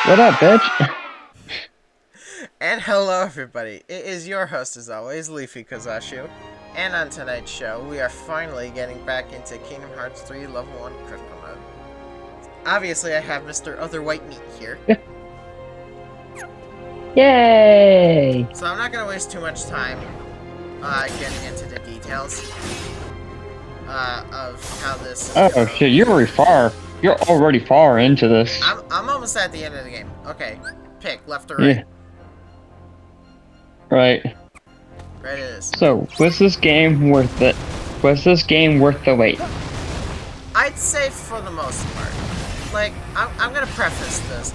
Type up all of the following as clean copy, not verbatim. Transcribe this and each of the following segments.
What up, bitch? And hello everybody, it is your host as always, Leafy Kozashu, and on tonight's show, we are finally getting back into Kingdom Hearts 3 Level 1 Critical Mode. Obviously, I have Mr. Other White Meat here. Yay! So I'm not going to waste too much time getting into the details of how this is Oh shit, you're already far. You're already far into this. I'm almost at the end of the game. Okay, pick, left or right? Yeah. Right. Right it is. So, was this game worth it? Was this game worth the wait? I'd say for the most part. Like, I'm gonna preface this,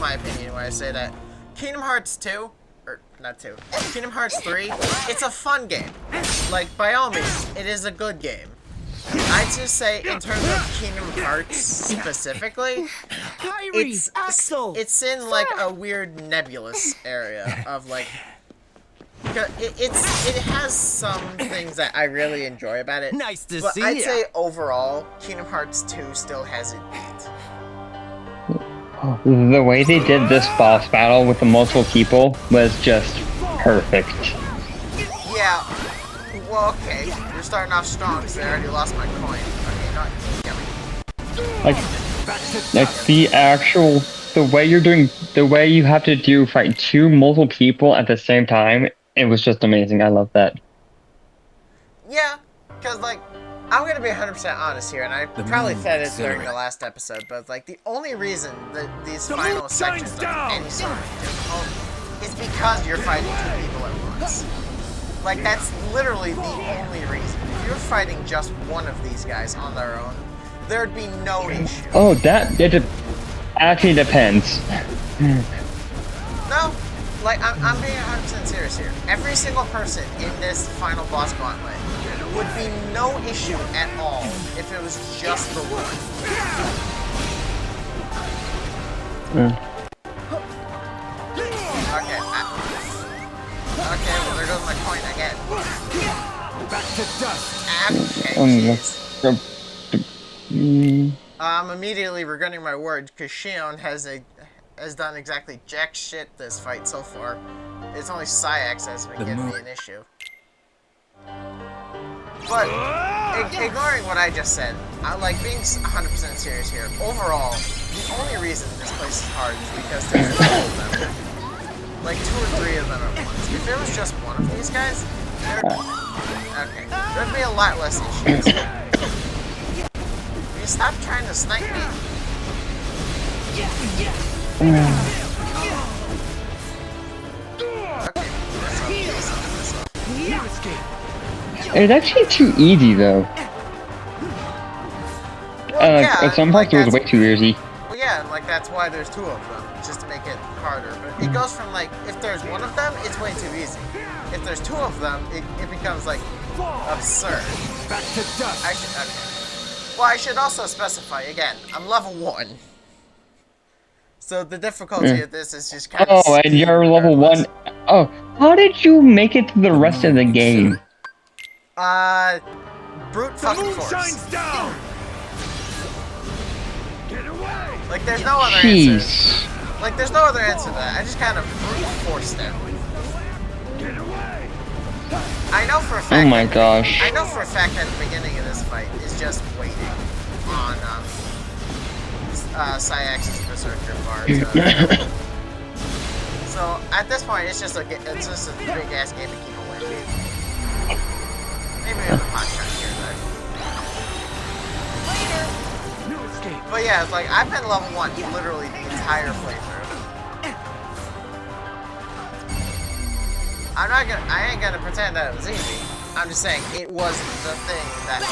my opinion, when I say that Kingdom Hearts 2, or not 2, Kingdom Hearts 3, it's a fun game. Like, by all means, it is a good game. I'd just say, in terms of Kingdom Hearts specifically, it's in like a weird nebulous area of like, it has some things that I really enjoy about it. Nice to but see I'd ya. say overall, Kingdom Hearts 2 still has it beat. The way they did this boss battle with the multiple people was just perfect. Yeah. Well, okay. You're starting off strong because I already lost my coin. Okay, not get me. Like the way you're doing, the way you have to do fight two multiple people at the same time, it was just amazing. I love that. Yeah, because, like, I'm going to be 100% honest here, and I probably said it during the last episode, but, like, the only reason that these final sections are any sort of difficult is because you're fighting two people at once. Like, that's literally the only reason. If you're fighting just one of these guys on their own, there'd be no issue. Oh, it actually depends. No, like, I'm being 100% serious here. Every single person in this final boss gauntlet would be no issue at all if it was just the one. Okay, well, there goes my coin again. Back to dust. Okay, jeez. I'm immediately regretting my words because Shion has done exactly jack shit this fight so far. It's only Siax that's been giving me an issue. But ignoring what I just said, I like being 100% serious here. Overall, the only reason this place is hard is because there's two of them. Like 2 or 3 of them at once. If there was just one of these guys, there'd be a lot less issues. Will you stop trying to snipe me? It's actually too easy though. Well, at some parts it was way too easy. Well, yeah, and like that's why there's 2 of them, just to make it harder. But it goes from like, if there's one of them, it's way too easy. If there's 2 of them, it becomes like absurd. Back to dust. Well, I should also specify again, I'm level 1. So the difficulty of this is just kind of and you're level 1. Oh, how did you make it to the rest of the game? Brute fucking force. Shines down. Get away. Like there's no other answer. Like there's no other answer to that. I just kind of brute forced it. Get away. I know for a fact. Oh my gosh. I know for a fact that the beginning of this fight is just waiting on Siax's Berserker bar. So at this point, it's just a big ass game to keep away. Maybe we have a pot shot here and there. New escape. But yeah, it's like I've been level 1 literally the entire playthrough. I ain't gonna pretend that it was easy. I'm just saying it was the thing that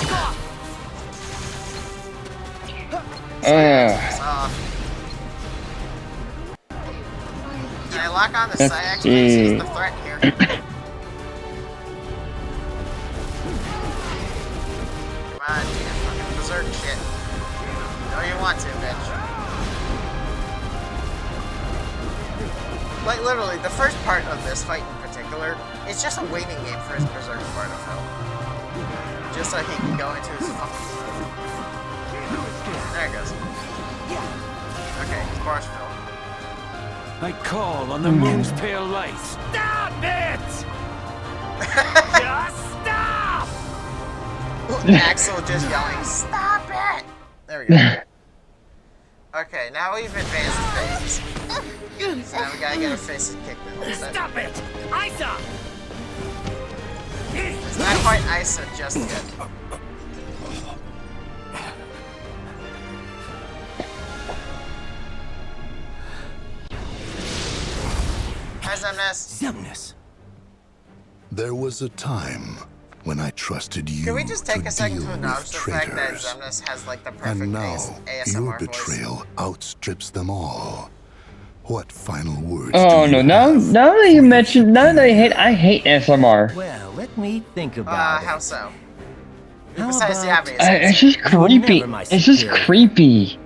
Can I lock on the Siax because he's the threat here? Come on, do your fucking berserk shit. You know you want to, bitch. Like, literally, the first part of this fight in particular, it's just a waiting game for his berserk bar to fill. Just so he can go into his fucking... There it goes. Okay, his bar's filled. I call on the moon's pale light. Stop it! Just stop! Axel just yelling, "Stop it!" There we go. Okay, now we've advanced phases. So now we gotta get our faces kicked in a little bit. Stop it! Isa! It's not quite Isa just yet. Hi, Zemnis. There was a time when I trusted you. Can we just take a second deal to acknowledge with the fact that traitors. Zemnis has like the perfect And now ASMR your voice? betrayal outstrips them all. What final words? Oh do no! you Now have that you for mentioned, now that superior? I hate SMR. Well, let me think about How it. so? How Besides the about- obvious. It's just You were creepy. never my It's just superior. creepy.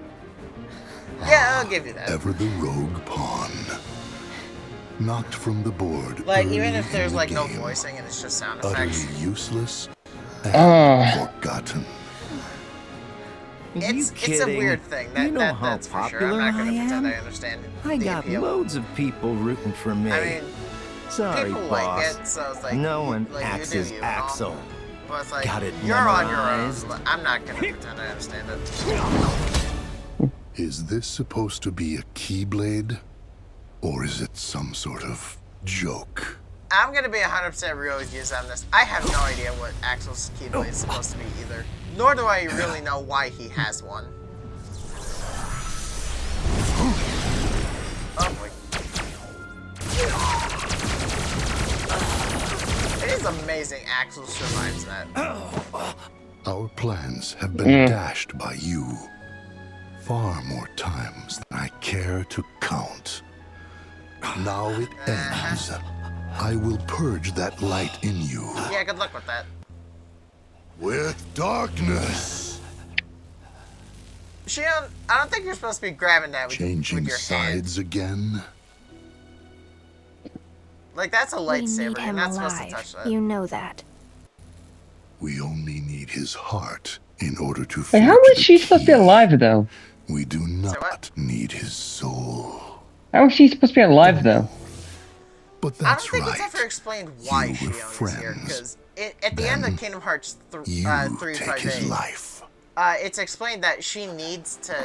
Yeah, I'll give you that. Ever the rogue pawn. Knocked from the board. Like, early even if there's in the like no game. voicing and it's just sound Utterly effects. useless Ah. and forgotten. Are you It's a kidding? weird thing. You know how That's for sure. I'm popular not gonna I pretend am? I understand I the got appeal. loads of people rooting for me. I mean, Sorry, people boss. like it, so it's like no one like, axes you do you and all. Axel. But it's like, Got it you're on your own. memorized. But I'm not gonna pretend I understand it. Is this supposed to be a Keyblade? Or is it some sort of joke? I'm gonna be 100% real with you on this. I have no idea what Axel's Keyblade is supposed to be either. Nor do I really know why he has one. Oh boy. It is amazing Axel survives that. Our plans have been dashed by you. Far more times than I care to count. Now it ends. I will purge that light in you. Yeah, good luck with that. With darkness. Shion, I don't think you're supposed to be grabbing that with Changing your hand. sides again. Like, that's a We lightsaber. need You're him not supposed to alive. touch that. You know that. We only need his heart in order to Wait, how forge is she the supposed to be key. alive though? We do what? not need his soul. How is she supposed to be alive though? But I don't that's think right. it's ever explained why You were Shion is here, friends. because at the end of Then Kingdom Hearts You take his 358, life. it's explained that she needs to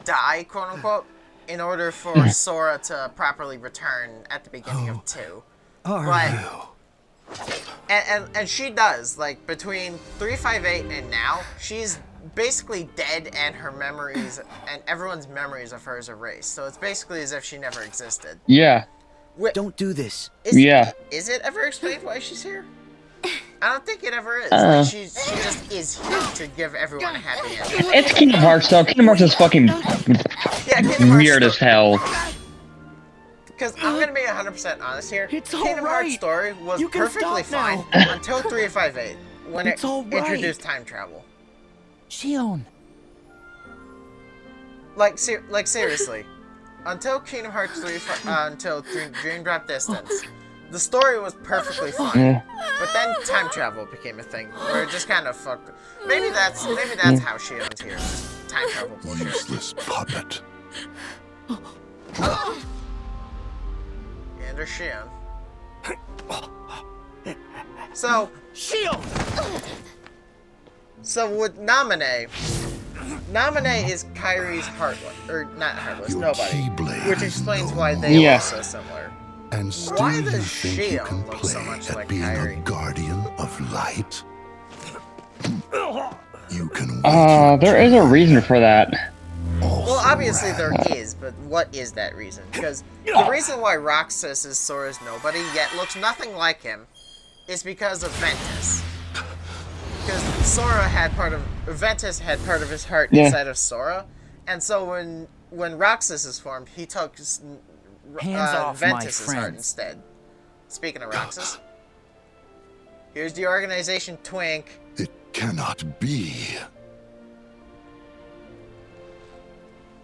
die, quote unquote, in order for Sora to properly return at the beginning of 2. But and she does, like, between 358 and now, she's basically dead, and her memories and everyone's memories of her is erased. So it's basically as if she never existed. Yeah. Don't do this. Yeah. Is it ever explained why she's here? I don't think it ever is. Like, she just is here to give everyone a happy ending. It's Kingdom Hearts though. Kingdom Hearts is fucking Yeah, Kingdom Hearts weird as hell. Because I'm gonna be 100% honest here. It's Kingdom Hearts alright. story was You can perfectly stop fine now. until 358 when It's it alright. introduced time travel. Shion. Like seriously, until Kingdom Hearts 3, until Dream Drop Distance, the story was perfectly fine. But then time travel became a thing where it just kind of fucked. Maybe that's how Shion's here. Just time travel bullshit. Useless puppet. And there's Shion. So with Naminé is Kyrie's heartless, or not heartless, Your nobody, Keyblade which is explains no why more. they Yeah. are so similar. And still Why you does think you Shion can look so play much at like being Kyrie? a guardian of light? You can wait There is a reason for that. Well, obviously there is, but what is that reason? Because the reason why Roxas is Sora's nobody, yet looks nothing like him, is because of Ventus. Because Ventus had part of his heart inside of Sora, and so when Roxas is formed, he took Hands off my Ventus's heart friends. instead. Speaking of Roxas, here's the organization Twink. It cannot be.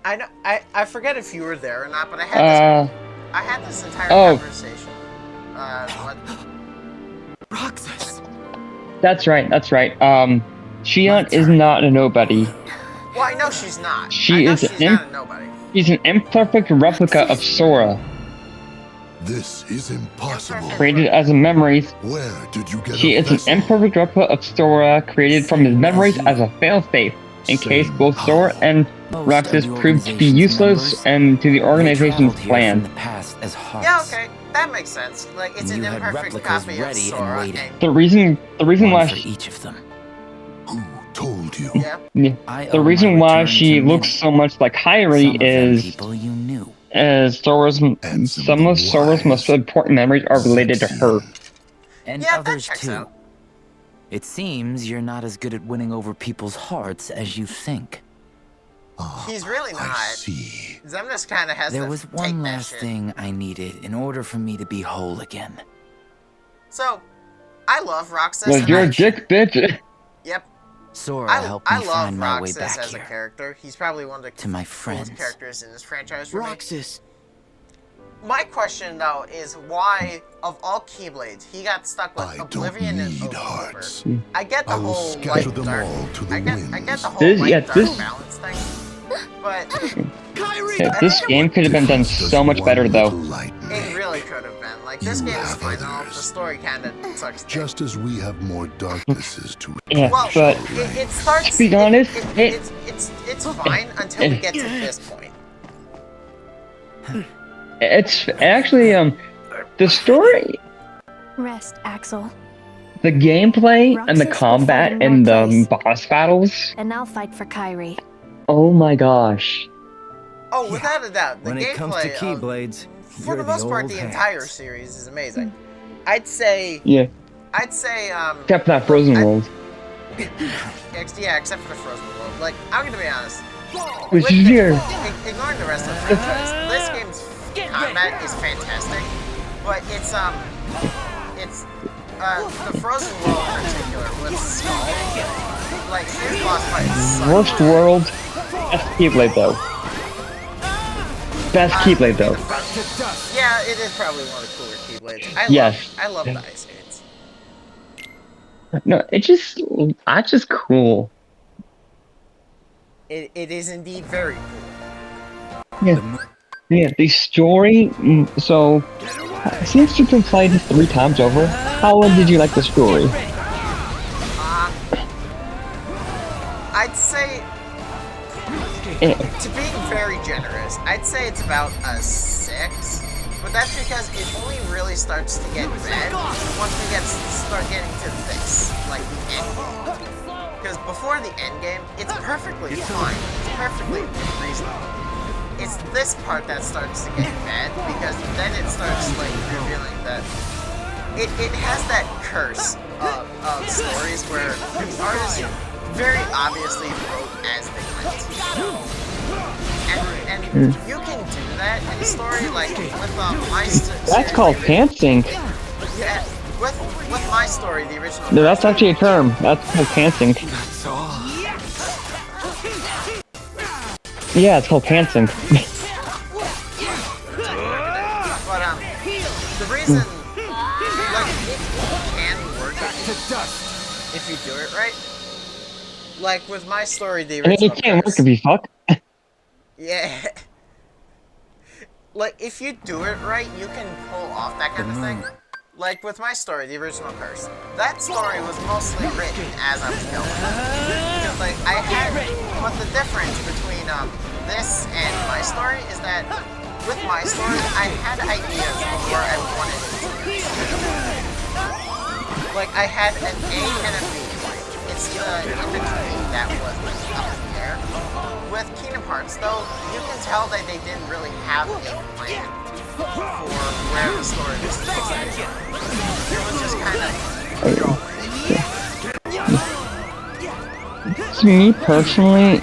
I know. I forget if you were there or not, but I had this entire conversation. What? Roxas. That's right. Shion is not a nobody. Well, I know she's not. She's not a nobody. She's an imperfect replica of Sora, This is impossible. created as a memories. Where did you get She a is an vessel? imperfect replica of Sora, created from his memories as a failsafe, in case both Sora and Roxas proved to be useless and to the organization's plan. Yeah, okay, that makes sense. Like, it's an imperfect copy of Sora. The reason why for each of them. Who told you? Yeah. the reason why she looks so much like Kairi is people you knew. some of Sora's most important memories are related to her. And Yeah, that others checks too. out. It seems you're not as good at winning over people's hearts as you think. He's really not. I see. Xemnas kind of has There to was take one that last shit. thing I needed in order for me to be whole again. So, I love Roxas. Was and your I- dick, bitch? Yep. Sora helped me I love find my way Roxas back as a here. character. He's probably one of the To my coolest friends. characters in this franchise for me. Roxas. My question, though, is why, of all Keyblades, he got stuck with I don't Oblivion and need Overlord. hearts. I get the I will whole scatter light them dark. all to the I get winds. the whole This- light yeah, dark this- balance thing, but Yeah, this game could have been done Just so much one better, though. little light it make. really could have been. Like, this You game's have fine, though. others. The story kind of sucks. Just as we have more darknesses to Yeah, Well, but it starts. to be honest, it's fine until we get to this point. it's actually the story, Rest, Axel. the gameplay, and the Roxas will combat fight in and your the place. boss battles. And I'll fight for Kairi. Oh my gosh! Oh, without a doubt, the When gameplay. it comes to Keyblades, for you're the most part, old the hat. entire series is amazing. I'd say. Yeah, Except except for that Frozen World. Yeah, except for the Frozen World. Like, I'm gonna be honest. Which with is the- here. Ignoring the rest of the franchise, this game's combat is fantastic, but it's the Frozen World in particular with Skull. Like, his boss fight sucks. Worst world, best Keyblade though. Best Keyblade though. Yeah, it is probably one of the cooler Keyblades. Yes. I love the Ice Skates. No, it's just cool. It is indeed very cool. Yeah, the story. So, since you've been playing 3 times over, how did you like the story? I'd say, to be very generous, I'd say it's about a 6. But that's because it only really starts to get bad once we start getting to this, like the end game. Because before the end game, it's perfectly fine. It's perfectly reasonable. It's this part that starts to get bad because then it starts like revealing that it has that curse of stories where the artist very obviously wrote as they went. And you can do that in a story like with my story. That's called pantsync. Yeah, with my story, the original. No, that's actually a term. That's called pantsync. Yeah, it's called pantsync. But the reason, like, it can work if you do it right. Like with my story, the I mean, original. it can't work if you fuck. Yeah. Like, if you do it right, you can pull off that kind of thing. Like, with my story, the original Curse, that story was mostly written as I was going. Because, like, but the difference between, this and my story is that with my story, I had ideas of where I wanted it to be. Like, I had an A and a B. It's the in-between that was, like, up in the air. With Kingdom Hearts, though, you can tell that they didn't really have a plan for where the story was supposed to go. It was just kind of going. To me personally,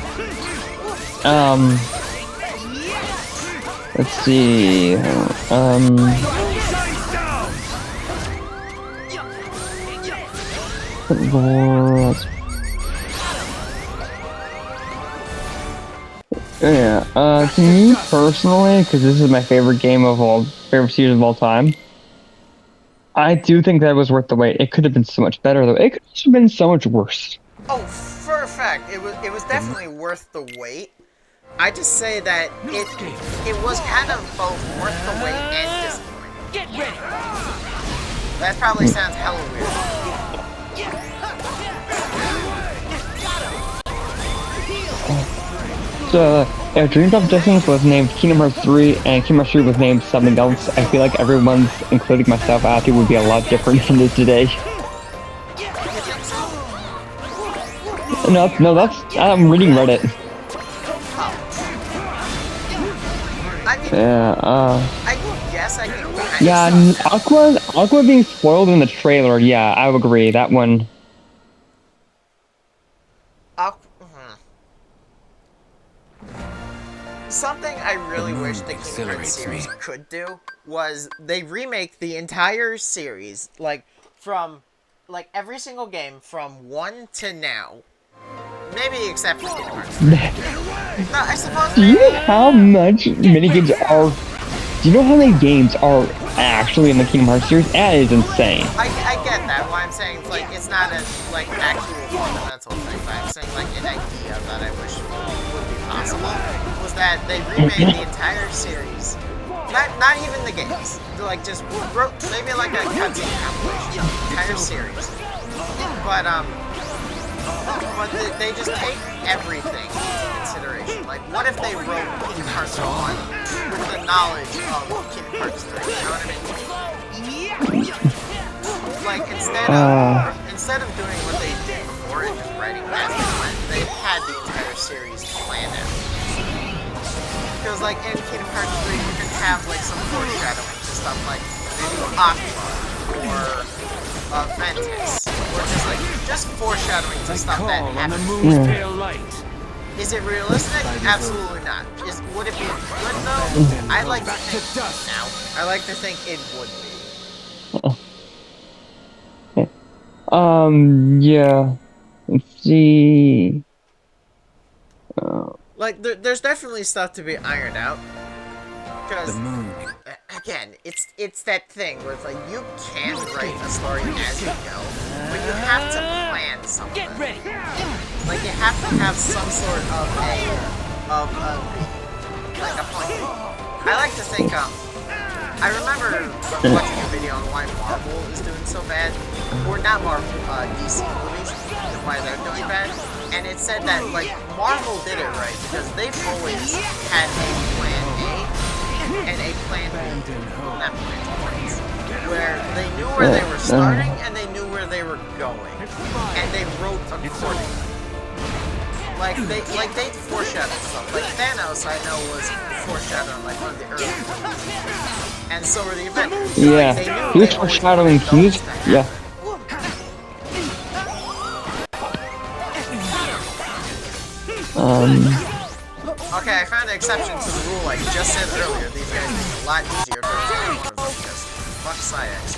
let's see, yeah, to me personally, because this is my favorite favorite series of all time, I do think that was worth the wait. It could have been so much better, though. It could have been so much worse. Oh, for fact, it was definitely worth the wait. I just say that it was kind of both worth the wait and disappointing. Get ready. That probably sounds hella weird. So, if Dreams of Distance was named Kingdom Hearts 3 and Kingdom Hearts 3 was named something else, I feel like everyone's, including myself, attitude would be a lot different than it is today. No, that's I'm reading Reddit. Yeah, I guess I can. yeah, Aqua being spoiled in the trailer. Yeah, I would agree. That one. Something I really wish the Kingdom Hearts series could do was they remake the entire series, like from every single game from 1 to now. Maybe except for Kingdom Hearts 3. No, I suppose. Do you know how much minigames are? Do you know how many games are actually in the Kingdom Hearts series? That is insane. I get that. Why I'm saying it's not a actual fundamental thing, but I'm saying an idea that I wish would be possible was that they remade the entire series. Not even the games. Just wrote maybe a cutscene compilation of the entire series. But they just take everything into consideration. What if they wrote Kingdom Hearts 1 with the knowledge of Kingdom Hearts 3? You know what I mean? Instead of doing what they did before and just writing as they went, they had the entire series planned out. Because in Kingdom Hearts 3, you can have some foreshadowing to stuff like maybe Aqua or Vanitus, or just foreshadowing to stuff that happens. Is it realistic? Absolutely not. Would it be good though? I like to think now. I like to think it would be. Yeah. Let's see. There's definitely stuff to be ironed out. Because again, it's that thing where you can write a story as you go, but you have to plan something. Get ready. You have to have some sort of a point. I like to think I remember watching a video on why Marvel is doing so bad, or not Marvel, DC movies, and why they're doing bad. And it said that Marvel did it right because they've always had a plan A and a plan B, not plans, where they knew where they were starting and they knew where they were going, and they wrote accordingly. They foreshadowed stuff. Thanos, I know, was foreshadowing on the early movies, and so were the Avengers. Yeah, he was foreshadowing. Yeah. Okay, I found an exception to the rule I just said earlier. These guys make it a lot easier for everyone of them because fuck Siax.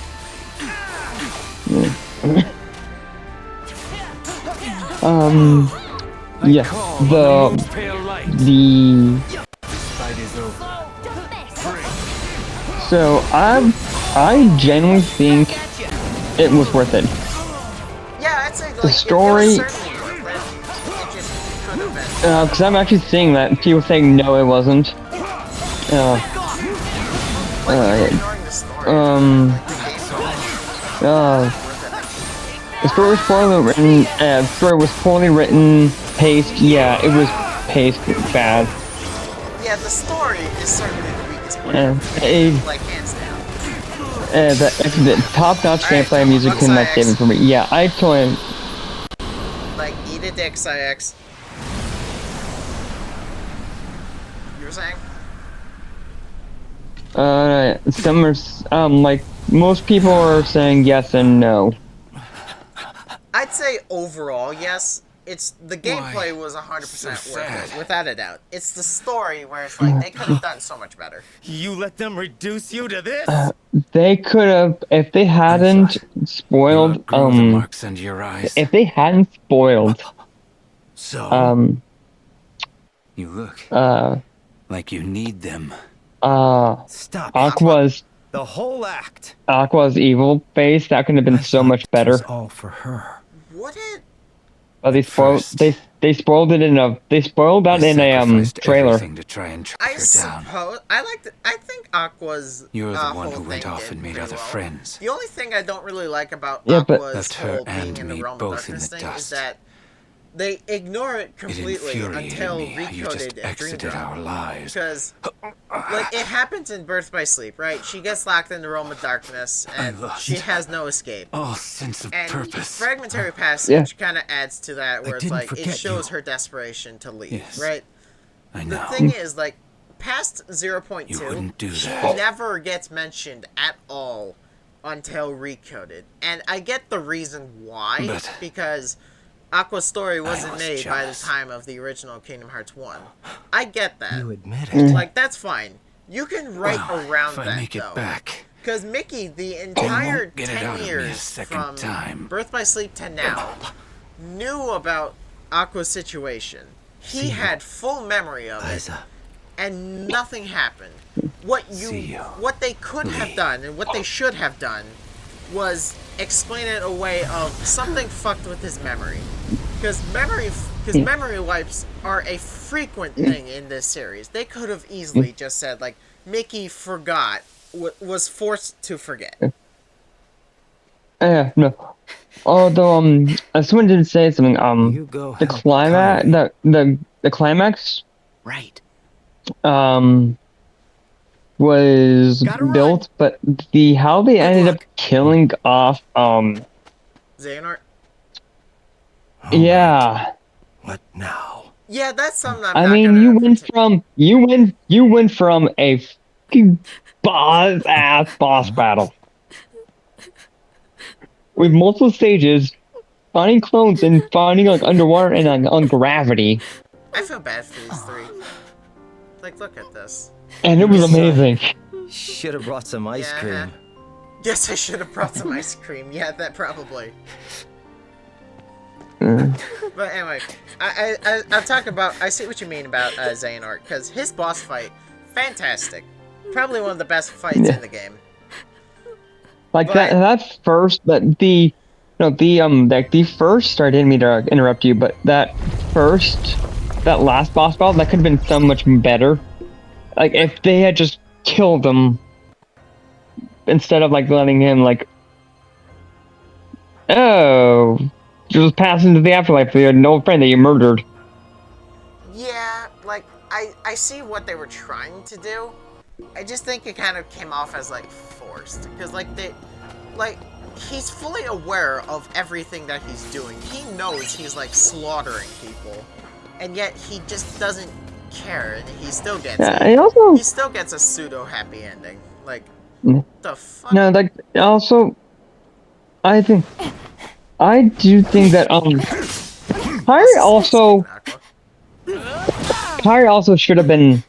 Yeah, so I genuinely think it was worth it. Yeah, I'd say the story. It was certainly worth it. It just could have been. Because I'm actually seeing that people saying no, it wasn't. The story was poorly written. The story was poorly written. Paced. Yeah, it was paced bad. Yeah, the story is certainly the weakest part. Hands down. The top-notch gameplay music can not save it for me. Yeah, I totally. Eat a dick, Siax. You were saying? Some are most people are saying yes and no. I'd say overall yes. It's the gameplay was 100% worth it, without a doubt. It's the story where it's they could have done so much better. You let them reduce you to this? They could have, if they hadn't spoiled, marks under your eyes. if they hadn't spoiled, so, you look like you need them. Stop. Aqua's the whole act. Aqua's evil face, that could have been so much better. All for her. Would it? They spoiled they spoiled it in a trailer. To try and track I her down. suppose I think Aqua's You're the one whole who went thing off did and made pretty other well. friends. The only thing I don't really like about Yeah, but- Aqua's Left her whole being and in the me realm of both in darkness the thing is dust. that they ignore it completely infuriated until me how you just Recoded and exited our Dreamdrop. lives. Because, like, it happens in Birth by Sleep, right? She gets locked in the realm of darkness, and lost she has no escape. All sense of And purpose. Fragmentary Passage Yeah. kind of adds to that, where it's didn't like, it forget shows you. her desperation to leave, Yes. right? I The know. thing is, like, past 0.2, You wouldn't do she that. never gets mentioned at all until Recoded. And I get the reason why, But because Aqua's story wasn't was made by the jealous. time of the original Kingdom Hearts 1. I get that. You admit it. Like, that's fine. You can write around if I that, make though. it back. Because Mickey, the entire won't get it 10 out of me a years second from time. Birth by Sleep to now, knew about Aqua's situation. He had full memory of it, and nothing happened. What they could have done, and what they should have done, was explain it away of something fucked with his memory. Because memory wipes are a frequent thing in this series. They could have easily just said, like, Mickey forgot, was forced to forget. Yeah, no. Although someone did say something. You go The help climax, Kyrie. the climax, Right. was Gotta run. built, but how they ended up killing off Xehanort? yeah. What now? Yeah, that's something I'm I not mean, gonna you went from a fucking boss battle with multiple stages, finding clones and finding like underwater and on gravity, I feel bad for these three. Like, look at this. and it was amazing. Should have brought some ice Yeah. cream. Yes, I should have brought some ice cream. Yeah, that probably. But anyway, I'll talk about. I see what you mean about Xehanort, because his boss fight, fantastic. Probably one of the best fights in the game. Like But- that first, but the first. Sorry, I didn't mean to interrupt you, but that last boss battle, that could have been so much better. Like if they had just killed him instead of like letting him like, oh, just pass into the afterlife. You had an old friend that you murdered. Yeah, like I see what they were trying to do. I just think it kind of came off as like forced, because he's fully aware of everything that he's doing. He knows he's like slaughtering people, and yet he just doesn't care, and he still gets Yeah, he still gets a pseudo happy ending. Like, the fuck? No, like also, I do think that Kyrie also should have been.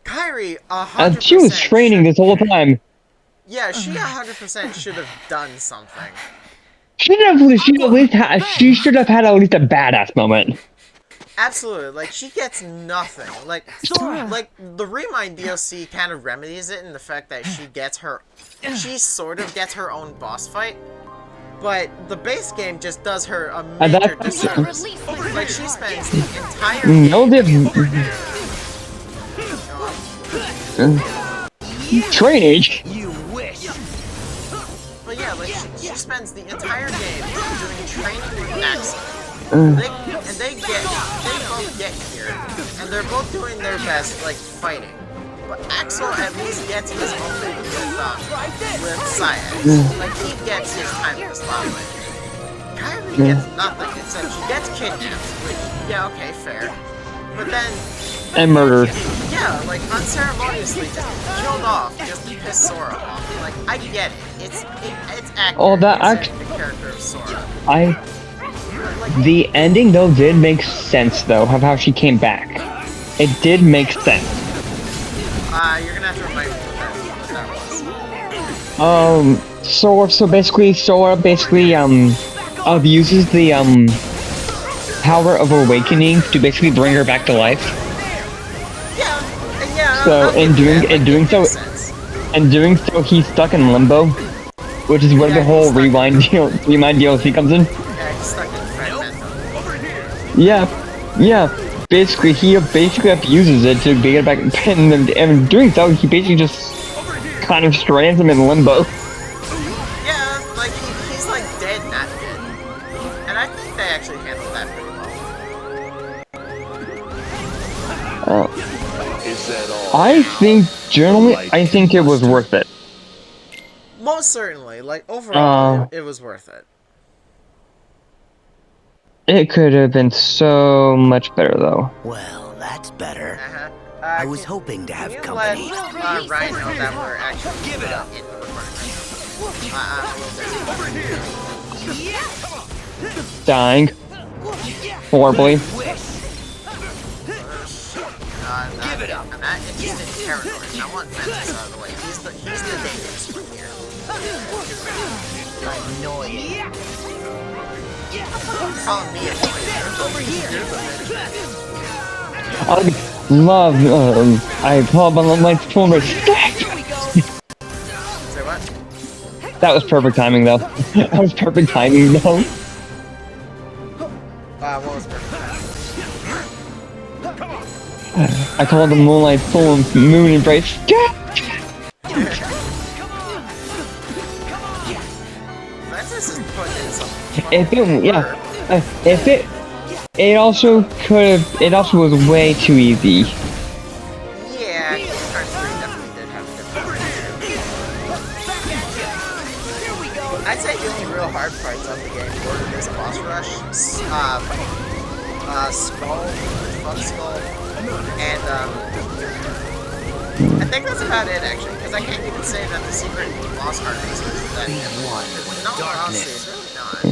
Kyrie, 100%. She was training this whole time. Yeah, she 100% should have done something. She should have had at least a badass moment. Absolutely, like, she gets nothing. Like the Remind DLC kind of remedies it in the fact that she sort of gets her own boss fight, but the base game just does her a major disservice. Like, she spends the entire game... No different. Training. You wish. But yeah, like, she spends the entire game doing training with Axel. They both get here, and they're both doing their best, like, fighting. But Axel at least gets his moment with Siax. Like, he gets his time in the spotlight. Kyrie gets nothing, except she gets kidnapped, which, yeah, okay, fair. But then... And murdered. Yeah, like, unceremoniously just killed off just to piss Sora off. Like, I get it. It's accurate. Oh, that It's the character of Sora. The ending though did make sense though of how she came back. It did make sense. You're gonna have to remind me what that was. So basically Sora abuses the power of awakening to basically bring her back to life. Yeah. So I'll give you that, like, it makes sense. in doing so he's stuck in limbo. which is where the whole rewind DLC comes in. Yeah, he's stuck in fragment. Yeah. Basically, he basically abuses it to get it back, and doing so, he basically just kind of strands him in limbo. Yeah, like he's like dead, not dead, and I think they actually handled that pretty well. I think generally, I think it was worth it. Most certainly, like overall, it was worth it. It could have been so much better, though. Well, that's better. Uh-huh. I was hoping to have company. Let Ryan know that we're actually in the recording right now. Dying. Horribly. I'm not interested in Terranort. I want Vanitus out of the way. He's the dangerous one here. Annoying. Call me I love, I call on my full respect. Say what? That was perfect timing, though. That was perfect timing, though. What was perfect? I call the moonlight full of moon embrace. It also was way too easy. Yeah, Part 3 definitely did have different. I'd say the only real hard parts of the game were this boss rush, Fuck Skull, and I think that's about it actually, because I can't even say that the secret boss armies was that difficult. No, honestly, it's really not.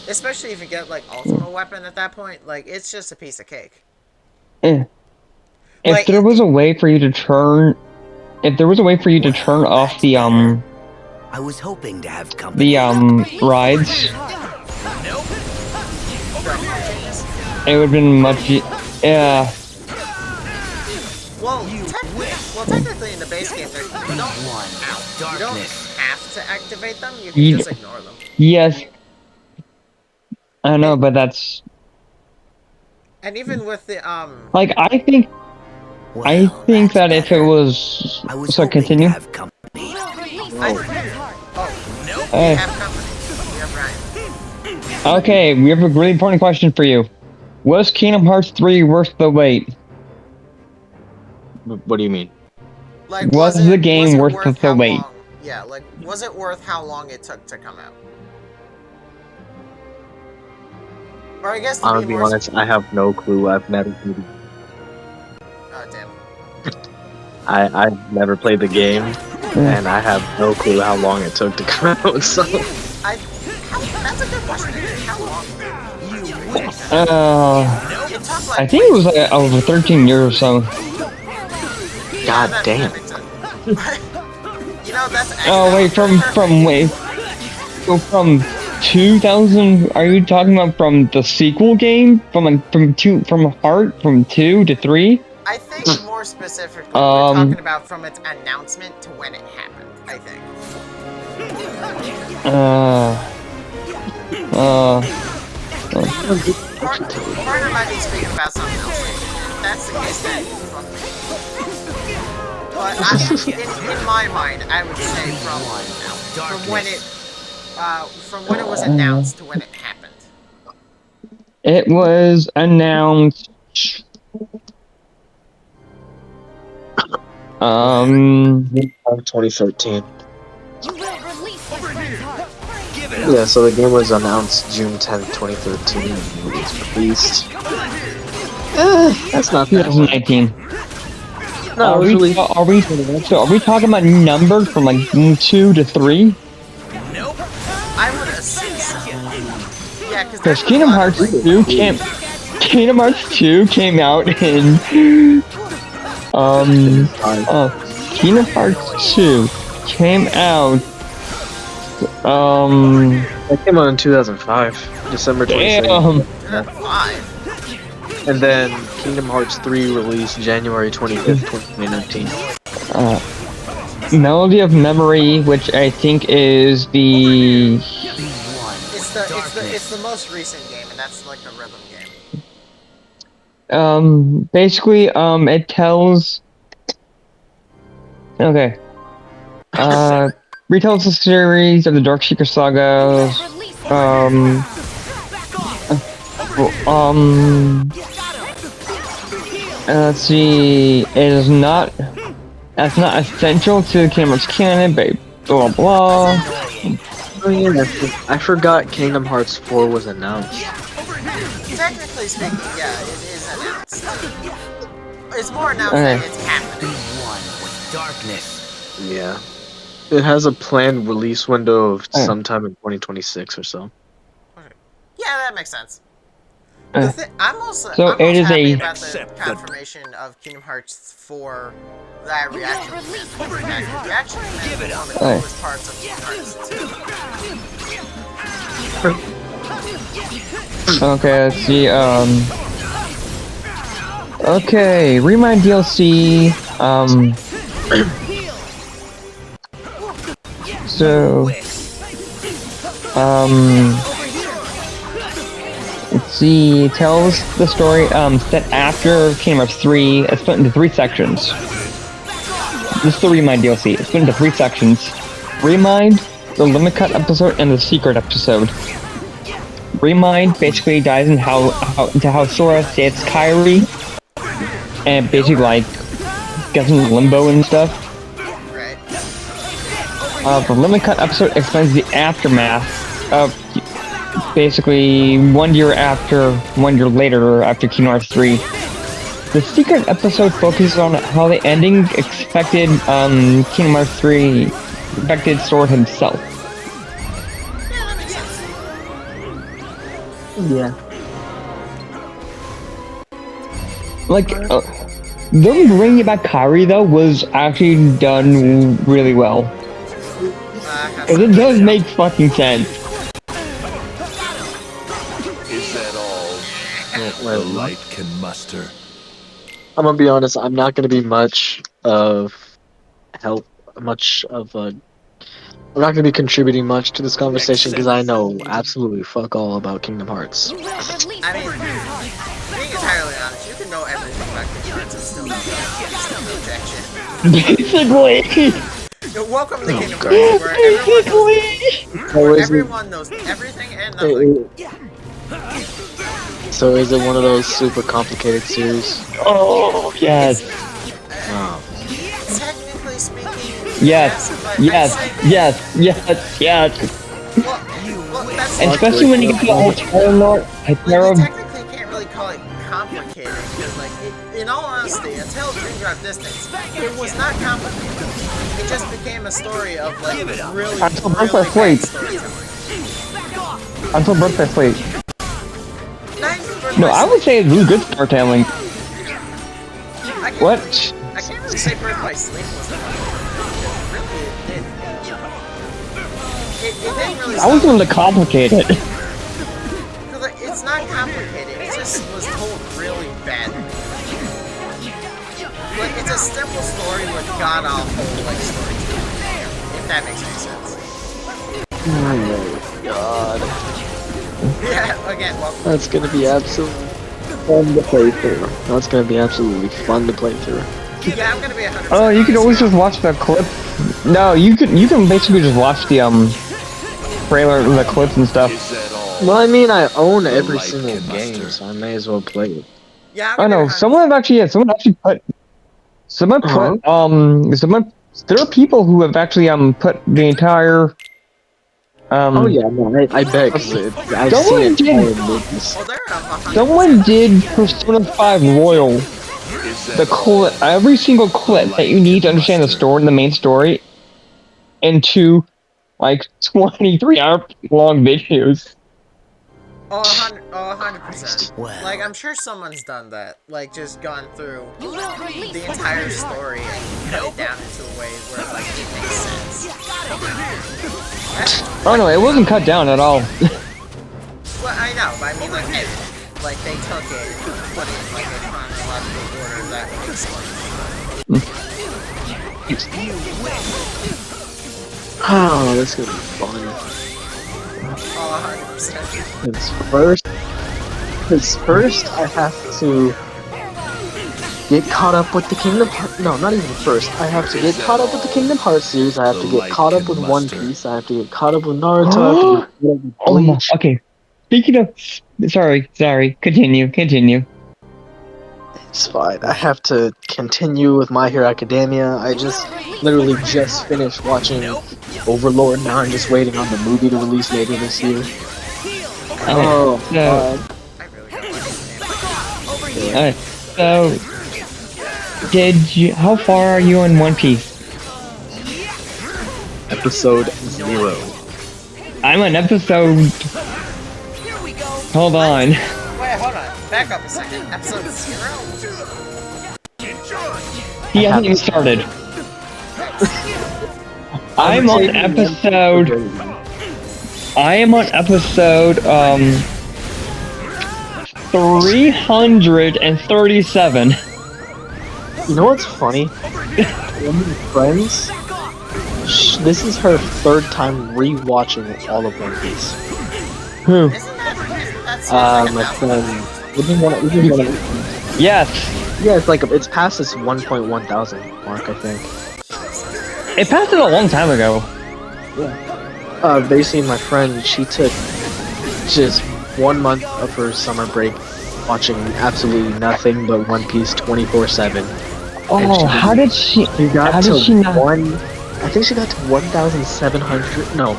Especially if you get like ultimate weapon at that point, like it's just a piece of cake. If Like, there was a way for you to turn, off the I was hoping to have company. rides, it would have been much. Yeah. Well, technically in the base game, you don't have to activate them. You can just ignore them. Yes. I don't know, but that's And even with the like I think that if it was so continue. we have company. We have Ryan. Okay, we have a really important question for you. Was Kingdom Hearts 3 worth the wait? What do you mean? Like, Was the game worth the wait? Yeah, like, was it worth how long it took to come out? Or I guess I'll be honest, I have no clue. I've never played it. Oh, damn. I've never played the game, and I have no clue how long it took to come out, so... That's a good question. How long? I think it was like over 13 years or so. God damn. You know, that's actually... Oh, wait, from 2000, are you talking about from the sequel game? From 2 to 3? I think more specifically, we're talking about from its announcement to when it happened, I think. Partner might be speaking about something else. If that's the case, then fuck me. But in my mind, I would say from when it was announced to when it happened. It was announced 2013. Yeah, so the game was announced June 10th, 2013, and it was released. That's not 2019. No, are we talking about numbers from like 2 to 3? Nope. I would assume so. Yeah, because Kingdom Hearts 2 came out in Kingdom Hearts 2 came out That came out in 2005, December 27th. 2005. And then Kingdom Hearts 3 released January 25th, 2019. Melody of Memory, which I think is the... It's the most recent game, and that's like the rhythm game. Basically, it tells... Okay. Retells the series of the Darkseeker saga. Let's see. That's not essential to Kingdom Hearts canon, but blah blah. Oh yeah, I forgot Kingdom Hearts 4 was announced. Technically speaking, yeah, it is announced. It's more announced that it's happening. Darkness. Yeah. It has a planned release window of sometime in 2026 or so. Yeah, that makes sense. I'm also So I'm it most is happy a about the confirmation of Kingdom Hearts 4 that reaction event. Reaction event is one of the coolest parts of Kingdom Hearts 2. Okay, let's see. Okay, Remind DLC. So, let's see. It tells the story set after Kingdom Hearts 3. It's split into 3 sections. This is the Remind DLC. It's split into 3 sections. Remind, the Limit Cut episode, and the Secret episode. Remind basically dives into how Sora saves Kairi, and basically like gets in limbo and stuff. The Limit Cut episode explains the aftermath of basically 1 year later after Kingdom Hearts 3. The Secret episode focuses on how the ending expected Kingdom Hearts 3 affected Sora himself. Yeah. Like, them bringing back Kairi though was actually done really well. It does make fucking sense. Is that all the light can muster? I'm gonna be honest, I'm not gonna be much of help, I'm not gonna be contributing much to this conversation because I know absolutely fuck all about Kingdom Hearts. I mean, being entirely honest, you can know everything about Kingdom Hearts and still know jack shit. Basically. Welcome to Kingdom Hearts, where everyone knows everything and nothing. So is it one of those super complicated series? Oh, yes. Technically speaking, Yes. Well, that's especially when you get to the whole Terranort. you technically can't really call it complicated, because, like, in all honesty, until Dream Drive Distance, it was not complicated. It just became a story of, like, really bad storytelling. Until Birth by Sleep. No, I would say it's really good storytelling. What? I can't really say Birth by Sleep was it didn't really. I was going to complicate it. It's not complicated. It just was told really badly. Like, it's a simple story with god awful like storytelling. If that makes any sense. Oh god. Yeah, again, welcome. That's gonna be absolutely fun to play through. That's gonna be absolutely fun to play through. Yeah, I'm gonna be 100%. Oh, you can always just watch the clip. No, you can basically just watch the trailer, the clips and stuff. Well, I mean, I own every single game, so I may as well play it. Yeah. I know. Someone actually put. There are people who have actually put the entire. Oh yeah, no, I bet. I've seen Someone did Persona 5 Royal. Every single clip that you need to understand the story, the main story, into like 23-hour long videos. Oh, 100%. Like, I'm sure someone's done that. Like, just gone through the entire story and cut it down into a way where, like, it makes sense. Oh no, it wasn't cut down at all. Well, I know, but I mean, like, they took it and put it in, like, a chronological order that makes sense. Oh, this is gonna be fun. Oh, 100%. Because first I have to get caught up with the Kingdom Hearts. No, not even first. I have to get caught up with the Kingdom Hearts series. I have to get caught up with One Piece. I have to get caught up with Naruto. I have to get caught up with Oh my, Bleach. okay. Speaking of, sorry. Continue. It's fine. I have to continue with My Hero Academia. I just literally just finished watching Overlord. Now I'm just waiting on the movie to release later this year. Oh, so, God. I really don't like this game. so, how far are you on One Piece? Episode 0. I'm on episode, hold on. Wait, hold on. Back up a second. Episode 0? He hasn't even started. I am on episode 337. You know what's funny? One of my friends, this is her third time rewatching all of One Piece. Who? Isn't that My friend. Isn't one of Yes. Yeah, it's past this 1.1 thousand mark, I think. It passed it a long time ago. Basically, my friend, she took just 1 month of her summer break watching absolutely nothing but One Piece 24/7. Oh, how did she? How did she not? I think she got to 1,700. No,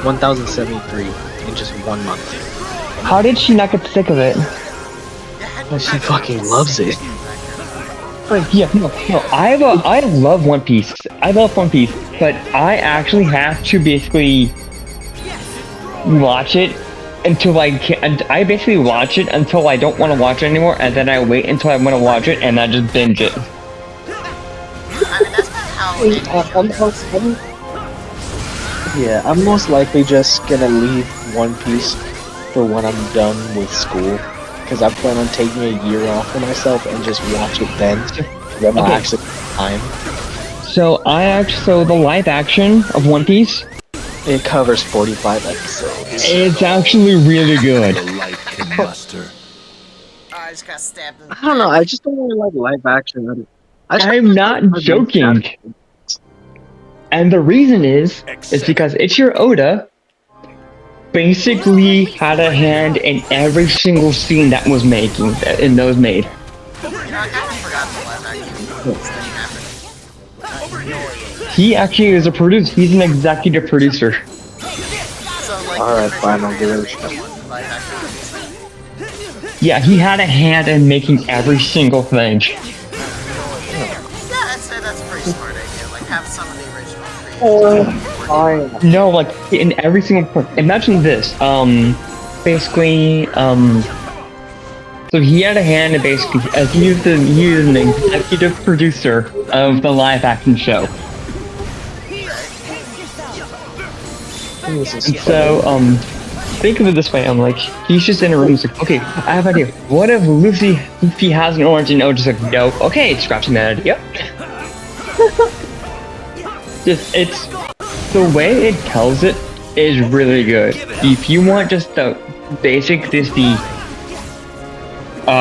1,073 in just 1 month. How did she not get sick of it? She fucking loves it. Yeah, no. I love One Piece. I love One Piece, but I actually have to basically watch it until I can. And I basically watch it until I don't want to watch it anymore, and then I wait until I want to watch it, and I just binge it. I mean, that's kind of how I'm most likely just gonna leave One Piece for when I'm done with school. Because I plan on taking a year off for myself and just watch it then. When I actually have time. So the live action of One Piece, it covers 45 episodes. It's actually really good. I just got stabbed in the I don't know. I just don't really like live action. I'm not joking. And the reason is because Ichiro Oda basically had a hand in every single scene that was made. You know, I kind of forgot the live action thing happened. He actually is a producer. He's an executive producer. So, like, alright, fine, I'll give it a shot. Yeah, he had a hand in making every single thing. Yeah, I'd say that's a pretty smart idea. Like, have some of the original creators. No, like in every single point. Imagine this. Basically, so he had a hand in basically, as he was an executive producer of the live action show. And so, think of it this way. I'm like, he's just in a room. He's like, okay, I have an idea. What if Luffy has an orange and Oda's like, no. Okay, scratching that idea. It's the way it tells it is really good. If you want just the basic, if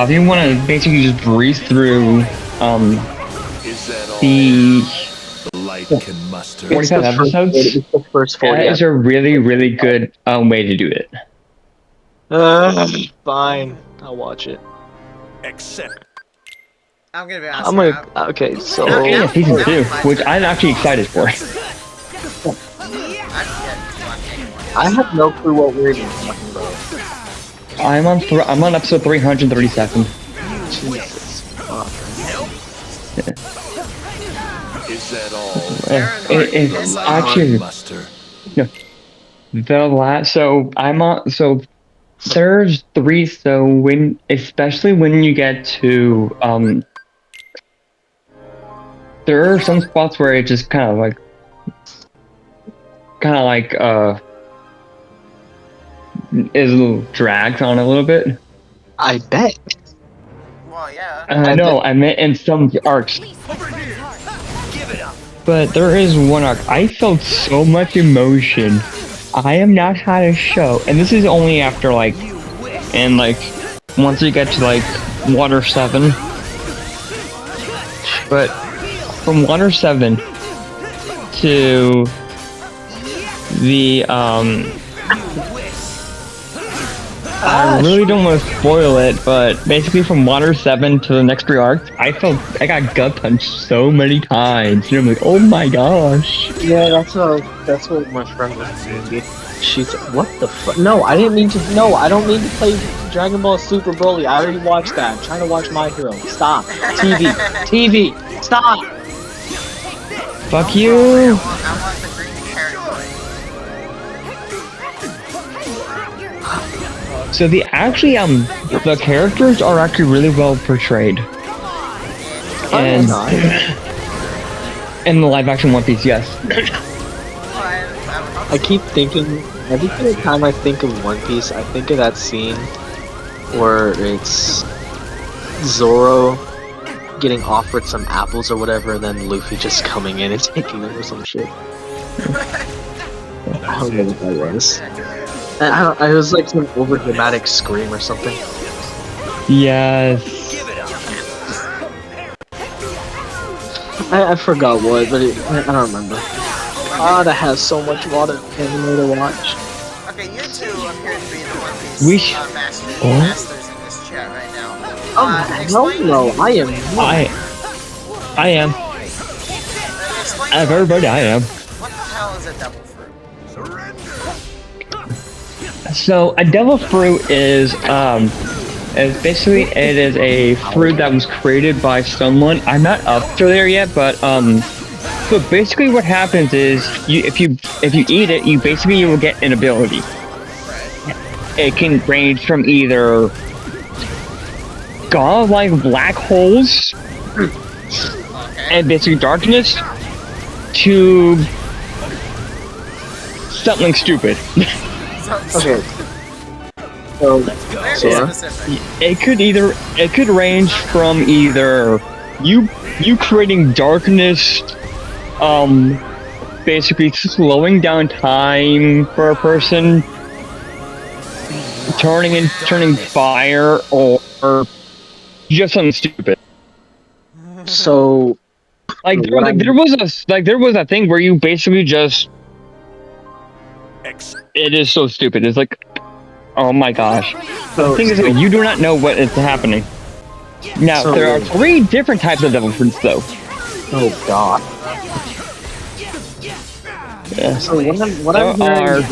you want to basically just breeze through the 45 episodes, that is a really good way to do it. Fine, I'll watch it. I'm gonna be honest. Okay, so Yeah, season 2, which I'm actually excited for. I have no clue what we're even talking about. I'm on episode 337. Jesus fuck. Is that all? It's actually no. The last, so I'm on. So there's 3. So especially when you get to there are some spots where it just kind of like is a little dragged on a little bit. I bet. Well, yeah. No, I meant in some arcs. But there is one arc. I felt so much emotion. I have not had a show, and this is only after like, and like, once you get to like Water 7. But from Water 7 to the I really don't want to spoil it, but basically from Water 7 to the next 3 arcs, I got gut punched so many times. And I'm like, oh my gosh. Yeah, that's what my friend was saying. She's what the fuck? No, I didn't mean to. No, I don't mean to play Dragon Ball Super Broly. I already watched that. I'm trying to watch My Hero. Stop. TV. Stop. Fuck you. I want the green carrot boy. So the characters are actually really well portrayed. And in the live action One Piece, yes. I keep thinking, every single time I think of One Piece, I think of that scene where it's Zoro getting offered some apples or whatever, and then Luffy just coming in and taking them or some shit. I don't know what that was. It was like some over-dramatic scream or something. Yes. I forgot what, but I don't remember. Ah, that has so much water anime to watch. Okay, you two appear to be the One Piece masters in this chat right now. No, I am. I am. Explain Out of everybody, I am. what the hell is a devil fruit? So a devil fruit is basically it is a fruit that was created by someone. I'm not up to there yet, but so basically what happens is if you eat it, you will get an ability. It can range from either godlike black holes and basically darkness to something stupid. Okay. So, it could range from either you creating darkness, basically slowing down time for a person, turning fire, or just something stupid. So, there was a thing where you basically just. It is so stupid. It's like, oh my gosh. The thing is that you do not know what is happening. Now, there are 3 different types of devil fruits, though. Oh god. Yeah. So what I'm hearing is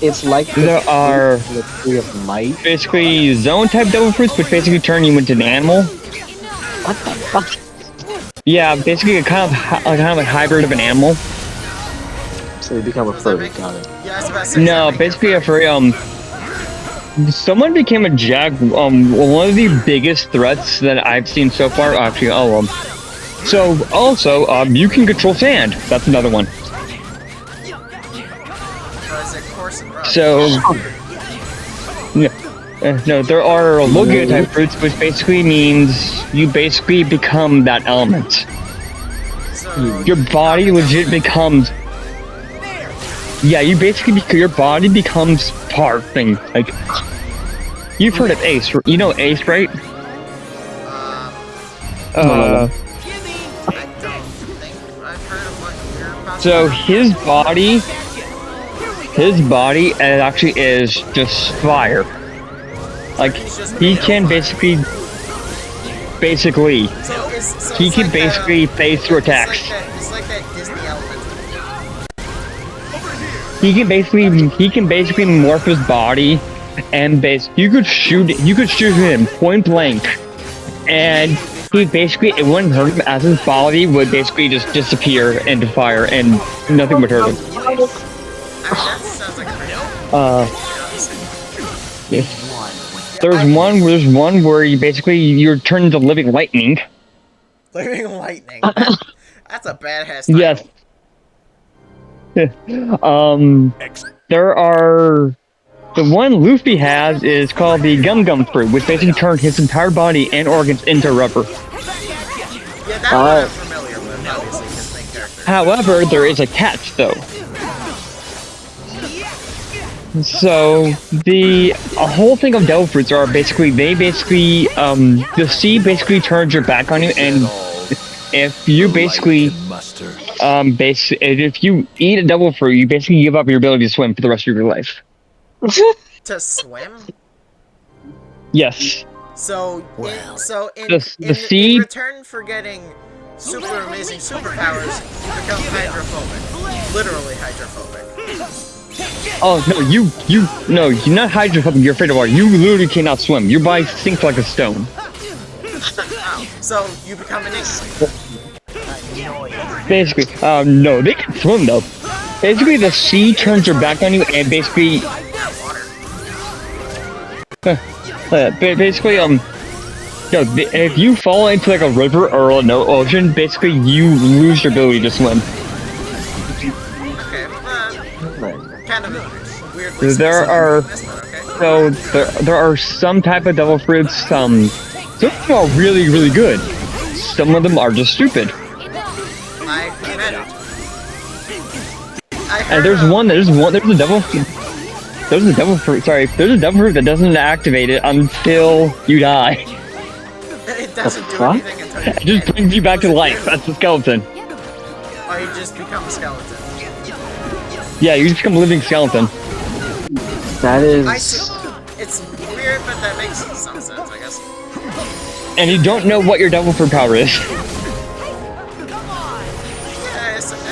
it's like there are the Tree of Might. Basically zone type devil fruits, which basically turn you into an animal. What the fuck? Yeah, basically a kind of a hybrid of an animal. So you become a furry, got it. No, basically a furry, someone became a one of the biggest threats that I've seen so far, actually all of them. So, also, you can control sand. That's another one. So, no, there are Logia type fruits, which basically means you basically become that element. Your body legit becomes. Yeah, your body becomes part thing. Like, you've heard of Ace, you know Ace, right? So his body actually is just fire. Like, he can basically phase through attacks. It's like that Disney element. He can basically morph his body, and you could shoot him point blank, and it wouldn't hurt him, as his body would basically just disappear into fire, and nothing would hurt him. Yeah. There's one where you're turned into living lightning. Living lightning. That's a badass title. Yes. There are. The one Leafy has is called the Gum Gum Fruit, which basically turned his entire body and organs into rubber. Yeah, that's what I'm familiar with, obviously, his main However, there is a catch, though. So, the whole thing of devil fruits are basically, the seed basically turns your back on you, and if you basically, if you eat a devil fruit, you basically give up your ability to swim for the rest of your life. To swim? Yes. So, the seed... in return for getting super amazing superpowers, you become hydrophobic. Literally hydrophobic. Oh, no, no, you're not hydrophobic, you're afraid of water. You literally cannot swim. Your body sinks like a stone. Oh, so you become an idiot. Basically, no, they can swim, though. Basically, the sea turns your back on you, and basically... basically, if you fall into, like, a river or an ocean, basically, you lose your ability to swim. Kind of weirdly there are some type of devil fruits. Some of them are really good. Some of them are just stupid. And there's a devil fruit that doesn't activate it until you die. It doesn't do anything until you It just brings you back to life. That's the skeleton. Or you just become a skeleton. Yeah, you just become a living skeleton. That is... It's weird, but that makes some sense, I guess. And you don't know what your devil fruit power is.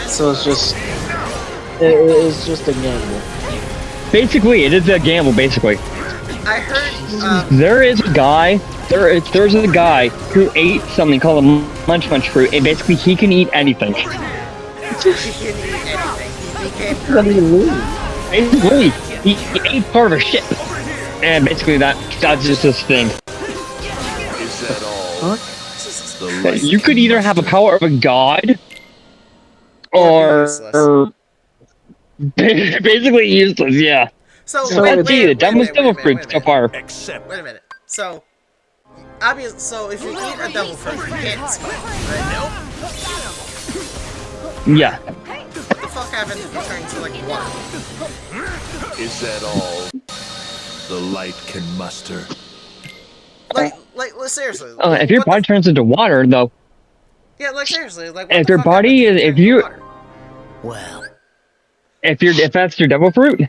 So it's just a gamble. Basically, it is a gamble, basically. I heard, there's a guy who ate something called a munch fruit, and basically he can eat anything. he can eat anything. Basically, he ate part of a ship. And basically that's just his thing. Is that all? Huh? You could either have a power of a god, or basically useless, yeah. So let's see, the dumbest devil fruit so far. Wait a minute. So, obviously, so if you eat a devil fruit, you can't swim, right? Nope. Yeah. What the fuck happens if you turn into, like, water? Is that all the light can muster? Like, seriously. If your body turns into water, though. Yeah, like, seriously, like, if your body is, if you... Well... If that's your devil fruit...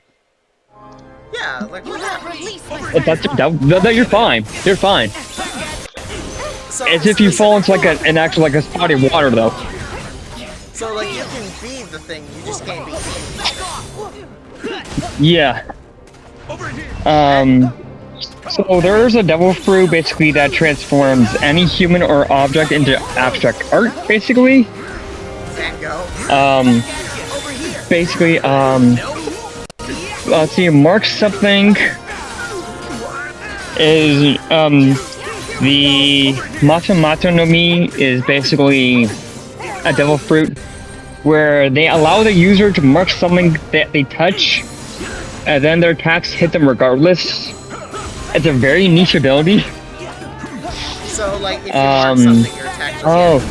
Yeah, like, what happens? If that's your devil... No, you're fine. You're fine. So, it's if you fall into, like, an actual, like, a body of water, though. So, like, you can be the thing, you just can't be eaten. Yeah. So there's a devil fruit, basically, that transforms any human or object into abstract art, basically. Van Gogh. Basically, let's see, mark something is, the Mato no Mi is basically a devil fruit where they allow the user to mark something that they touch, and then their attacks hit them regardless. It's a very niche ability. So, like, if you mark something, your attack just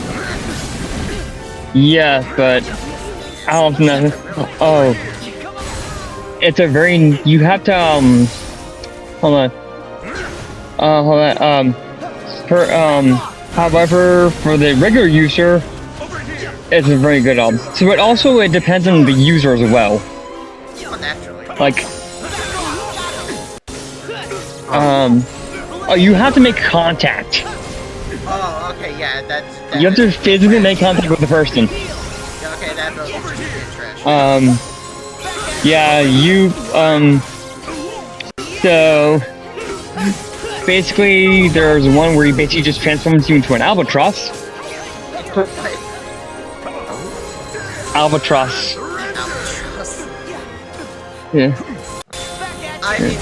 yeah, but I don't know. Oh, it's a very, you have to hold on. However, for the regular user, it's a very good option. So it depends on the user as well. naturally. Like, you have to make contact. Oh, okay, yeah, that's... You have to physically make contact with the person. Yeah, okay, that ability is just trash. Yeah, so... Basically, there's one where he basically just transforms you into an albatross. Albatross. Yeah. I mean,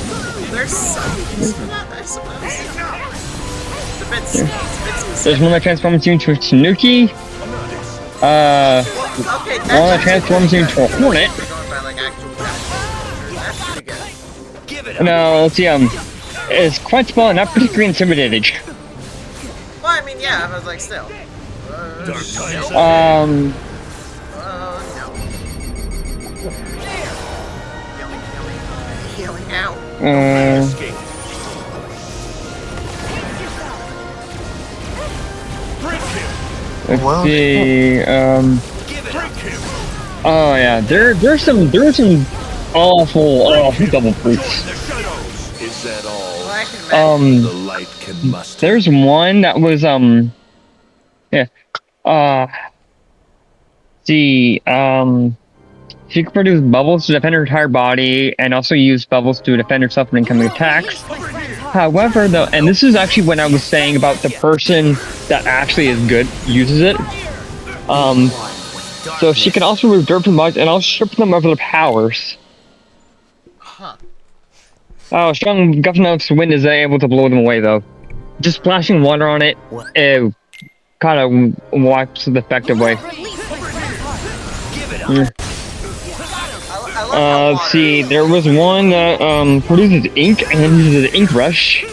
there's some use for that, I suppose. It's a bit There's one that transforms you into a tanuki. One that transforms you into a hornet. No, let's see, it's quite small and not particularly intimidating. Well, I mean, yeah, I was like, still. Healing out. Let's see. Oh yeah, there's some awful double fruits. Is that all? Well, The light can muster. There's one that was see she can produce bubbles to defend her entire body and also use bubbles to defend herself from incoming attacks. However, though, and this is actually when I was saying about the person that actually is good uses it. So she can also remove dirt from bodies and also strip them of their powers. Huh. Oh, strong gust of wind is able to blow them away, though. Just splashing water on it, it kind of wipes the effect away. Let's see, there was one that produces ink and uses an ink rush.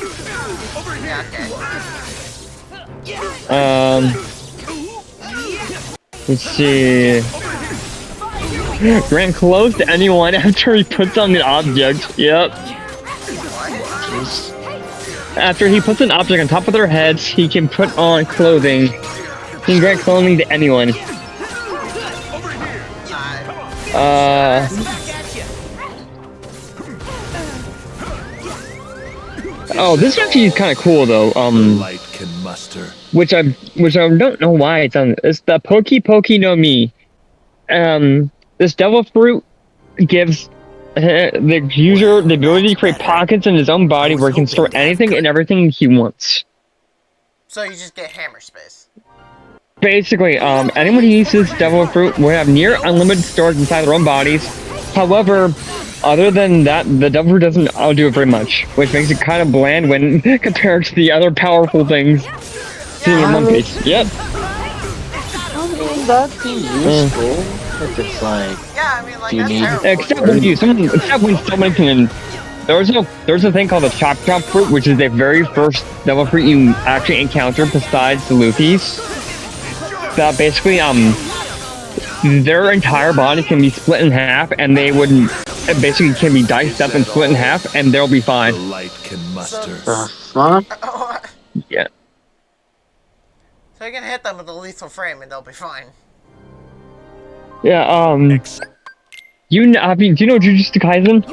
Let's see. Grant close to anyone after he puts on the object. Yep. After he puts an object on top of their heads, he can put on clothing. He can grant clothing to anyone. Oh, this actually is kind of cool though. Light can muster. Which I don't know why it's on. It's the Poki no Mi. This devil fruit gives the user the ability to create pockets in his own body where he can store anything and everything he wants. So you just get hammer space. Basically, anyone who uses devil fruit will have near unlimited storage inside their own bodies. However, other than that, the devil fruit doesn't do it very much, which makes it kind of bland when compared to the other powerful things seen in One Piece. Yep. I mean, that'd be useful if it's like. Yeah, I mean, like, you that's need- terrible. Except when someone can. There's a thing called the Chop Chop fruit, which is the very first devil fruit you actually encounter besides the Luffy's. That basically their entire body can be split in half, and they would basically can be diced up and split in half, and they'll be fine. The light can muster. Fuck? Yeah. So you can hit them with a lethal frame and they'll be fine. Yeah. Do you know Jujutsu Kaisen?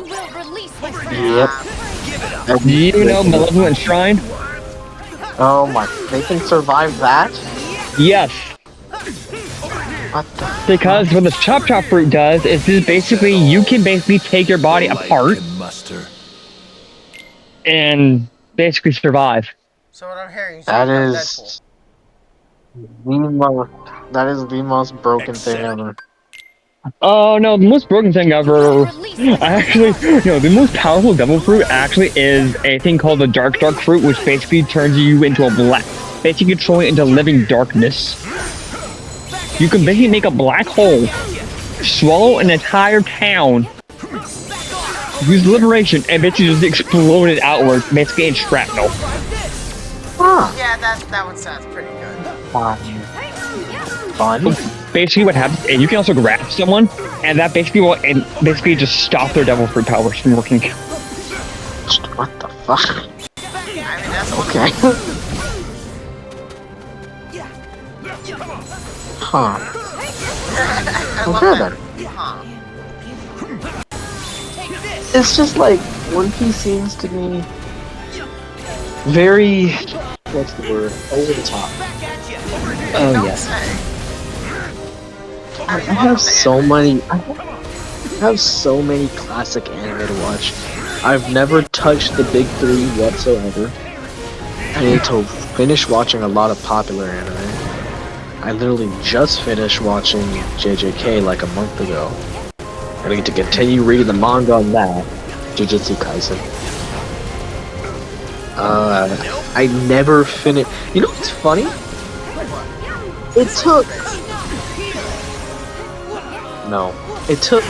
Yep. Do you know Malevolent Shrine? Oh my, they can survive that? Yes. What the? Because what the Chop Chop fruit does is basically you can basically take your body apart Can muster. and basically survive. So what I'm hearing is That you become is that is the most broken thing ever. Oh no, the most broken thing ever. Actually, no, the most powerful devil fruit actually is a thing called the Dark fruit, which basically turns you into a black, basically controlling it into living darkness. You can basically make a black hole, swallow an entire town, use liberation, and basically just explode it outward, basically in shrapnel. Huh. Yeah, that one sounds pretty good. Fun. Basically, what happens, and you can also grab someone, and that basically will just stop their devil fruit powers from working. What the fuck? I mean, that's Okay. Huh. I love Okay that. then. Huh. It's just like One Piece seems to be very, what's the word? Over the top. Oh Don't yes. say. I have so many. I have so many classic anime to watch. I've never touched the big three whatsoever. I need to finish watching a lot of popular anime. I literally just finished watching JJK like a month ago. I need to continue reading the manga on that. Jujutsu Kaisen. I never finished. You know what's funny? It took. No. It took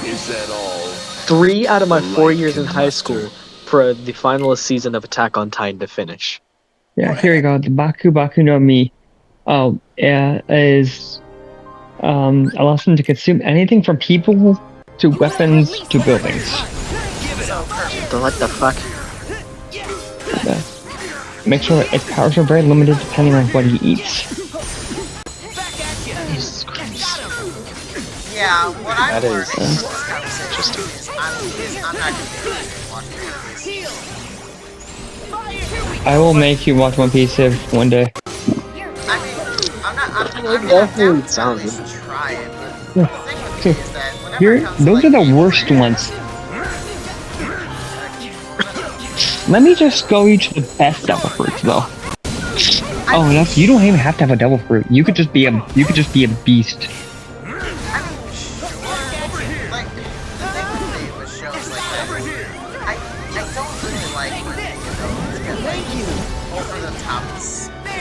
Is that all? 3 out of my 4 years in high school for the final season of Attack on Titan to finish. Yeah, here we go. The Baku no Mi. Is allows them to consume anything from people to weapons to buildings. What the fuck? Make sure its powers are very limited depending on what he eats. Jesus Christ. Yeah, what I've That learned is, from this conversation is I'm not going to be watching One Piece. I will make you watch One Piece if one day. I mean, I'm Definitely down to at sounds least try it, but the thing with me is that whenever Here, it comes to, those like, are the game worst creating- ones. Let me just go each of the best devil fruits, though. Oh, enough. You don't even have to have a devil fruit. You could just be a beast. I mean, sure. Like, the thing with me with shows like that, I don't really like when, it's like over the top super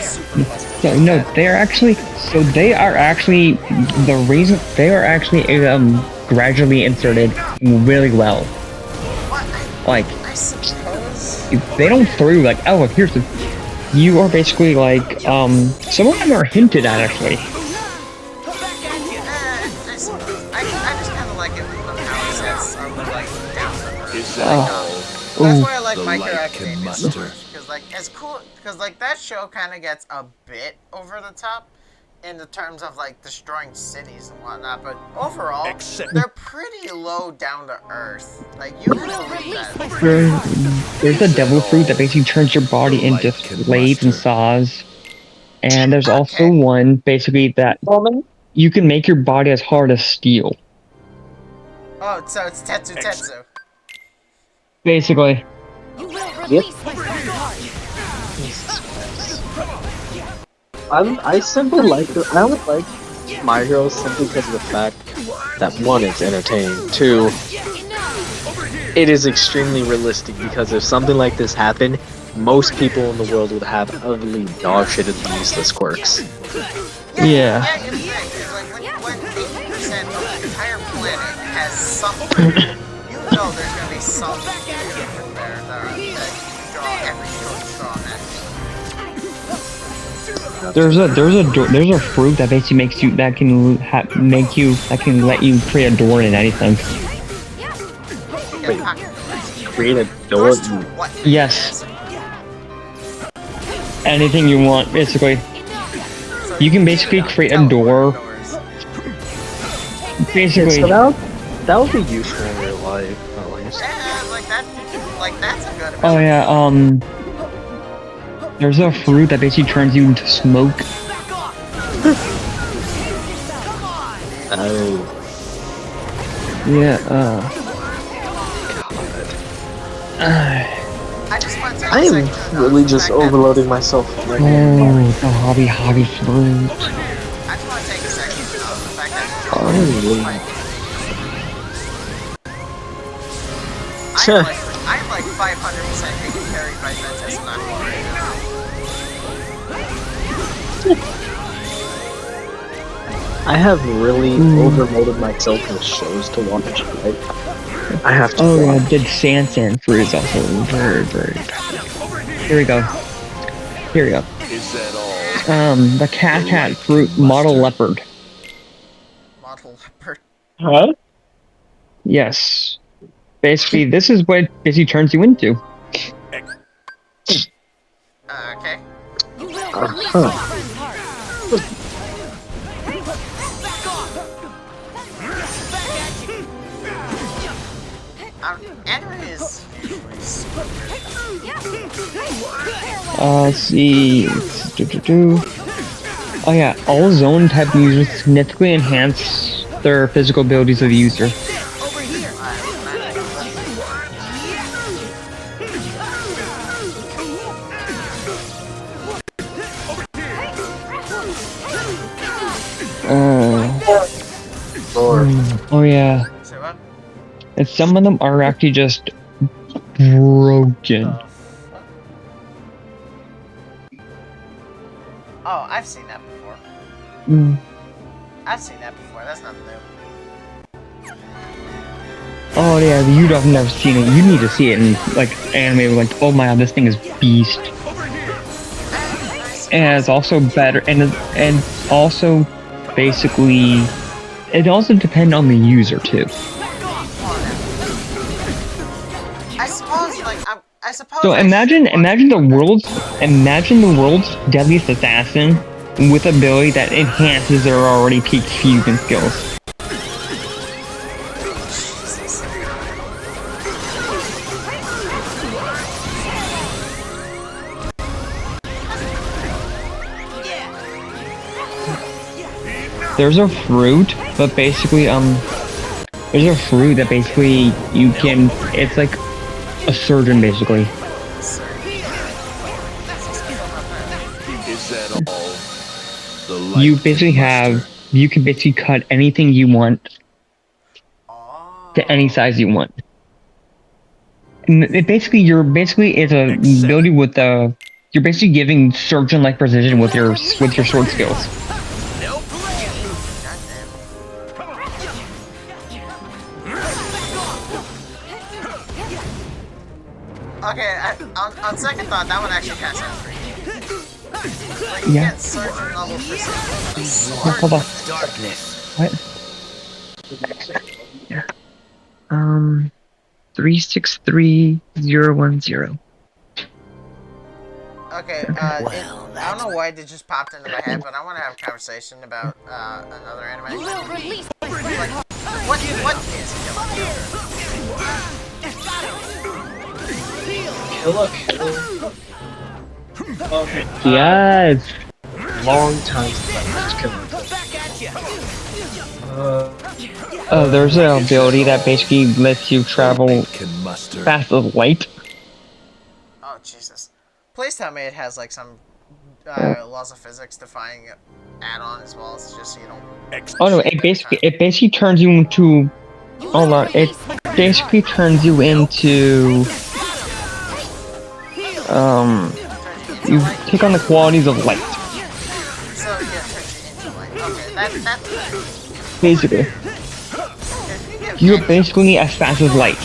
busted. So no, they are actually. So they are actually the reason they are actually gradually inserted really well. What? Like I suppose. they don't throw you like, oh, here's the. You are basically like some of them are hinted at actually. I suppose. I just kind of like it when the power sets are like down to earth. That's why I like My Hero Academia so much, because like as cool, because like that show kind of gets a bit over the top in the terms of like destroying cities and whatnot, but overall they're pretty low down to earth. Like you can believe that. There's a devil fruit that basically turns your body into blades and saws, and there's also one basically that you can make your body as hard as steel. Oh, so it's Tetsu. Basically. Yep. I simply like it. I would like My Hero simply because of the fact that one, it's entertaining. Two, it is extremely realistic because if something like this happened, most people in the world would have ugly, dog-shitted, useless quirks. Yeah. Yeah, it's like when 80% of the entire planet has something, you know there's gonna be something different there that you draw every short straw at. There's a fruit that basically makes you that can let you create a door in anything. Wait, create a door? Yes. Anything you want, basically. You can basically create a door. Basically. So that would be useful in real life, at least. Yeah, like that's a good. Oh yeah, there's a fruit that basically turns you into smoke. Oh. Yeah, I am really just overloading myself right now. Oh, the hobby fruit. I just want to take a second to know the fact that I'm like 500% being carried by Vanitus and I'm already I have really overloaded myself with shows to watch. Right? I have to. Oh yeah, did Sansan fruit is also very good. Here we go. Is that all? The cat fruit model leopard. Model leopard. Huh? Yes. Basically, this is what it basically turns you into. Okay. Anime is usually super Let's see. Oh yeah, all zone type users significantly enhance their physical abilities of the user. Oh yeah. And some of them are actually just broken. Oh, I've seen that before. I've seen that before. That's nothing new. Oh yeah, you have never seen it. You need to see it in like anime. Like, oh my god, this thing is beast. And it's also better, and also basically, it also depends on the user too. suppose. So imagine the world's deadliest assassin with ability that enhances their already peaked fusion skills. There's a fruit, but basically, there's a fruit that basically you can, it's like a surgeon, basically. Is that all? You basically have, you can basically cut anything you want to any size you want. And it basically, it's a ability with the, you're basically giving surgeon-like precision with your sword skills. Okay, on second thought, that one actually kind of sounds pretty good. Like, you get surgeon level precision. Hold on. Darkness. What? 363010. Okay, I don't know why it just popped into my head, but I want to have a conversation about another anime. Like, what is Kill Okay. Yes. Long time since I watched Kill. Oh, there's an ability that basically lets you travel fast as light. Oh, Jesus. Please tell me it has, like, some laws of physics defying add-on as well. It's just so you don't... Oh no, it basically turns you into... Hold on, it basically turns you into... you take on the qualities of light. So, yeah, turns you into light. Okay, that's... Basically. You're basically as fast as light.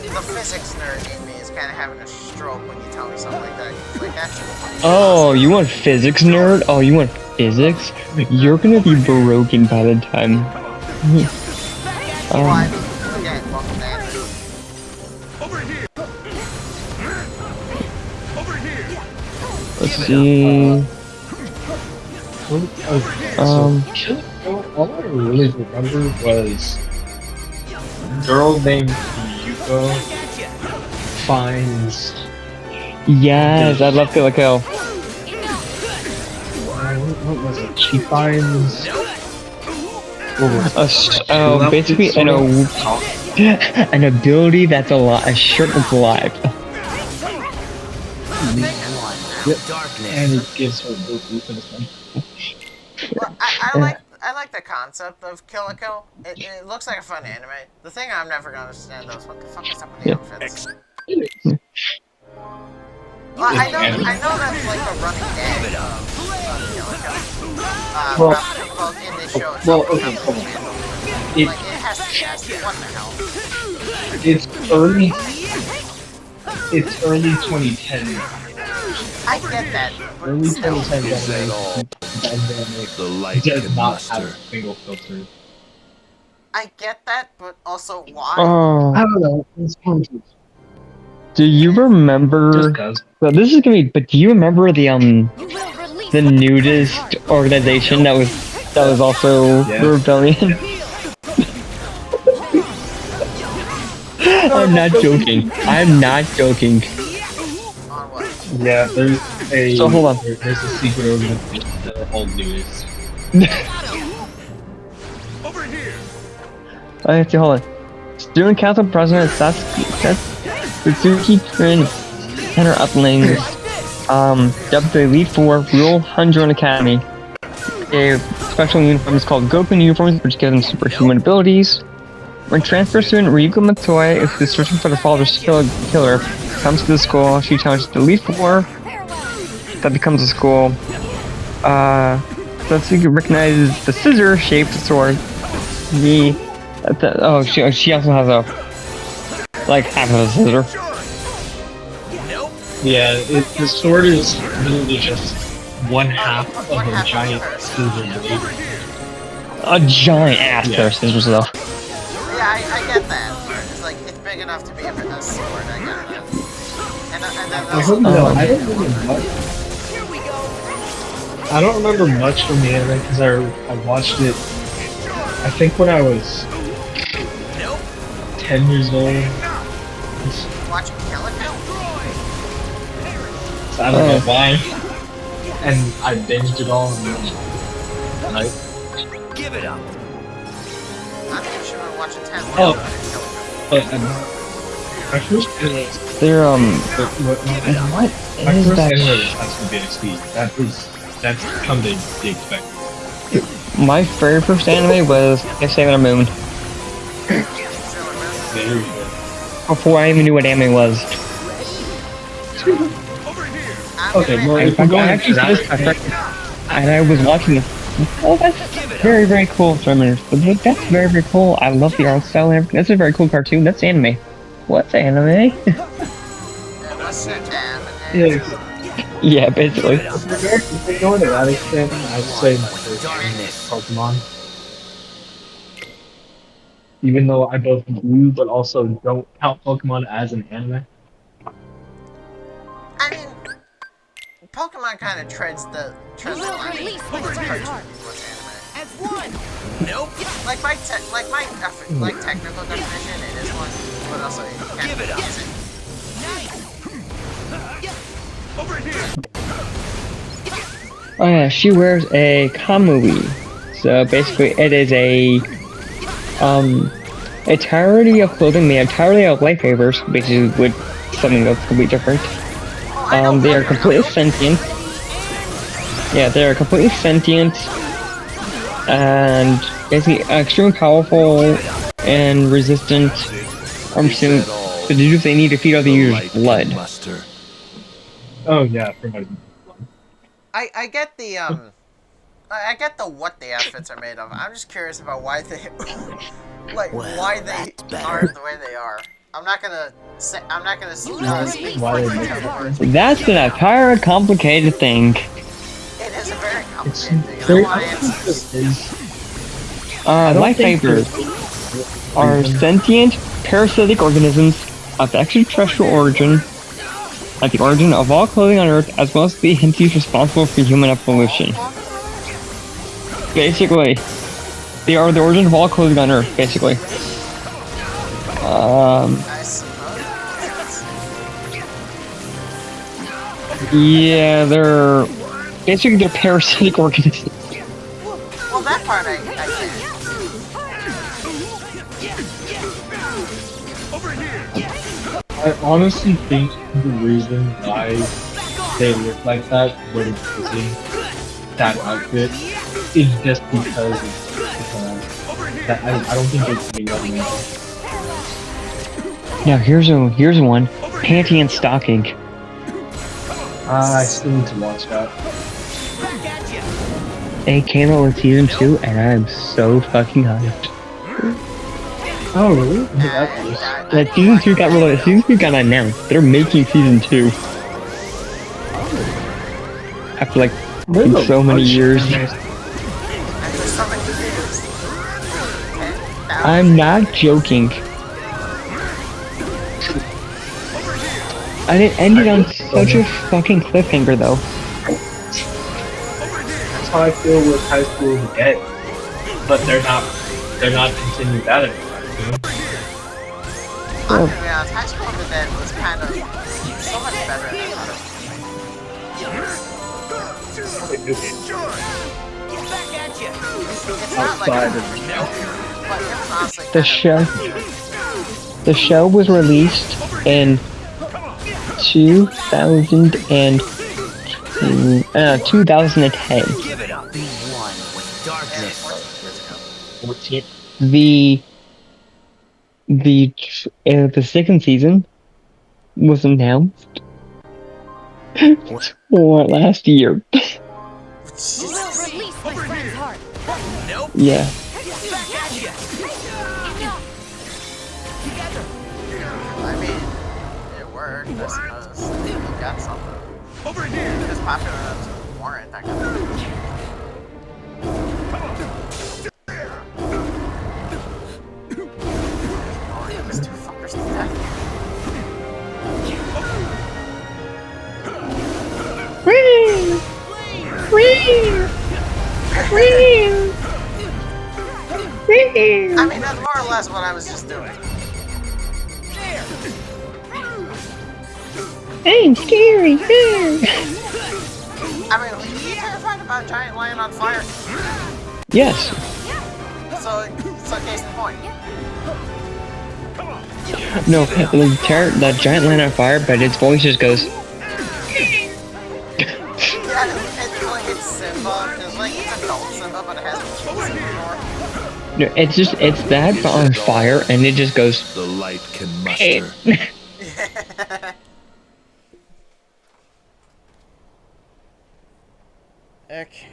The physics nerd in me is kind of having a stroke when you tell me something like that. Like, that's... Oh, you want physics, nerd? Oh, you want physics? You're gonna be broken by the time... Let's see... All I really remember was a girl named Yuko finds... Yes, I love Kill. What was it? She finds... basically an ability that's a shirt that's alive. Yep. And it gives her blue for this one. Well, I like the concept of Kill la Kill. It looks like a fun anime. The thing I'm never gonna understand though is what the fuck is up with the outfits. Well, I know that's like the running gag of Kill la Kill. Well, in this show itself, okay, hold on. Like, it has to be nasty. What the hell? It's early 2010. I get that, but Early still. 2010 pandemic does not have a single filter. I get that, but also why? Oh. I don't know. It's fun. Do you remember? Well, this is gonna be. But do you remember the nudist organization that was also rebellion? I'm not joking. I'm not joking. Yeah, there's a. So hold on. There's a secret organization that are all nudists. Over here. Okay, hold on. Student Council President Satsuki Trin and her uplings dubbed the Elite Four Rule Hundred Academy. A special uniform is called Goken uniforms, which give them superhuman abilities. When transfer student Ryuko Matoi is searching for the father's killer, comes to the school. She challenges the Elite Four. That becomes a school. Satsuki recognizes the scissor-shaped sword. She also has a half of a scissor. Yeah, the sword is literally just one half of a giant scissor blade. A giant ass pair of scissors, though. Yeah, I get that. It's like, big enough to be a sword, I got it. And then I don't know. I don't remember much. I don't remember much from the anime because I watched it. I think when I was 10 years old. Watching Calico? So I don't know why. And I binged it all in one night. Give it up. I think you should have been watching 10. But my first anime. They're what is my first that? anime was High School DxD. That's come to be expected. My very first anime was Sailor Moon. Very good. Before I even knew what anime was. Okay, well, if we're going actually into said that, this, and I was watching it. Oh, that's very, very cool. That's very, very cool. I love the art style and everything. That's a very cool cartoon. That's anime. What's anime? Yeah, basically. if we're going to that extent, I'd say my first anime is Pokemon. Even though I both do, but also don't count Pokemon as an anime. I mean, Pokemon kind of treads the line between what's cartoon and what's anime. As one. Nope. Like my technical definition, it is one, but also it kind Give it of up. isn't. Over here. Oh yeah, she wears a kamui. So basically, it is a entirety of clothing made entirely of lightsabers, basically with something that's completely different. They are completely sentient. Yeah, they are completely sentient and basically extremely powerful and resistant. To do if they need to feed other users' blood. Oh yeah, for my I get the I get the what the outfits are made of. I'm just curious about why they why they are the way they are. I'm not gonna speak for you. That's an entire complicated thing. It is a very complicated thing. I don't want to answer. Lightsabers are sentient, parasitic organisms of extraterrestrial origin, at the origin of all clothing on Earth, as well as the entities responsible for human evolution. Basically, they are the origin of all clothing on Earth, basically. I suppose. Yeah, they're parasitic organisms. Well, that part I get. I honestly think the reason why they look like that when using that outfit is just because that I don't think it's the other way. Now here's one. Panty and stocking. I still need to watch that. It came out with season 2 and I'm so fucking hyped. Oh really? That season 2 got released. Season 2 got announced. They're making season 2. After like so many years. I'm not joking. And it ended on such a fucking cliffhanger though. That's how I feel with High School again. But they're not continuing that anymore. I'm gonna be honest, High School of the Dead was kind of so much better than I thought it would be. It's not like but it was honestly The show was released in 2010. Give it up. Be one with darkness. 14. The second season was announced for last year. Nope. Yeah. I mean, it worked, I suppose. You got something. Over here. It's popular enough to warrant that kind of thing. There's two fuckers to death. I mean, that's more or less what I was just doing. I'm scary. I mean, are you terrified about a giant lion on fire? Yes. So case in point. No, the giant lion on fire, but its voice just goes. Yeah, it's Simba. It's like it's adult Simba, but it has Simba roar. No, it's that but on fire, and it just goes. The light can muster. Okay.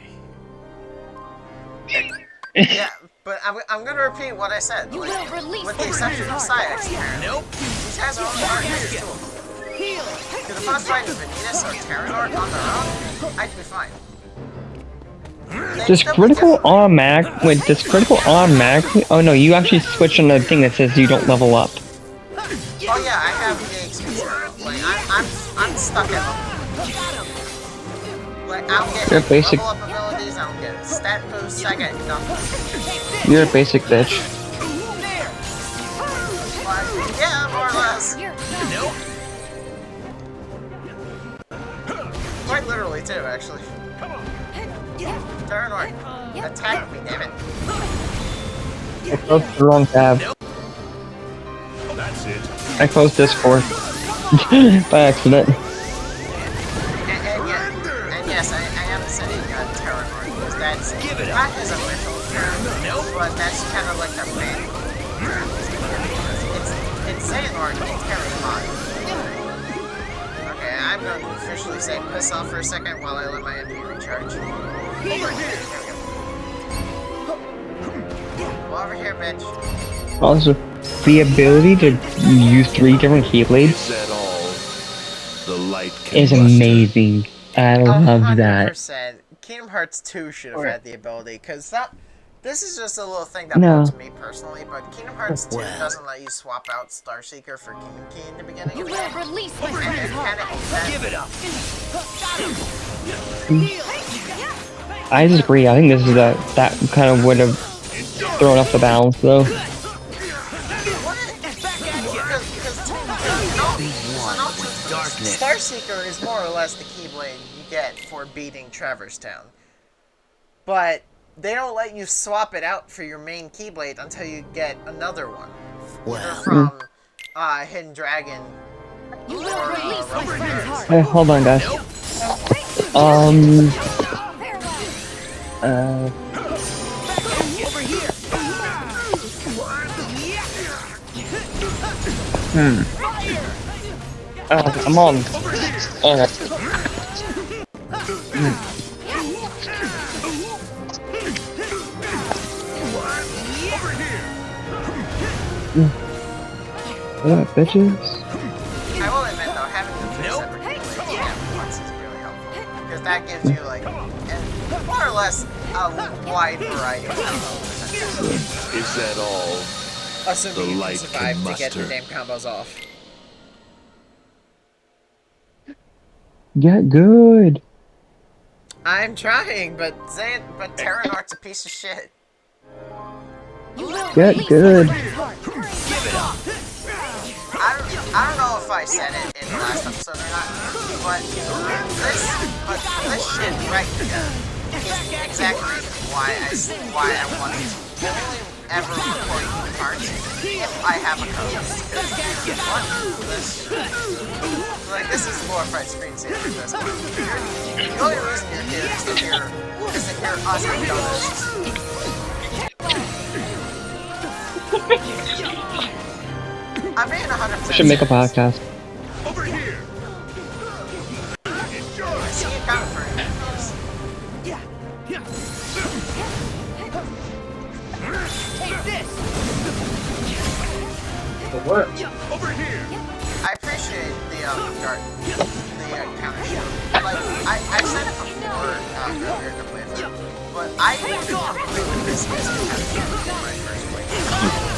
Yeah, but I'm gonna repeat what I said. Like, with the exception of Siax, these guys are only hard users too. Because if I was fighting Vanitus or Terranort on their own, I'd be fine. This critical automatic. Wait, this critical automatically. Oh no, you actually switch on the thing that says you don't level up. Oh yeah, I have the XP. Like I'm stuck at level. Like I don't get basic. level up abilities. I don't get stat boosts. I get nothing. You're a basic bitch. But, yeah, more or less. Quite literally too, actually. Terranort, attack me, damn it. I closed the wrong tab. That's it. I closed Discord. By accident. And yes, I am sending Terranort, because that's not his official term, but that's kind of like the fan. It's Xehanort and Terranort. Okay, I'm going to officially say piss off for a second while I let my MP recharge. Over here! Well, over here, bitch. Also, the ability to use 3 different Keyblades Is that all? The light can is muster. amazing. I love that. 100%. Kingdom Hearts 2 should have had the ability, because this is just a little thing that No. bugs me personally, but Kingdom Hearts 2 doesn't let you swap out Starseeker for Kingdom Key in the beginning of the game. Release my And friend's heart. Give it up. I disagree. I think this is that kind of would have thrown off the balance, though. Darkness. Starseeker is more or less the Keyblade you get for beating Traverse Town. But they don't let you swap it out for your main Keyblade until you get another one. Either from Hidden Dragon You will release my friend's heart. Hey, hold on, guys. I'm on. Alright. What up, bitches? I will admit though, having the 3 separate Keyblades at once is really helpful. Because that gives you like, more or less, a wide variety of combos. Is that all? Assuming you can survive to get the damn combos off. Get good. I'm trying, but Terranort's a piece of shit. Get good. I don't know if I said it in the last episode or not, but this shit right here is the exact reason why I wanted to only ever record Kingdom Hearts if I have a co-host. This is a glorified screensaver at this point. The only reason you're here is to hear us be dumbass. I'm being 100%. We should make a podcast. Over here. I see you coming for it. Take this. What? Over here. I appreciate the counter shield. Like I said it before earlier in the playthrough, but I didn't completely dismiss the counter shield in my first playthrough.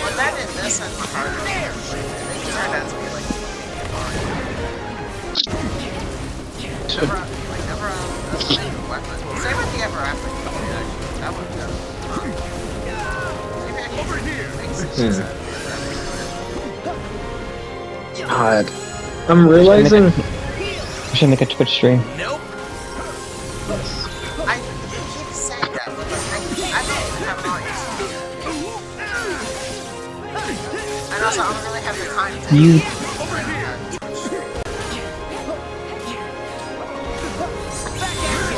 But then in this and the harder playthrough, it turned out to be like never weapons. Same with the ever after. That would go. Maybe I can make God. I'm realizing... We should make a Twitch stream. Nope. I keep saying that, but like, I don't even have an audience. And also, I don't really have the time to You...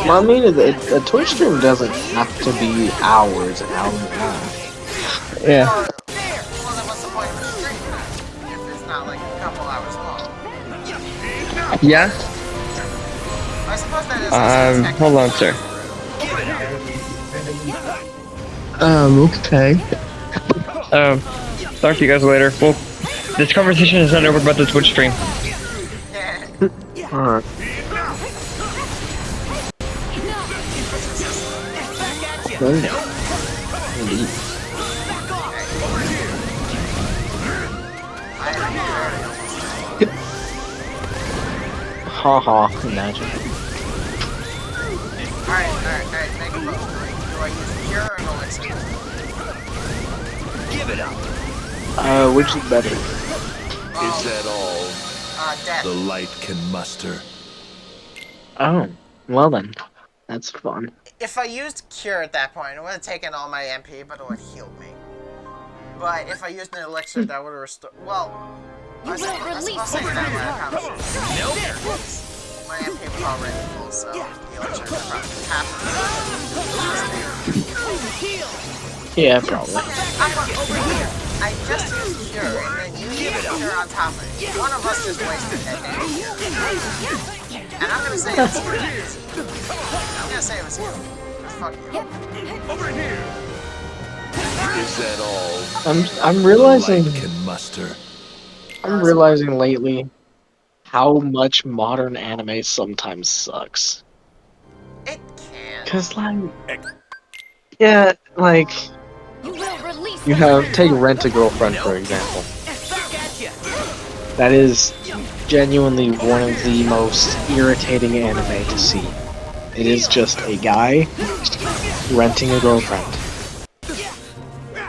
Well, I mean, a Twitch stream doesn't have to be hours and hours and hours. Yeah. Well, then what's the point of a stream then? If it's not like a couple hours long. Yeah? I suppose that is hold on, sir. Okay. Talk to you guys later. Well, this conversation is not over about the Twitch stream. Alright. Haha, imagine. Alright, make a vote. Do I use pure or an elixir? Give it up. Which is better? Is that all Death. the light can muster? Oh, well then. That's fun. If I used cure at that point, it would have taken all my MP, but it would have healed me. But if I used an elixir, that would have restored. Well, I'll say that way I probably should. My MP was already full, so the elixir would probably half of it. Yeah, probably. I just used cure, and then you used cure on top of it. One of us just wasted that damn cure. And I'm gonna say it was you. I'm gonna say it was you. Fuck you. Over here. Is that all? I'm realizing. The light can muster. I'm realizing lately how much modern anime sometimes sucks. It can. Cause like, yeah, like you have take Rent a Girlfriend for example. That is genuinely one of the most irritating anime to see. It is just a guy renting a girlfriend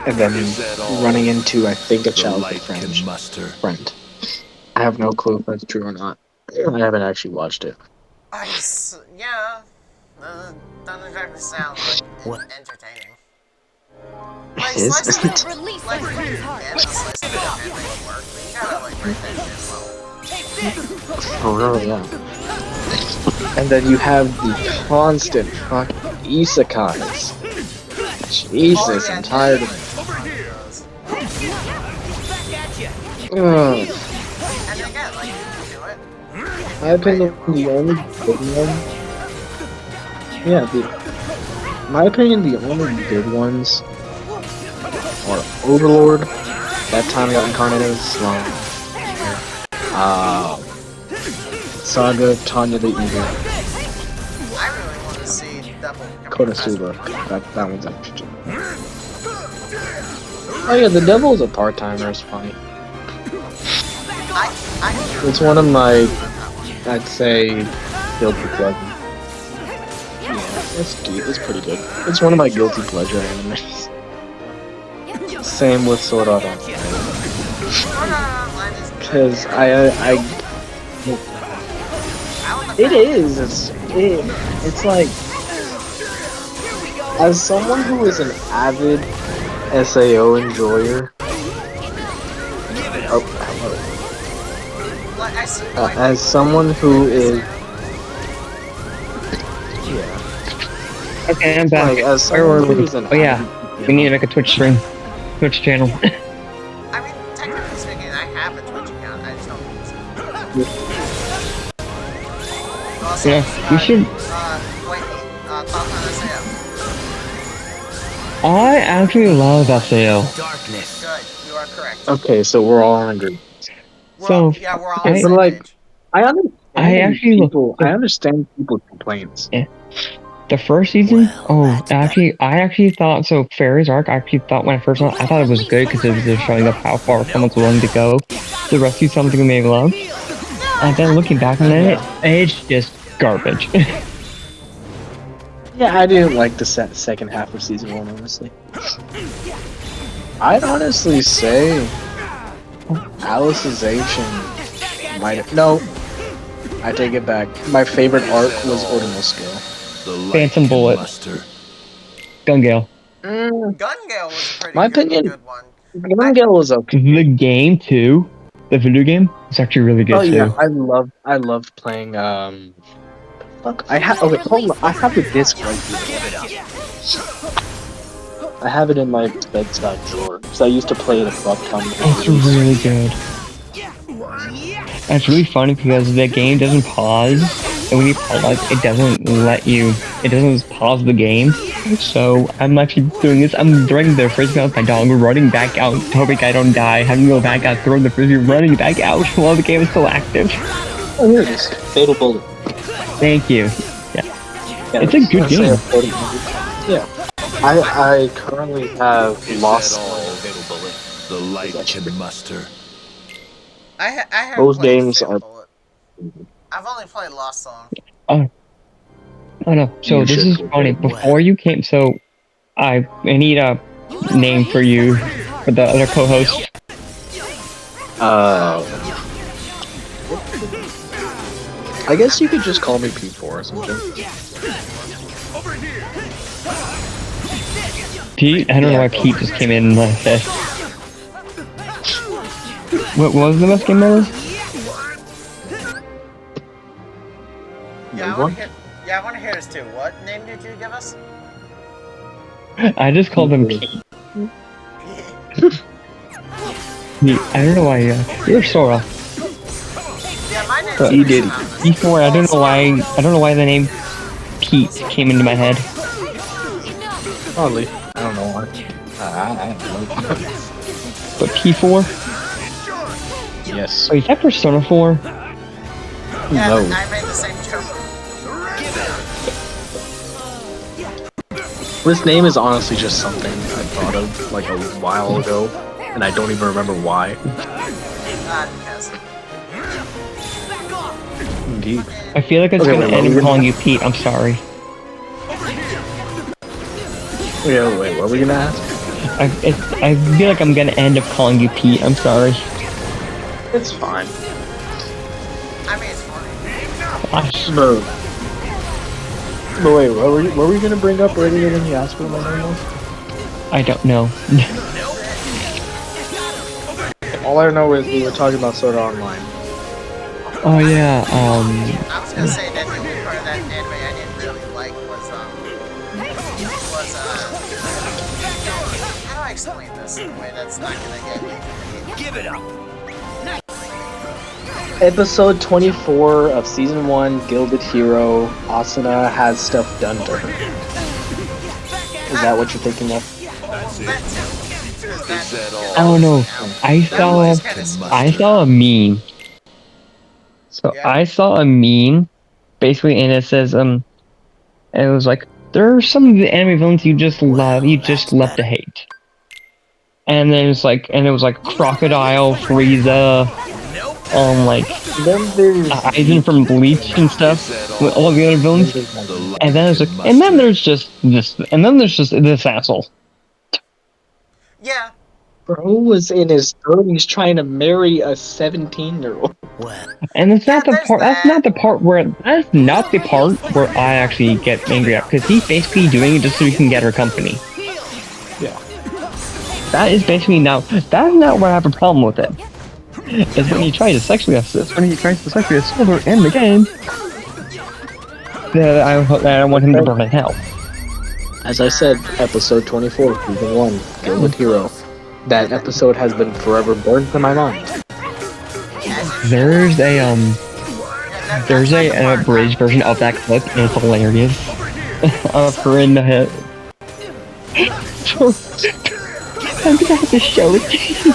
and then running into, I think, a childhood friend. I have no clue if that's true or not. I haven't actually watched it. Yeah. Doesn't exactly sound like entertaining. Like, slice of life, like, and slice of life and make it work, but you gotta, like, break that shit well. Oh, really? Yeah. And then you have the constant fucking isekais. Jesus, I'm tired of it. Ugh. And again, like, you do it. My opinion, the only good one. Yeah, my opinion, the only good ones are Overlord. That time I got incarnated as Sloan. Saga of Tanya the Evil. I really want to see Double Konosuba. That one's actually. Oh yeah, the Devil is a part-timer. It's funny. It's one of my, I'd say, guilty pleasure. Yeah, it's deep. It's pretty good. It's one of my guilty pleasure animes. Same with Sword Art Online. Because it is. It's like, as someone who is an avid SAO enjoyer. Oh, hello. As someone who is. Yeah. Okay, I'm back. Like, as someone who is an oh yeah, we need to make a Twitch stream. Twitch channel. I mean, technically speaking, I have a Twitch account. I just don't use it. Also, yeah, we should. Wait, thoughts on SAO? I actually love SAO. Darkness. Good, you are correct. Okay, so we're all in agreement. So, yeah, we're all on the but same like, page. I understand people's complaints. Yeah. The first season, Well, I actually thought, so Fairy's Arc, I actually thought when I first saw it, I thought it was good because it was just showing up how far someone's willing to go to rescue something they love. And then looking back on it, it's just garbage. Yeah, I didn't like the second half of season 1, honestly. I'd honestly say Alicization might have... No, I take it back. My favorite arc was Ordinal Skill. Phantom Bullet. Gun Gale. Gun Gale was a pretty My opinion, good one. Gun Gale was okay. The game too, the video game, is actually really good too. Yeah, I loved playing. Fuck, I have. Okay, hold on. I have the disc right here. I have it in my bedside drawer because I used to play it a fuck ton. It's really good. And it's really funny because the game doesn't pause, and when you pause, it doesn't pause the game. So I'm actually doing this. I'm throwing the frisbee with my dog, running back out, hoping I don't die, having to go back out, throwing the frisbee, running back out while the game is still active. Oh, here it is. Fatal Bullet. Thank you. Yeah, it's a good game. Yeah. I currently have lost my Fatal Bullet. The light can muster. I haven't Those played games Fatal are. Bullet. I've only played Lost Song. Oh no. So this is funny. Before you came, so I need a name for you for the other co-host. I guess you could just call me P4 or something. Pete? I don't know why Pete just came in my head. What was the best game that was? Yeah, I want to hear this too. What name did you give us? I just called him Pete. Pete. I don't know why. You're Sora. Yeah, my name He did. Before I don't know why the name Pete came into my head. Probably. I don't know why. I don't know. But P4? Yes. Wait, is that Persona 4? Yeah, No. I made the same joke. This name is honestly just something I thought of like a while ago, and I don't even remember why. Yes. Indeed. I feel like it's gonna end up calling you Pete. I'm sorry. Wait, what were we gonna ask? I feel like I'm gonna end up calling you Pete. I'm sorry. It's fine. I mean, it's funny. Gosh. But wait, what were you gonna bring up earlier when you asked what my name was? I don't know. All I know is we were talking about Sword Art Online. Oh yeah, I was gonna say that the only part of that anime I didn't really like was how do I explain this in a way that's not gonna get me? Give it up. Episode 24 of Season 1, Gilded Hero, Asuna has stuff done to her. Is that what you're thinking of? I don't know. I saw a meme. So I saw a meme, basically, and it says and it was like, there are some of the anime villains you just love to hate. And then it was like Crocodile, Frieza, like Aizen from Bleach and stuff, with all the other villains. And then it's like, and then there's just this asshole. Yeah. Bro was in his 30s trying to marry a 17-year-old. And it's not the part. That's not the part where I actually get angry at, because he's basically doing it just so he can get her company. Yeah. That is basically that's not where I have a problem with it. It's when he tries to sexually assault her in the game. That I want him to burn in hell. As I said, episode 24, season 1, Gilded Hero. That episode has been forever burned in my mind. There's an abridged version of that clip, and it's hilarious. Of her in the head. I'm gonna have to show it to you.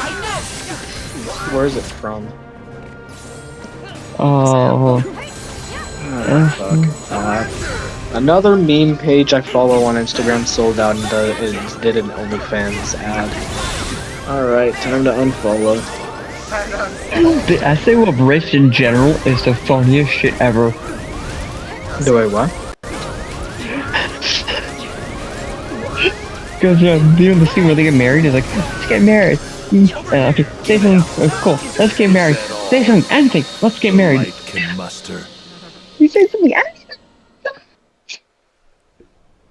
Where is it from? Oh. Fuck. Another meme page I follow on Instagram sold out and did an OnlyFans ad. Alright, time to unfollow. The essay of Rich in general is the funniest shit ever. Do I what? because doing the scene where they get married is like, let's get married. Okay, say something cool. Let's get married. Say something, anything. Let's get married. Light can muster. You say something, anything.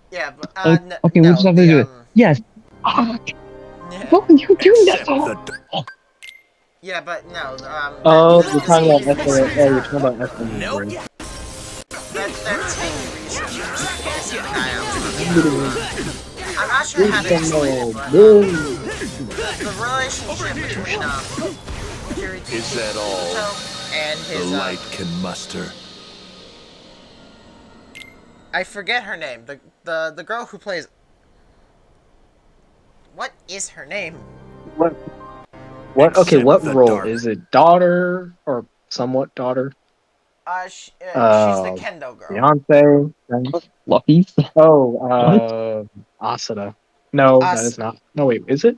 Yeah, but okay, no, we just have to do it. Yes. Yeah. What are you doing that for? Yeah, but no. Oh, you're talking about Esther. Oh, you're talking about Esther. Nope. That's I'm not sure how to explain it, but the relationship between Is that all and the his light can muster? I forget her name. The girl who plays. What is her name? What? Okay, what role dark. is it? Daughter or somewhat daughter? She's the Kendo girl. Fiance. Fluffy. Oh, Asuna. No, that is not. No, wait, is it?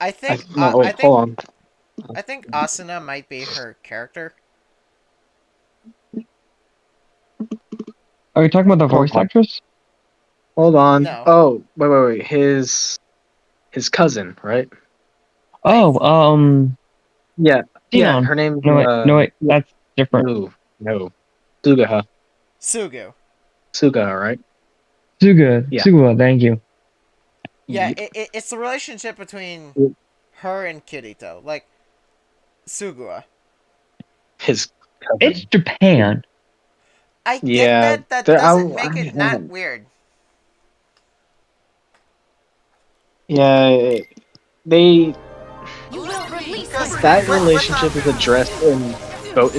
I think. No, wait, hold on. I think Asuna might be her character. Are you talking about the voice actress? Hold on. No. Oh, wait. His cousin, right? Oh, Yeah. Yeah, Dion. her name. No, wait, that's different. No. Sugaha. Sugaha, right? Suga. Yeah. Suga, thank you. Yeah, it's the relationship between her and Kirito, like Sugua. His cousin. It's Japan. I get that doesn't make it not weird. Yeah, they. That With relationship is addressed in two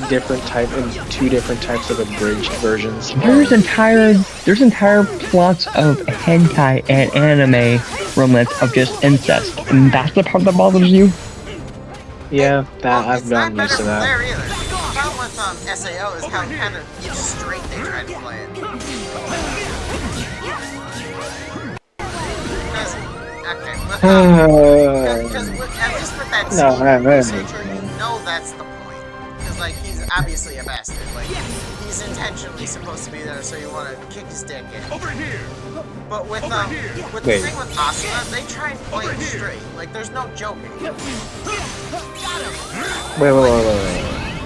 different types of abridged versions. There's entire plots of hentai and anime romance of just incest, and that's the part that bothers you. Yeah, I've gotten used to that. There either. The problem with SAO is how kind of straight they try to play it. Because at least with that scene, you know that's the point. Because like he's obviously a bastard. Like he's intentionally supposed to be there, so you want to kick his dick in. Over here. But with the thing with Asuna, they try and play it straight. Like there's no joking. Wait.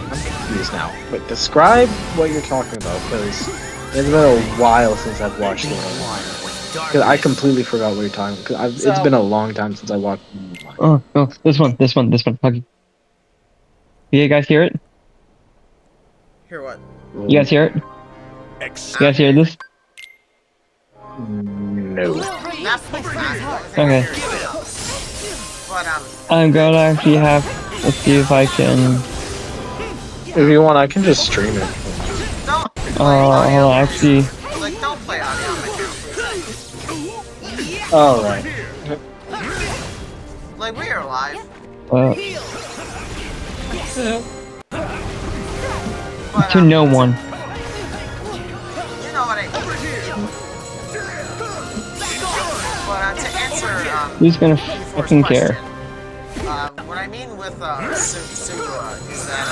I'm confused now. But describe what you're talking about, because it's been a while since I've watched it. Because I completely forgot what you're talking about. It's been a long time since I watched it. Oh, this one. Okay. You guys hear it? Hear what? You guys hear it? You guys hear this? No. Okay. I'm gonna actually have. Let's see if I can. If you want, I can just stream it. I'll actually. Like, don't play audio on my channel. All right. Like we are live. To no one. You know what I mean. But to answer Who's gonna fucking care? What I mean with Sugua is that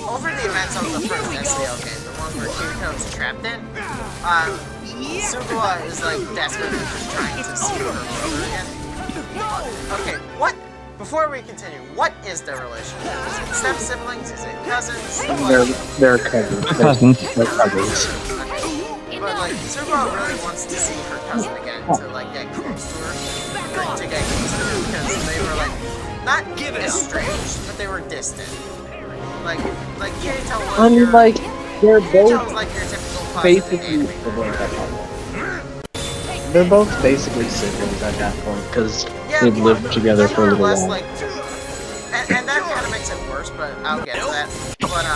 over the events of the first SAO game, the one where Kirito is trapped in, Sugua is like desperately just trying to see her brother again. Okay, what? Before we continue, what is their relationship? Is it step siblings? Is it cousins? They're cousins. They're cousins. But like, Sugua really wants to see her cousin again to like get close to her, to get close to her, because they were like not estranged, but they were distant. Like Kirito was they're Kirito was like your typical cousin. They're both basically siblings at that point, because they've lived together for a little while. Like, and that kind of makes it worse, but I'll get to that. But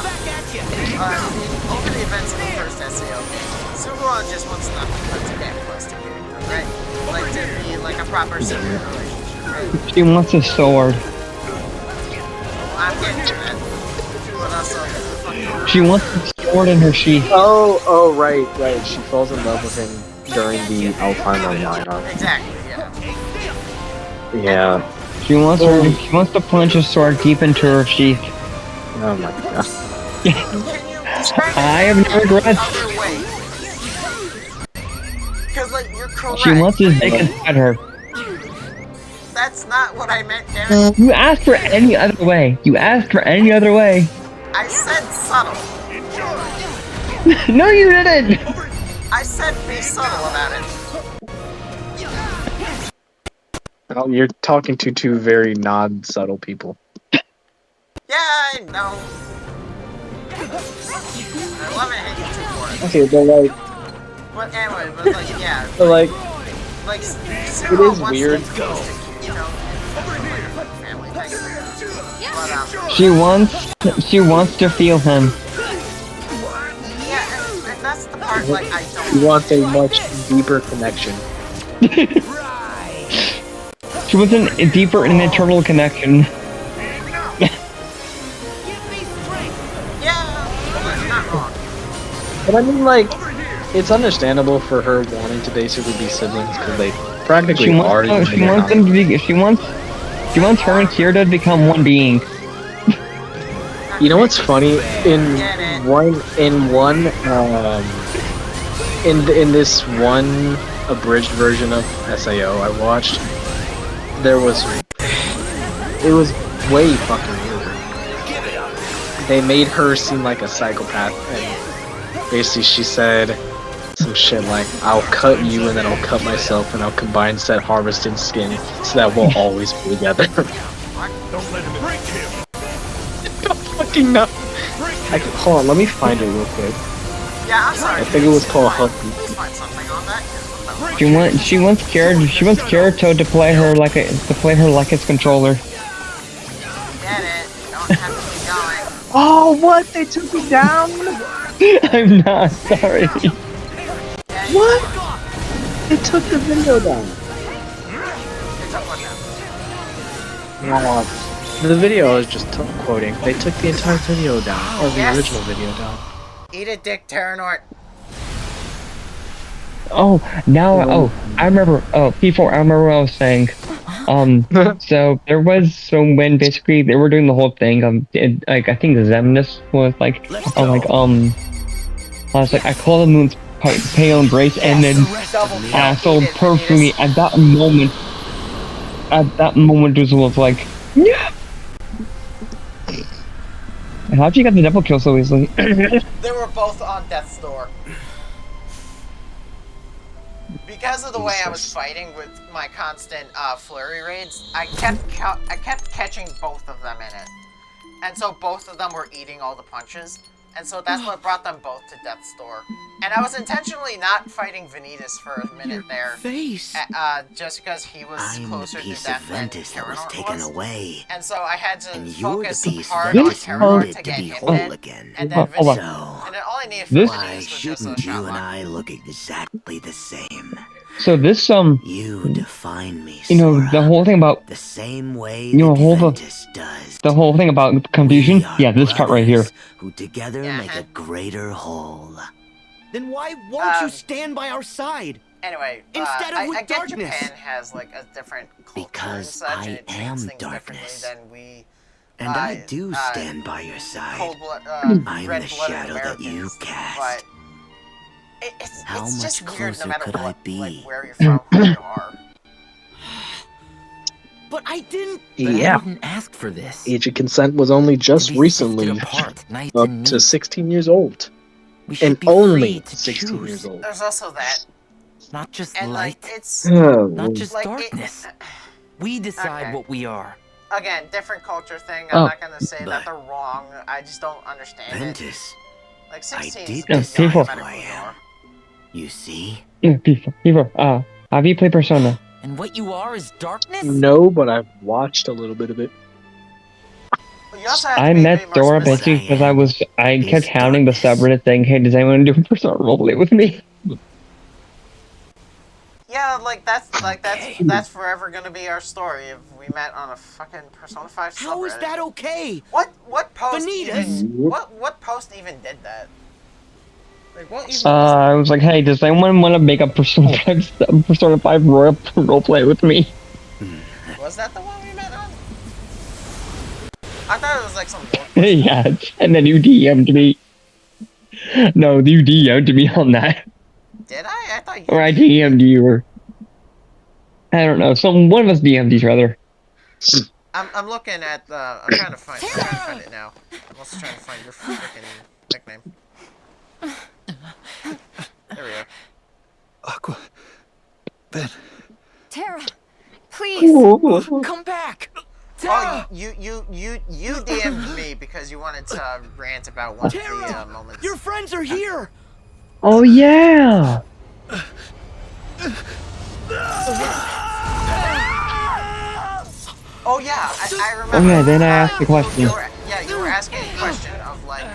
over the events of the first SAO game, Sugua just wants nothing but to get close to Kirito, right? Like to be like a proper sibling relationship, right? She wants a sword. I'm getting to that. But also, she wants a sword in her sheath. Oh, right. She falls in love with him during the Alpine lineup. Exactly, yeah. Yeah. She wants to plunge a sword deep into her sheath. Oh my god. I have no regrets. Because, like, you're correct. She wants his dick inside her. That's not what I meant, damn it. You asked for any other way. You asked for any other way. I said subtle. No, you didn't. I said be subtle about it. Oh, you're talking to two very non-subtle people. Yeah, I know. I love and hate you two for it. Okay, but like... But anyway, but like, yeah. But like... Like, it is weird. Family thing. She wants to feel him. Yeah, and that's the part, like, I don't... She wants a much deeper connection. She wants a deeper and eternal connection. But I mean, like, it's understandable for her wanting to basically be siblings because they practically are. She wants them to be. She wants her and Kira to become one being. You know what's funny? In this one abridged version of SAO I watched, it was way fucking weirder. They made her seem like a psychopath, and basically she said some shit like, I'll cut you and then I'll cut myself and I'll combine said harvested skin so that we'll always be together. Don't let him break him. Don't fucking know. Hold on, let me find it real quick. Yeah, I'm sorry. I think it was called Huffy. Please find something on that. She wants Kirito to play her like its controller. Get it. Don't have to keep going. Oh, what? They took me down? I'm not sorry. What? They took the video down. They took what down? The video I was just quoting. They took the entire video down, or the original video down. Eat a dick, Terranort. Oh, I remember. Oh, before I remember what I was saying. So there was when basically they were doing the whole thing. Like I think Vanitus was like, I was like, I call the moon's pale embrace, and then asshole perfectly at that moment. Just was like, yeah. How'd you get the double kill so easily? They were both on death's door. Because of the way I was fighting with my constant flurry raids, I kept catching both of them in it. And so both of them were eating all the punches. And so that's what brought them both to death's door. And I was intentionally not fighting Vanitus for a minute there. Just because he was closer to death than Terranort taken away. And so I had to focus piece hard on Terranort to to get be him whole dead. again. And then Vanitus, and then all I needed for Vanitus Why was just a shouldn't you shot and lock. I look exactly the same? So this You define me, the whole thing about the same way Vanitus does. the whole thing about confusion. Yeah, this part right here. Who together make a greater whole. Then why won't you stand by our side? Anyway, Instead of with I get darkness. Japan has like a different culture and Because such, and I it treats am things darkness. differently than we. And I do stand by your side. Cold-blooded I'm the shadow that you cast. But How it's much just weird closer no matter could I what, be? like where you're from, who you are. But I didn't. Yeah. didn't ask for this. Age of consent was only just To be recently sifted apart, nice up and to neat. 16 years old. We should And be free only to 16 choose. years old. There's also that, Not just and light, like it's Oh, not just like darkness. We decide Okay. what we are. again different culture thing. I'm Oh. not gonna say that they're wrong. I just don't understand it. Ventus, Like I 16 did is Yeah, just young, no people. matter who you are. you see? Yeah, people. Have you played Persona? And what you are is darkness? no, but I've watched a little bit of it. But you also have to I be met more Dora specific. basically because I kept hounding the subreddit saying, hey, does anyone do a Persona roleplay with me? Yeah, like that's forever gonna be our story if we met on a fucking Persona 5 subreddit. How is that okay? What post Vanitus? even what post even did that? Like what even I was like, hey, does anyone want to make a Persona 5 roleplay with me? was that the one we met on? I thought it was like some Yeah, and then you DM'd me. No, you DM'd me on that. Did I? I thought you Or I did. DM'd you, or I don't know. One of us DM'd each other. I'm looking at the. I'm trying to find it now. I'm also trying to find your freaking nickname. There we go. Aqua. Ben. Terra, please. Come back. Oh, you DM'd me because you wanted to rant about one of the moments. Your friends are here. Oh yeah. Oh yeah, I remember. Oh yeah. Then I asked the question. You were asking a question of like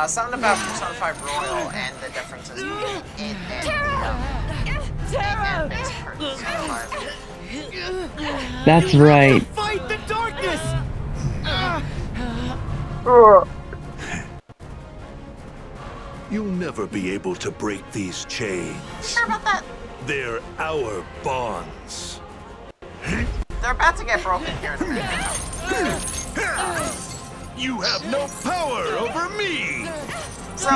something about Persona 5 Royal and the differences between it and basic Persona 5. That's right. Fight the darkness. You'll never be able to break these chains. Sure about that? They're our bonds. They're about to get broken here in a minute. You have no power over me! So,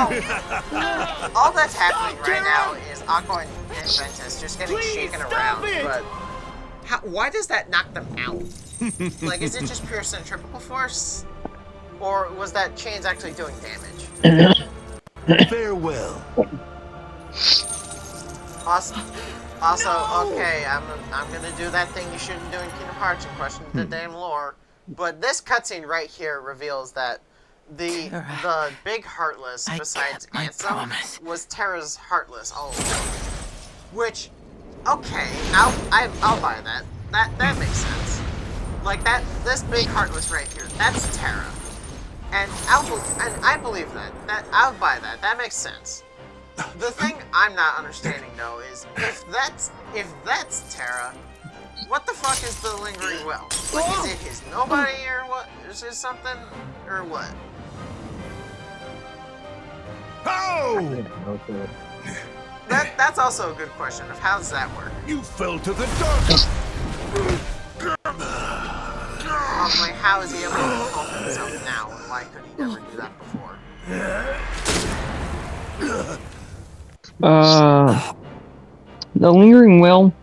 all that's happening right now is Aqua and Ventus just getting shaken around, but why does that knock them out? Like, is it just pure centrifugal force? Or was that chains actually doing damage? Farewell. Also, okay, I'm gonna do that thing you shouldn't do in Kingdom Hearts and question the damn lore. But this cutscene right here reveals that the big Heartless, besides Ansem, was Terra's Heartless all along. Which, okay, I'll buy that. That makes sense. Like this big Heartless right here, that's Terra, and I believe that. I'll buy that. That makes sense. The thing I'm not understanding though is if that's Terra, what the fuck is the lingering will? Like, is it his nobody or what? Is it something or what? Oh! That's also a good question of how does that work? You fell to the dark. Like, how is he able to help himself now, and why could he never do that before? The lingering will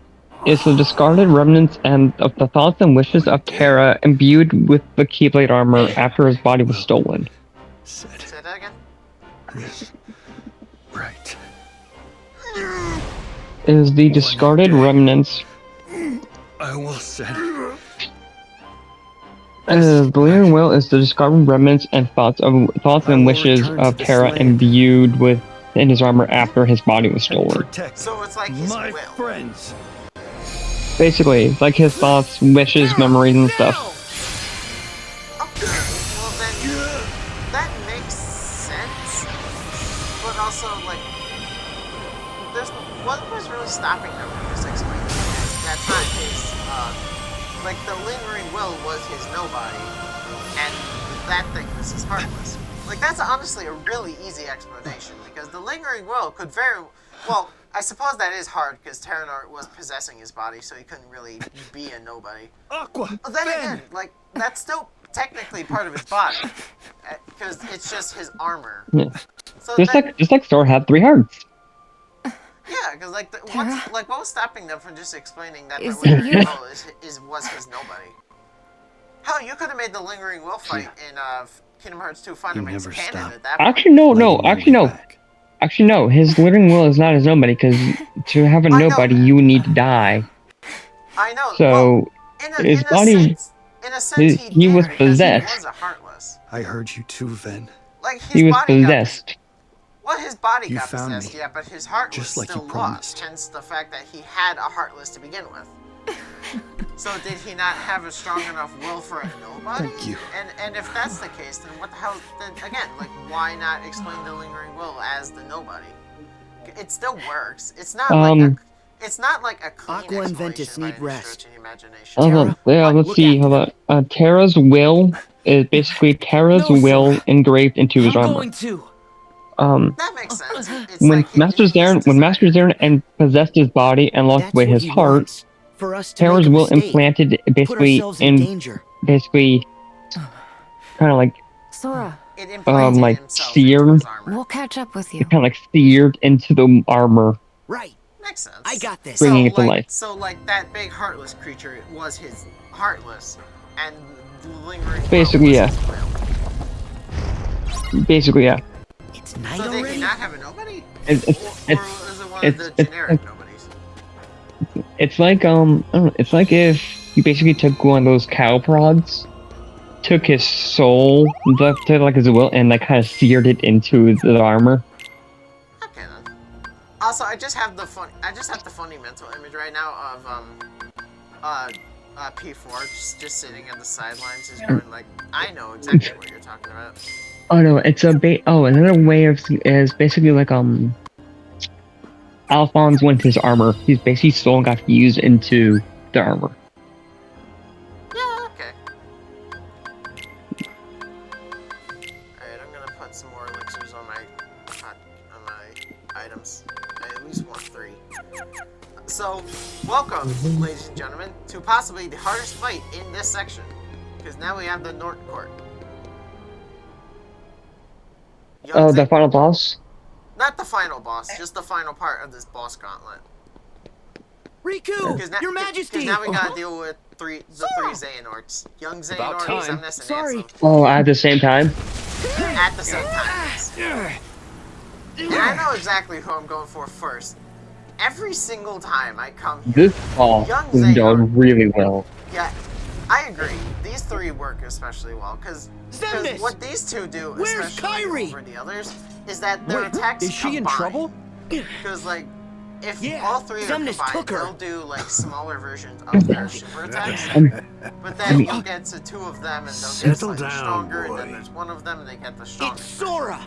is the discarded remnants and of the thoughts and wishes of Terra imbued with the Keyblade armor after his body was stolen. Say that again? Right. Is the discarded remnants. I will set. The lingering will is the discarded remnants and thoughts and wishes of Terra imbued in his armor after his body was stolen. So it's like his My will. friends. Basically, like his thoughts, wishes, memories, and stuff. Okay, well then, that makes sense. But also, like, what was really stopping them from just explaining that's not his, like, the lingering will was his nobody, and that thing was his heartless. Like, that's honestly a really easy explanation, because the lingering will could well, I suppose that is hard, because Terranort was possessing his body, so he couldn't really be a nobody. Aqua. But then again, like, that's still technically part of his body, because it's just his armor. Yeah. So just like Sora had 3 hearts. Yeah, because like, what was stopping them from just explaining that the lingering will was his nobody? Hell, you could have made the lingering will fight in Kingdom Hearts 2 Fundamentals canon at that point. Actually, no. His lingering will is not his nobody, because to have a nobody, you would need to die. I know. So, his body, in a sense, he was possessed. He was a heartless. I heard you too, Ven. Like, his he was body possessed. His body You got found possessed, me, yeah, but his heart just was like still you promised. lost, hence the fact that he had a heartless to begin with. So did he not have a strong enough will for a nobody? Thank you. And if that's the case, then what the hell, then again, like, why not explain the lingering will as the nobody? It still works. It's not like a clean Aqua and Ventus explanation by need any rest. stretch of the imagination. Let's see. Hold on. Terra's will is basically Terra's will engraved into his armor. That makes sense. It's When like Master Zaren and possessed his body and lost away his heart, Terra's will implanted basically kind of like Sora. it implanted like himself seared. into his armor. We'll catch up with you. It kind of like seared into the armor, Right. Makes sense. I got this. bringing it to life. So like that big heartless creature was his heartless, and the lingering Basically, will yeah. was his will. Basically, yeah. It's night So they already. can not have a nobody? It's Or is it one of the generic nobodies? It's like I don't know, it's like if you basically took one of those cow prods, took his soul, left it like his will, and like kind of seared it into the armor. Okay then. Also, I just have the funny mental image right now of P4 just sitting at the sidelines, just going like, I know exactly what you're talking about. Oh no, it's a another way of is basically like Alphonse went his armor. He's basically soul got fused into the armor. Yeah, okay. Alright, I'm gonna put some more elixirs on my items. I at least want 3. So, welcome, ladies and gentlemen, to possibly the hardest fight in this section. Because now we have the Nort Court. Oh, the final boss? Not the final boss, just the final part of this boss gauntlet. Riku, Your Majesty. Because now we gotta deal with the 3 Xehanorts. Young Xehanort, Xemnas, and Ansem. Oh, at the same time? At the same time, yes. And I know exactly who I'm going for first. Every single time I come here, This boss Young is done Xehanort, really well. yeah, I agree. These 3 work especially well, because what these 2 do, especially over the others, is that their attacks is she in trouble? Because, like, if Yeah, all 3 are Xemnas combined, took her. they'll do, like, smaller versions of their super attacks. But then you'll get to 2 of them, and they'll get Settle slightly down, stronger, boy. and then there's 1 of them, and they get the strongest. It's Sora.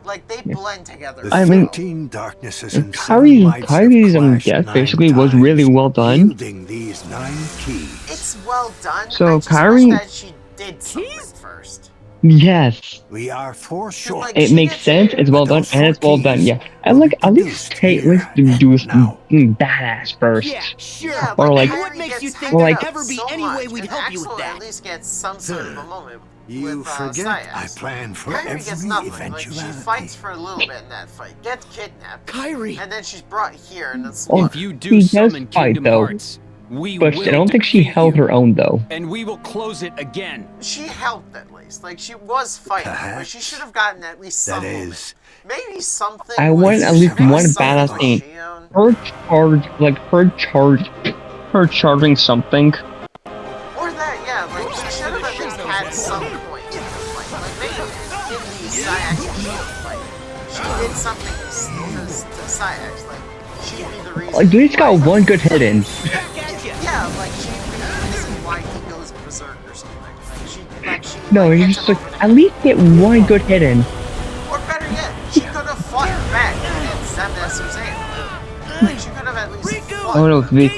Like, they blend together. The I mean, 13 darknesses and 7 lights have Kyrie's clashed death 9 basically was times, really well done. wielding these 9 keys. It's well done. So, I just Kyrie- wish that she did something first. Yes. We are 4 short. like, It she makes gets- sense, it's well done, and it's well done, yeah. And like, at least do some badass first. Yeah, sure. Yeah, Or, like- Kyrie What makes you gets think Or, hyped like- up there'd ever be so any way much, we'd and help you with Axel that? at least gets some sort of a moment You with forget Siax. I plan for Kyrie every gets nothing. Like, she eventuality. fights for a little bit in that fight, gets kidnapped, Kyrie. and then she's brought here and then Oh, slaughtered. If you she do does summon fight, Kingdom though. Hearts, we But will I don't think she defeat held you, her own, though. and we will close it again. She helped at least. Like, she was fighting, but she should have gotten at least some That moment. is, Maybe something. I with- want at least maybe one something badass with thing. Shion. Her charging something. Or that, yeah, like, she should have at least had some point in the fight. Like, maybe in the Siax and Shield fight, she did something to Siax. Like, she'd be the reason. Like, dude's got one good hit in. Yeah, like, she'd be the reason why he goes berserk or something. Like, she No, like, you gets just him like, over at the- least get one good hit in. Or better yet, she could have fought back against Xemnas or Xehanort. Like, she could have at least fought. Oh no, the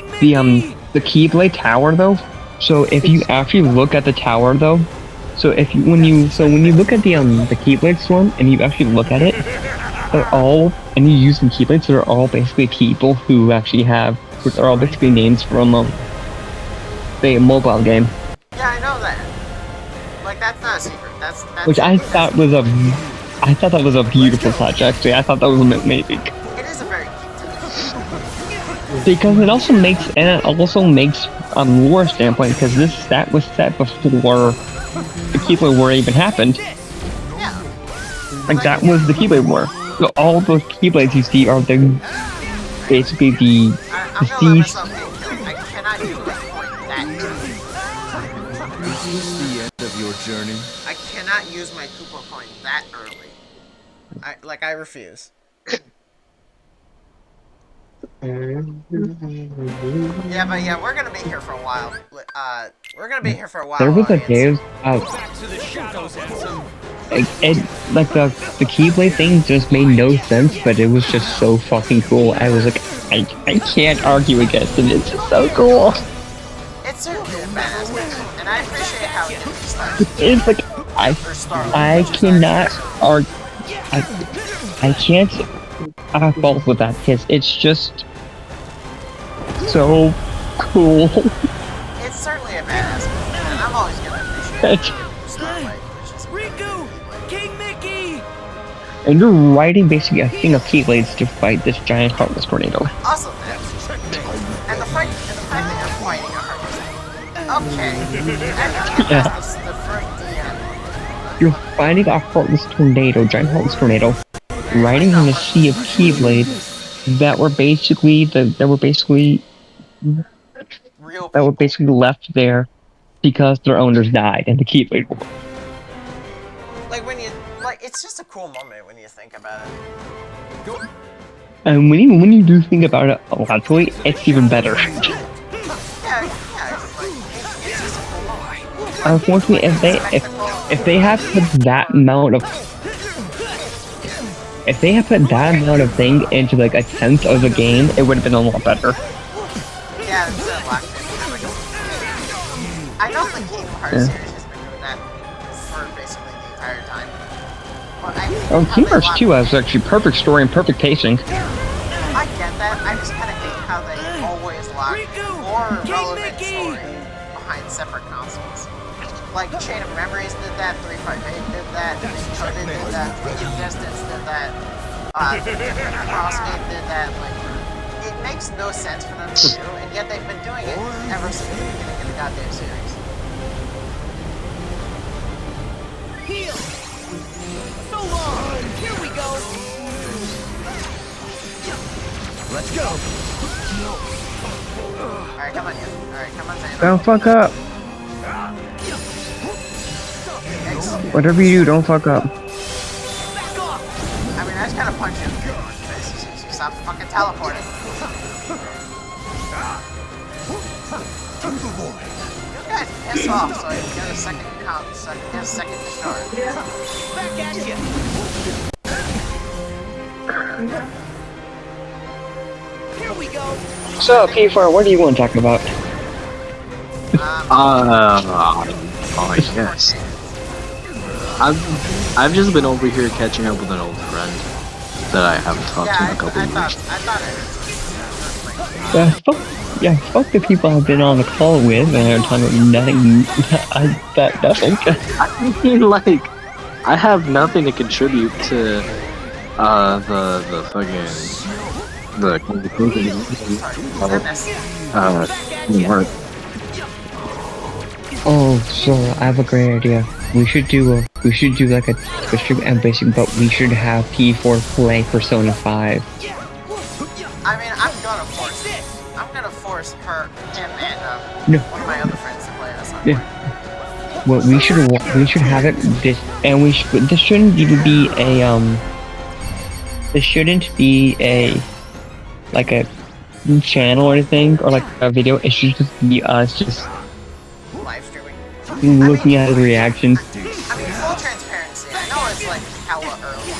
Keyblade Tower though. So if you actually look at the tower though, so when you look at the Keyblade Storm and you actually look at it, they're all, and you use some Keyblades, so they're all basically people who actually have, which are all basically names from the mobile game, Yeah, I know that. Like, that's not a secret. That's which I thought was a beautiful touch. Actually, I thought that was amazing. It is a very cute touch. Because it also makes lore standpoint, because that was set before the Keyblade War even happened. Yeah. Like, that was the Keyblade War. So all those Keyblades you see are basically the I'm gonna let deceased. myself get killed. I cannot use my point that early. Is this the end of your journey? I cannot use my Koopa coin that early. I refuse. Yeah, but yeah, we're gonna be here for a while. We're gonna be here for a while. There was a audience. day Back to the shadows, Ansem. like the Keyblade thing just made no sense, but it was just so fucking cool. I was like, I can't argue against it. It's just so cool. It's certainly a badass mission, and I appreciate how it started. It's like I cannot argue. I can't fault with that because it's just so cool. It's certainly a badass mission, and I'm always gonna appreciate it. Starlight, which is Riku! King Mickey! And you're riding basically a thing of Keyblades to fight this giant heartless tornado. Also, and the fact that you're fighting a heartless. Okay. Yeah. That's the first DM. You're fighting a heartless tornado, giant heartless tornado, riding on a sea of Keyblades that were basically left there because their owners died in the Keyblade War. Like when you it's just a cool moment when you think about it. And when you do think about it logically, it's even better. Yeah, it's just a cool moment. Unfortunately, if they had put that amount of thing into like a tenth of the game, it would have been a lot better. Yeah, it's a black thing. I know the Kingdom Hearts series has been doing that for basically the entire time. But Kingdom Hearts 2 has actually perfect story and perfect pacing. I get that. I just kind of hate how they always lock more relevant story behind separate consoles. Like Chain of Memories did that, 358 did that, Decoded did that, Legion Distance did that, Crossgate did that. Like, it makes no sense for them to do, and yet they've been doing it ever since the beginning of the goddamn series. Heal! So long! Here we go! Let's go! Alright, come on, you. Alright, come on, Zane. Don't fuck up. Whatever you do, don't fuck up. I mean, I just gotta punch you in the face as soon as you stop fucking teleporting. You guys piss off so you can get a second count, so I can get a second discharge. Back at you! Here we go! So, P4, what do you want to talk about? Yes. I've just been over here catching up with an old friend that I haven't talked to in a couple of years. Fuck the people I've been on the call with, and they're talking about nothing. Nothing. I mean, like, I have nothing to contribute to the fucking work. Oh, so I have a great idea. We should do like a Twitch stream and basically, but we should have P4 play Persona 5. I mean, I'm gonna force her, him, and one of my other friends to play this. Yeah. Well, we should have it this, and this shouldn't even be a This shouldn't be a like a channel or anything or like a video. It should just be us just live streaming, looking at the reactions. I mean, full transparency. I know it's like hella early to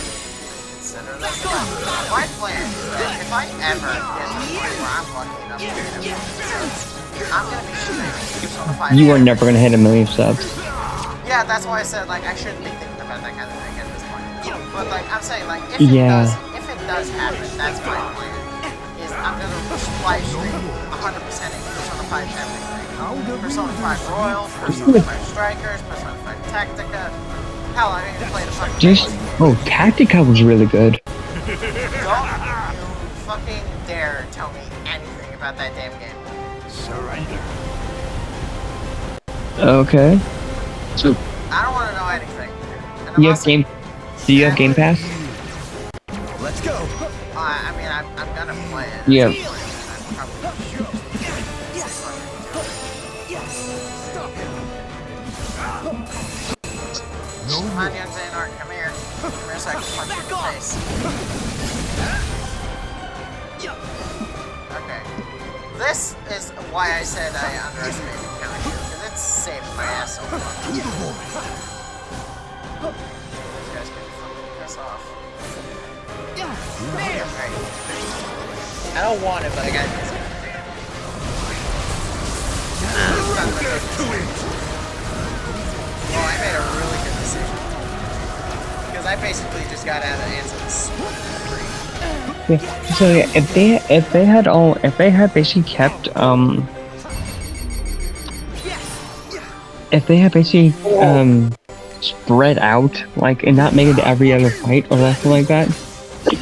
consider this, but my plan is that if I ever get to the point where I'm lucky enough to get a million subs, I'm gonna be shooting Persona 5. You are never gonna hit 1 million subs. Yeah, that's why I said like I shouldn't be thinking about that kind of thing at this point. But like I'm saying, like if it does happen, that's my plan. Is I'm gonna live stream 100% Persona 5 everything. Persona 5 Royals, Persona 5 Strikers, Persona 5 Tactica. Hell, I even played a fucking Tactica was really good. Don't you fucking dare tell me anything about that damn game. Surrender. Okay. So I don't want to know anything. you have game. Do you have Game Pass? Let's go. I mean, I'm gonna play it. Yeah. Come on, young Xehanort, come here. Come here so I can punch you in the face. Okay. This is why I said I underestimated Counter Q, because it's saved my ass so far. These guys can fucking piss off. Right. I don't want it, but I gotta do something. Oh, I made a really good decision. Because I basically just got out of Anson's Yeah. So yeah, if they had basically kept spread out, like, and not make it every other fight or something like that,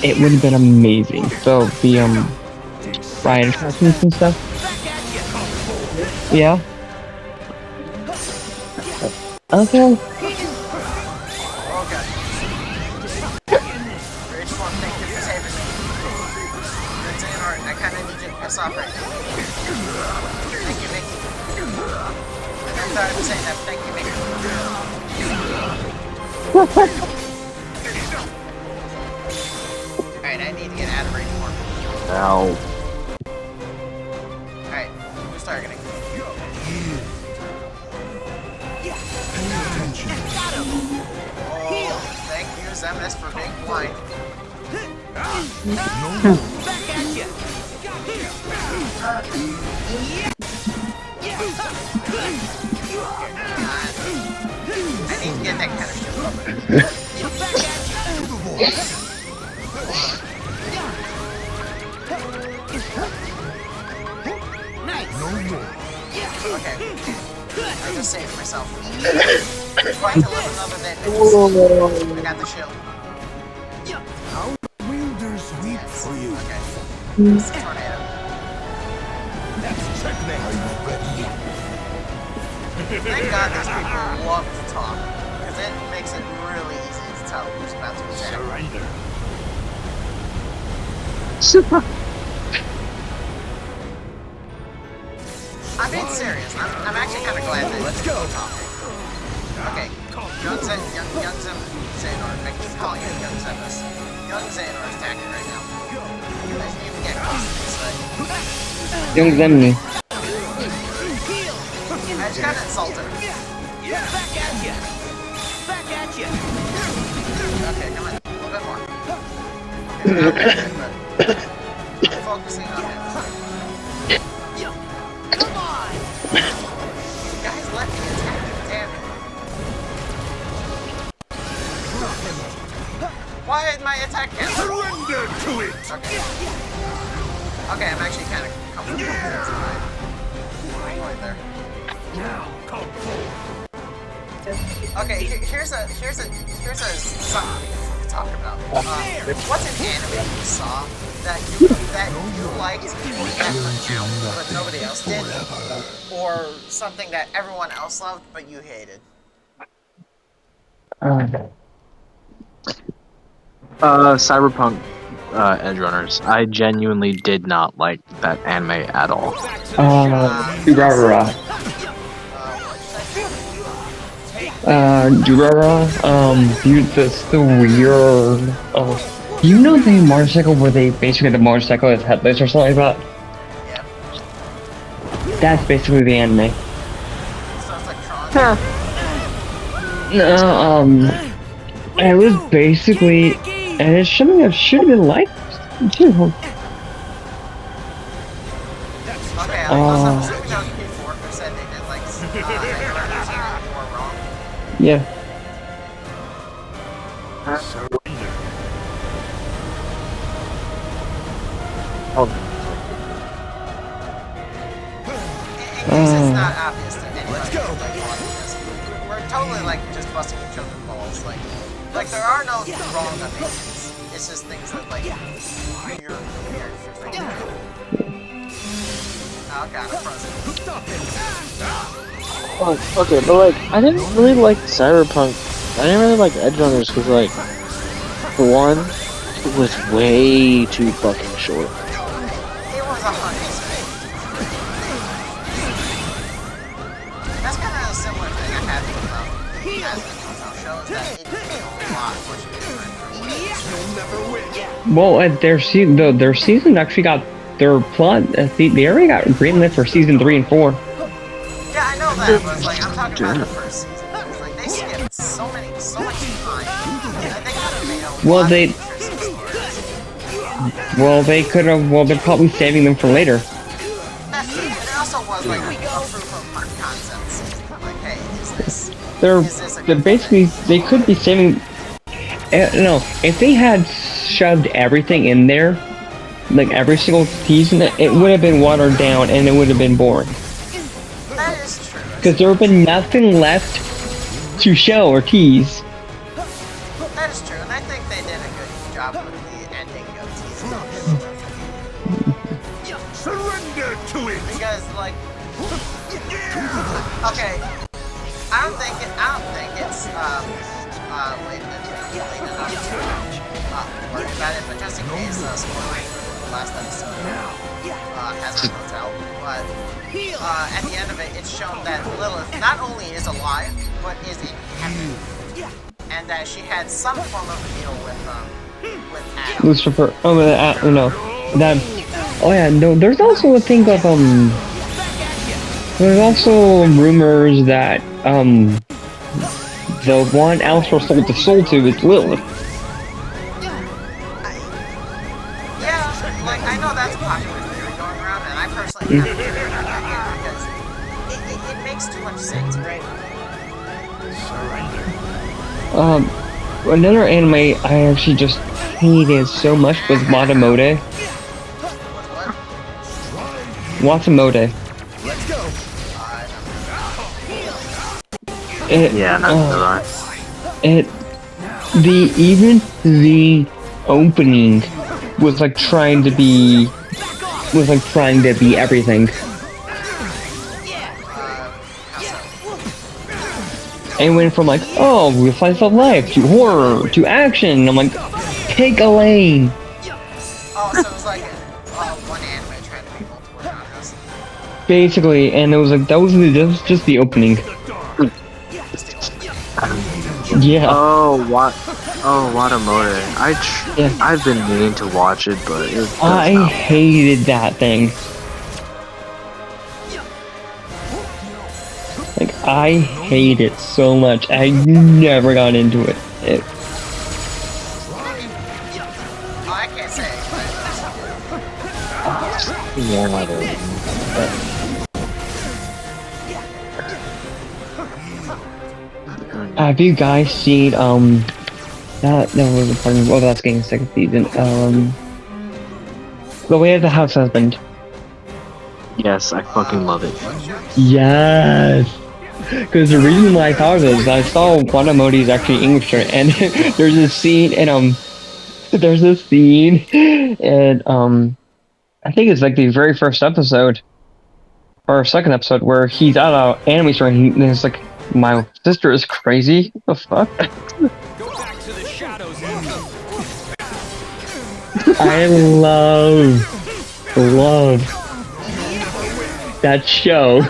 it would have been amazing. So the ride attractions and stuff. Yeah. Okay. Okay. Rage Form, thank you for saving me. Good Terranort, I kinda need you to piss off right now. Thank you, Mickey. I'm sorry for saying that, but thank you, Mickey. Alright, I need to get out of Rage Form. Ow. Alright, who's targeting? Oh, thank you, Zemus, for being blind. I need to get that kind of shit. Okay. I just saved myself. Trying to live another day. I got the shield. Wielders weep for you. Okay. It's a tornado. That's checkmate. Are you ready? Thank God these people love to talk, because it makes it really easy to tell who's about to attack. Surrender. I'm being serious. I'm actually kind of glad that let's go talking. Okay, young Xehanort. I keep calling it young Zemus. Young Xehanort is attacking right now. I just need to get close to this side. Young Zemni. I just got insulted. Back at you! Back at you! Okay, come on. A little bit more. Okay, not really good, but I'm focusing on him. Come on! You guys let me attack. Damn it. Why did my attack cancel? Surrender to it! Okay. Okay, I'm actually kind of comfortable with this right there. Now, come forward. Okay, here's a something to talk about. What's an anime you saw that you liked that out, but nobody else did, or something that everyone else loved but you hated? Cyberpunk Edge Runners. I genuinely did not like that anime at all. Durara. Durara, the weird, you know the motorcycle where they basically the motorcycle has headlights or something like that? Yeah. That's basically the anime. Sounds like Tron. No, it was basically, and it's something that should have been liked too. Okay, I'm assuming that was before who said they did like more wrong. Yeah. Surrender. In case it's not obvious to anyone who's like watching this, we're totally like just busting each other's balls. Like there are no wrong opinions. It's just things that like you're weird for thinking. Oh god, I'm frozen. Okay, but like, I didn't really like Cyberpunk. I didn't really like Edge Runners because, like, for one, it was way too fucking short. It was a honey space. That's kind of a similar thing I had with shows that it did a lot much different. Well, their season actually got their plot. They already got greenlit for season 3 and 4. Yeah, I know that, but like I'm talking about the first season. It's like they skipped so much time. They could have made a lot of interesting stories. They're probably saving them for later. That's true. And it also was like a proof of concepts. Like, hey, is this They're basically, they could be saving. No, if they had shoved everything in there, like every single season, it would have been watered down and it would have been boring. That is true. Because there would have been nothing left to show or tease. That is true, and I think they did a good job with the ending of teasing. Surrender to it! Because, like, okay, I don't think it's, late enough to, worry about it, but just in case, spoiling for the last episode, hasn't come out, but, at the end of it, it's shown that Lilith not only is alive, but is in heaven, and that she had some form of deal with Adam. Lucifer. Oh, no. That. Oh yeah. No. There's also a thing of There's also rumors that the one Alistair sold the soul to is Lilith. Yeah, like I know that's a popular theory going around, and I personally haven't heard that yet because it makes too much sense, right? Another anime I actually just hated so much was Watamode. Watamode. Let's go. Even the opening was like trying to be everything. And went from like, oh, slice of life to horror to action. I'm like, pick a lane. Oh, so it was like one anime trying to be multiple genres. Basically, and it was like that was just the opening. Yeah. Oh, Watamode. I've been meaning to watch it, but I hated that thing. Like, I hate it so much. I never got into it. Oh, I can't say. Have you guys seen that was a part of that's getting second season. The Way of the House Husband. Yes, I fucking love it. Yes. Because the reason why I thought of it is I saw Watamode is actually English, and there's this scene, and I think it's like the very first episode or second episode where he's at an anime store and he's like, my sister is crazy. What the fuck? Go back to the shadows. I love that show.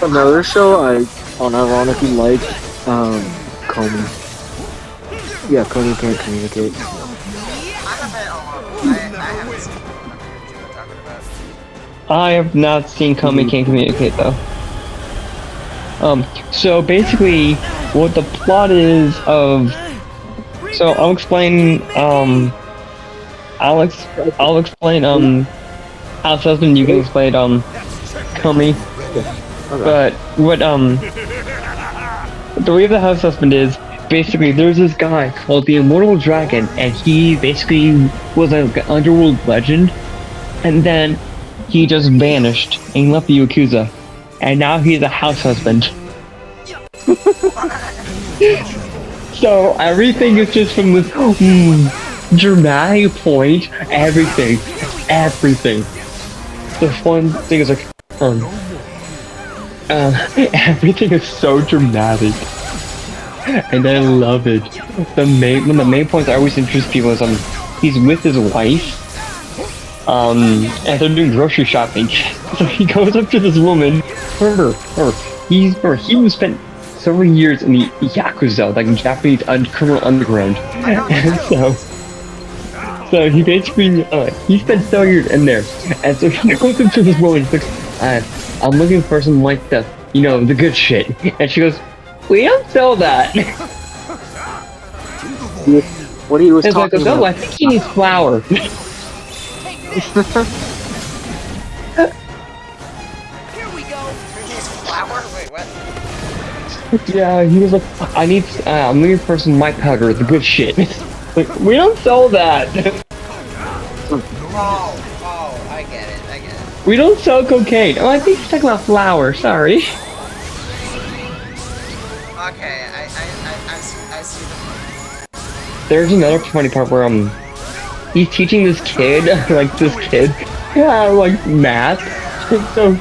Another show I unironically like, Comey. Yeah, Comey Can't Communicate. I have not seen Comey Can't Communicate though. So basically, what the plot is of, so I'll explain, I'll explain, House Husband, you can explain, Comey. But what, the Way of the House Husband is, basically, there's this guy called the Immortal Dragon, and he basically was like an underworld legend, and then he just vanished and left the Yakuza, and now he's a house husband. So everything is just from this dramatic point. Everything. The fun thing is like, everything is so dramatic, and I love it. One of the main points that always interests people is he's with his wife, and they're doing grocery shopping. So he goes up to this woman. He spent several years in the Yakuza, like in Japanese criminal underground, and so he basically he spent several years in there, and so he goes up to this woman. He's like, I'm looking for some like the good shit, and she goes, we don't sell that. What he was talking about? No, I think he needs flour. Here we go. He needs flour? Wait, what? Yeah, he was like, I'm looking for some white powder, the good shit. Like, we don't sell that. Oh, I get it. We don't sell cocaine. Oh, I think he's talking about flour, sorry. Okay, I see the. There's another funny part where he's teaching this kid like math. So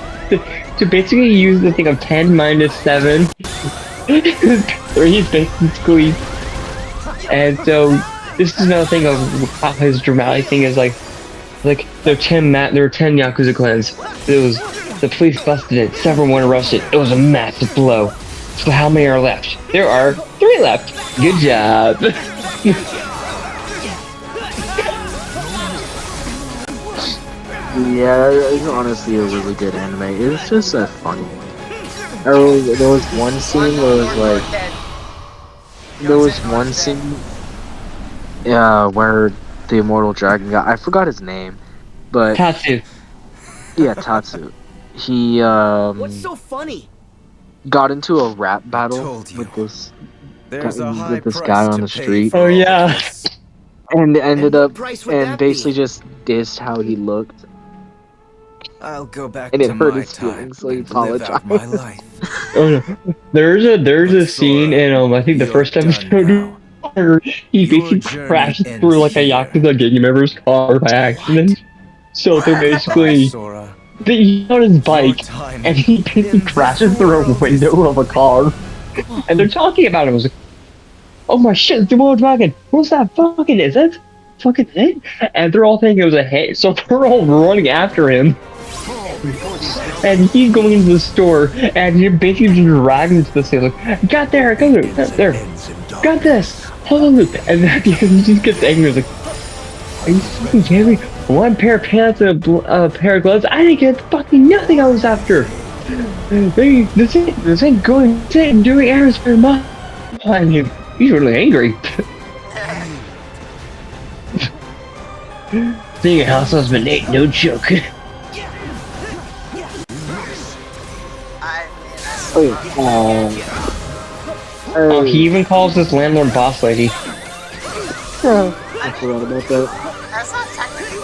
to basically use the thing of 10 minus 7, where he's basically, and so this is another thing of how his dramatic thing is like there were 10 Yakuza clans. It was the police busted it, several were arrested. It was a massive blow. So how many are left? There are 3 left. Good job. Yeah, it's honestly a really good anime. It's just a funny one. There was one scene where it was like, there was one scene, where the immortal dragon guy, I forgot his name, but Tatsu. Yeah, Tatsu. He What's so funny? got into a rap battle with this guy on the street. Oh yeah. And ended up price would and that basically be? just dissed how he looked. I'll go back And it to hurt my his time feelings, so he and live out my apologized. life. Oh no. There's a scene in I think the first episode where he basically crashed through like a Yakuza gang member's car by accident. So they're basically he's on his bike and he basically crashes through a window of a car. And they're talking about him. I was like, oh my shit, it's the Immortal Dragon. What's that fucking is it? Fucking hit? And they're all thinking it was a hit, so they're all running after him. And he's going into the store, and you're basically just dragging into the store, like, got there, got this, hold on, and then he just gets angry, he's like, are you fucking kidding me? 1 pair of pants and a pair of gloves, I didn't get fucking nothing I was after. This ain't doing errands for my. I mean, he's really angry. Being a house husband ain't no joke. Oh, he even calls this landlord boss lady. I forgot about that. That's not technically.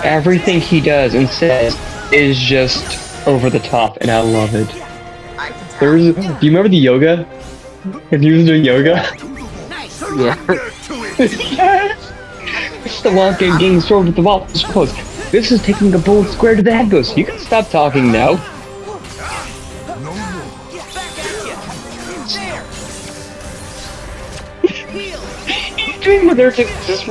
Everything he does and says is just over the top, and I love it. Do you remember the yoga? If he was doing yoga? Yeah. The walk in getting sword with the wall is close. This is taking a bullet square to the head goes. You can stop talking now. He's doing what they're just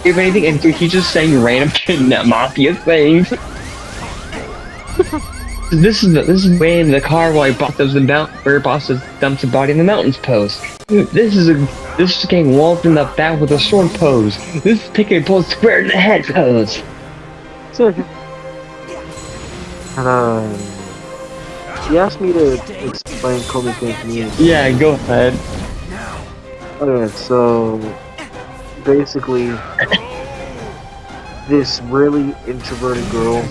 give anything, and so he's just saying random mafia things. This is way in the car while boss does where boss dumps a body in the mountains pose. This is getting walled in the back with a sword pose. This is taking a bullet square in the head pose. She asked me to explain Komi-kun community. Yeah, go ahead. Okay, so basically, this really introverted girl,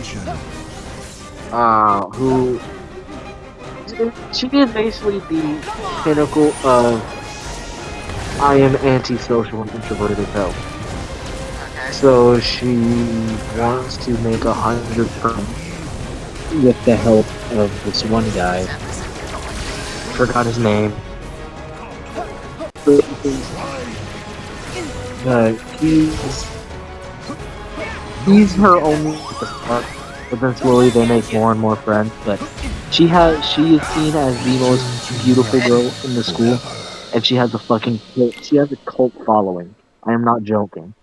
who she is basically the pinnacle of I am antisocial and introverted as hell. So she wants to make 100 friends with the help of this one guy. Forgot his name. But he's her only at the start, but then slowly they make more and more friends. But she is seen as the most beautiful girl in the school, and she has a cult following. I am not joking.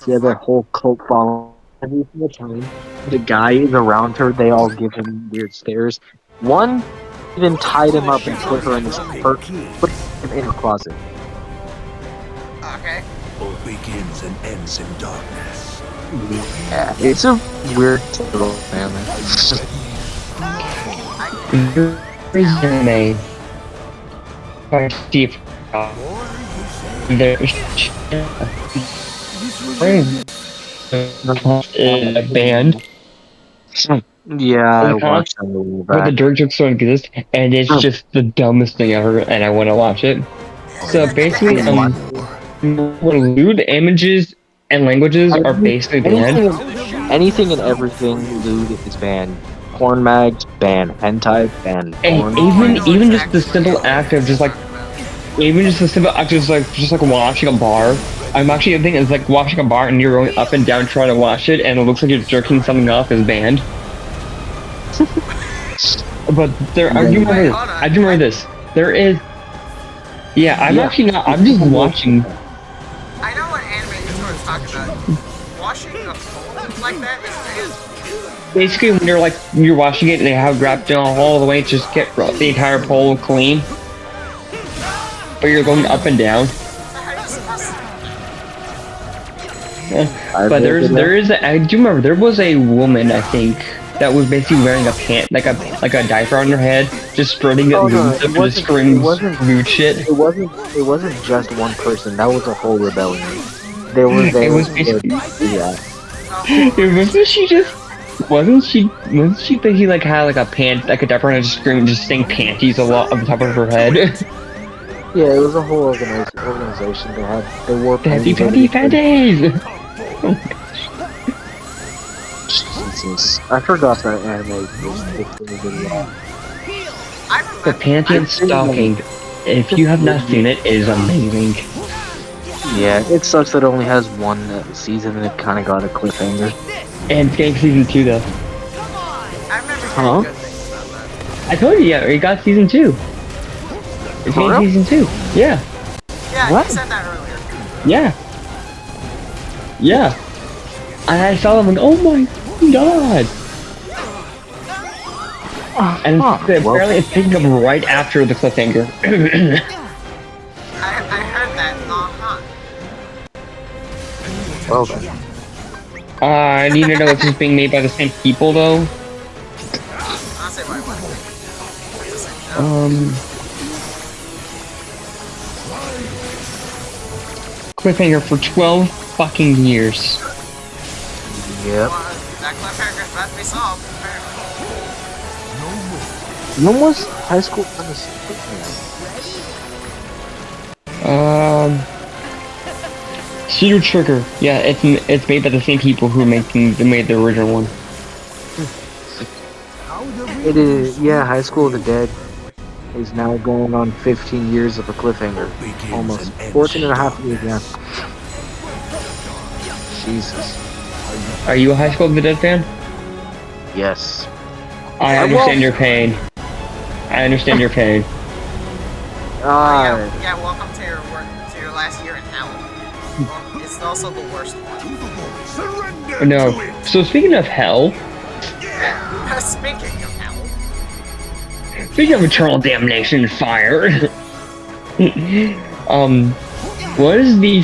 She has a whole cult following. Every single time the guy is around her, they all give him weird stares. One even tied him up and put him in her closet. Okay. All begins and ends in darkness. Yeah, it's a weird little family. Anime. A band. Yeah, I watched that movie. Where the dirt jokes don't exist, and it's just the dumbest thing ever, and I want to watch it. So basically, lewd images and languages are basically banned. Anything and everything lewd is banned porn mags, ban hentai, ban And porn. even just the simple act of just like just like washing a bar. I'm actually thinking it's like washing a bar and you're going up and down trying to wash it and it looks like you're jerking something off is banned. But there, I do remember this. There is. Yeah, I'm actually not. I'm just watching. I know what anime YouTubers talk about. Washing a phone like that is Basically, when you're washing it and they have wrapped it all the way to just get the entire pole clean, but you're going up and down. But there is. I do remember there was a woman, I think, that was basically wearing a pant, like a diaper on her head, just spreading it loose up to scream rude shit. It wasn't just one person. That was a whole rebellion. There was It was basically. Yeah. Wasn't she basically like had like a pant, like a diaper and just screaming, just saying panties a lot on the top of her head? Yeah, it was a whole organization. They wore panties. Jesus, I forgot that anime. The panty and stocking, if you have not seen it, is amazing. Yeah, it sucks that it only has one season and it kind of got a cliffhanger. And it's getting season 2 though. Huh? I told you, yeah, it got season 2. It's getting season 2. Yeah. Yeah, what? You said that earlier. Yeah. Yeah. And I saw them like, oh my god! And apparently it's picking up right after the cliffhanger. I heard that. Well, I need to know if this is being made by the same people though. I'll say why. Cliffhanger for 12 fucking years. Yep. That cliffhanger's about to be solved. When was High School Cedar Trigger. Yeah, it's made by the same people who made the original one. It is, yeah, High School of the Dead is now going on 15 years of a cliffhanger. Almost 14 and a half years, yeah. Jesus. Are you a High School of the Dead fan? Yes. I understand your pain. I understand your pain. Yeah, welcome to your last year in hell. It's also the worst one. No. So speaking of hell. Speaking of hell. Speaking of eternal damnation and fire. What is the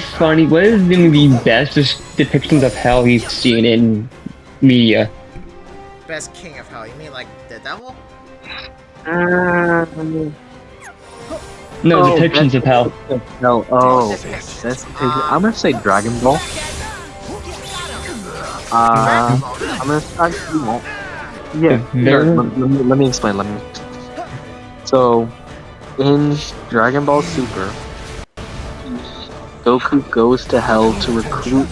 best depictions of hell you've seen in media? Best king of hell? You mean like the devil? No, depictions of hell. No, I'm gonna say Dragon Ball. I'm gonna actually let me explain. So, in Dragon Ball Super, Goku goes to hell to recruit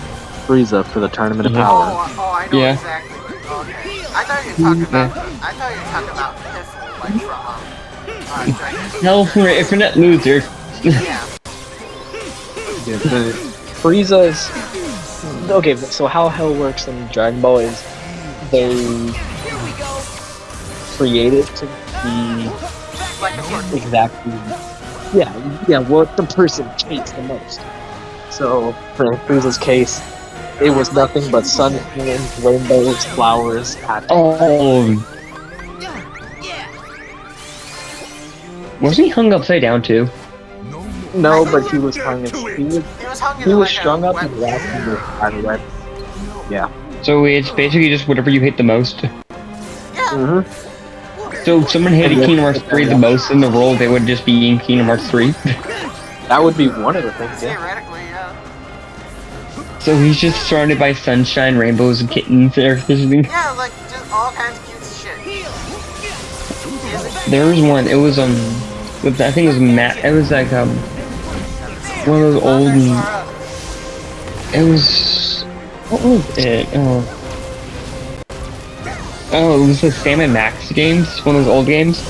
Frieza for the Tournament of Power. Oh, I know exactly. Okay. I thought you were talking about Piffle, like from Hell for Infinite Loser. Frieza's okay. So how hell works in Dragon Ball is they create it to be exactly what the person hates the most. So for Frieza's case, it was nothing but sun, wind, rainbows, flowers. Was he hung upside down too? No, but he was hung. He was strung up and wrapped in the spiderweb. Yeah. So it's basically just whatever you hate the most. So if someone hated Kingdom Hearts 3 the most in the world, they would just be in Kingdom Hearts 3? That would be one of the things, yeah. Theoretically, yeah. So he's just surrounded by sunshine, rainbows, and kittens and everything? Yeah, like, just all kinds of cute shit. There was one, it was, I think it was it was like, one of those old, it was, what was it? Oh, it was the Sam and Max games, one of those old games.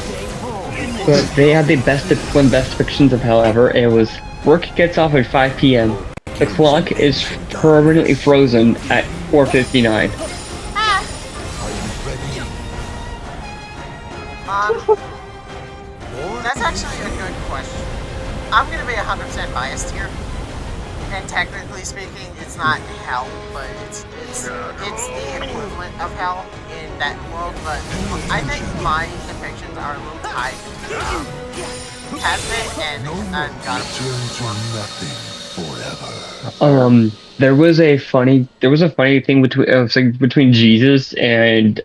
But they had one of the best depictions of hell ever. It was work gets off at 5 p.m. The clock is permanently frozen at 4:59. That's actually a good question. I'm gonna be 100% biased here. And technically speaking, it's not hell, but it's the equivalent of hell in that world. But I think my depictions are a little tied to Has-Been and God of War. There was a funny thing between Jesus and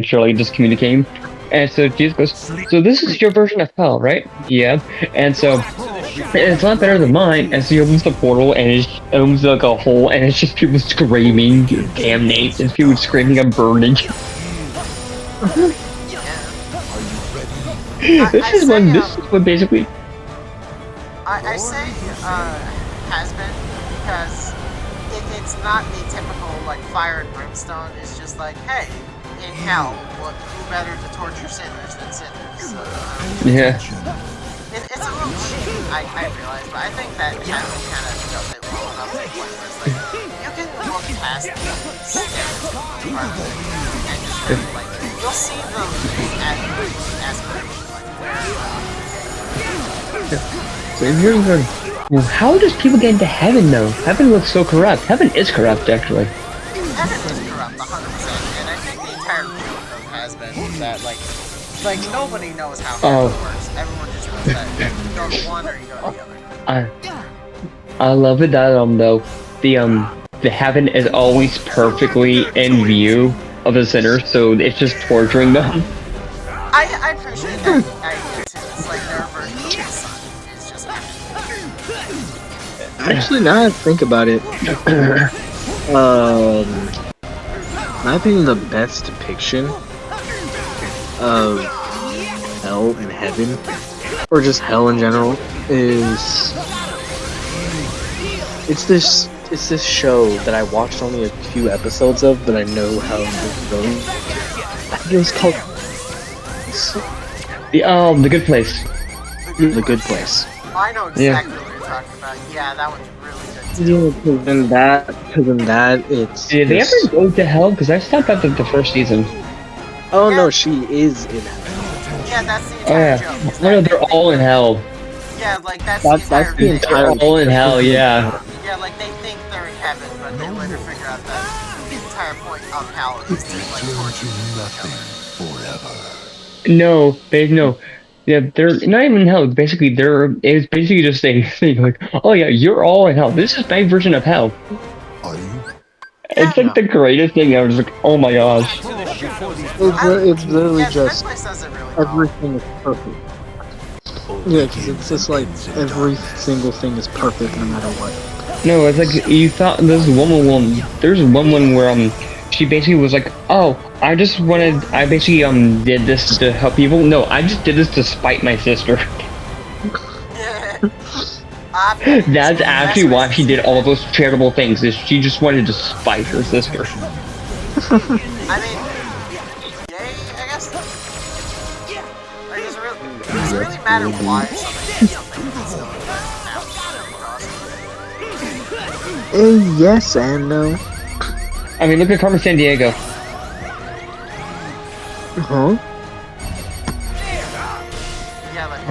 Shirley just communicating. And so Jesus goes, so this is your version of hell, right? Yeah. And so it's a lot better than mine. And so he opens the portal and it opens like a hole and it's just people screaming, damnate, and people screaming and burning. This is what basically. I say Has-Been because it's not the typical like fire and brimstone. It's just like, hey, in hell, who better to torture sinners than sinners? Yeah. It's a little cheap, I realize, but I think that Has-Been kind of does it well enough to the point where it's like, you can look past the stereotype part of it and just kind of like, you'll see the aspirations, like where. So here you go. Well, how does people get into heaven though? Heaven looks so corrupt. Heaven is corrupt, actually. Heaven is corrupt, 100%, and I think the entire joke of Has-Been that like nobody knows how heaven works. Everyone just knows that you go to one or you go to the other. I love it that though the heaven is always perfectly in view of the sinner, so it's just torturing them. I appreciate that idea too. It's like their version of the sun is just Actually, now I think about it, my opinion, the best depiction of hell and heaven, or just hell in general, is it's this show that I watched only a few episodes of, but I know how it's going. I think it was called The Good Place. The Good Place. I know exactly what you're talking about. Yeah, that one's really good too. Yeah, because in that, it's. Did they ever go to hell? Because I stopped at the first season. Oh no, she is in hell. Yeah, that's the entire joke. No, they're all in hell. Yeah, like that's the entire thing. They're all in hell, yeah. Yeah, like they think they're in heaven, but they later figure out that the entire point of hell is to like torture each other. No. Yeah, they're not even in hell. Basically, it's basically just a thing like, oh yeah, you're all in hell. This is my version of hell. It's like the greatest thing. I was like, oh my gosh. It's literally just everything is perfect. Yeah, because it's just like every single thing is perfect no matter what. No, it's like you thought there's one where she basically was like, oh, I basically did this to help people. No, I just did this to spite my sister. That's actually why she did all those charitable things, is she just wanted to spite her sister. I mean, yay, I guess. Like, does it really matter why somebody did something if it's still Yes and no. I mean, look at Carmen Sandiego. Huh?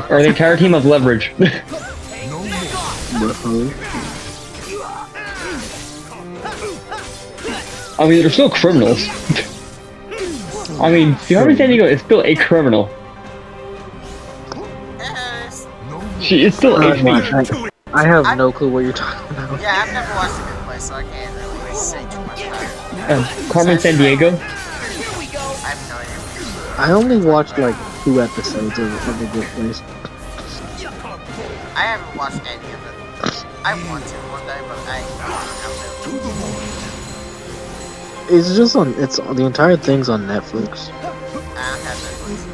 Or the entire team of Leverage. I mean, they're still criminals. I mean, Carmen Sandiego is still a criminal. She is still a thief. I have no clue what you're talking about. Yeah, I've never watched The Good Place, so I can't really say too much about it. Carmen Sandiego? I have no idea. I only watched like 2 episodes of The Good Place. I haven't watched any of it. I want to one day, but I don't have to. It's just on. The entire thing's on Netflix. I don't have Netflix.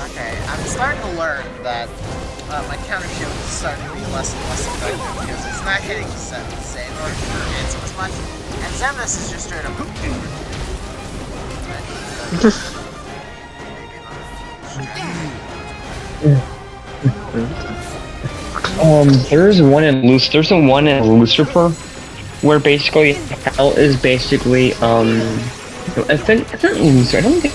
Okay, I'm starting to learn that my counter shield is starting to be less and less effective because it's not hitting Xehanort or Ansem as much, and Xemnas is just straight up. There's one in Lucifer, where basically hell is basically it's not Lucifer. I don't think.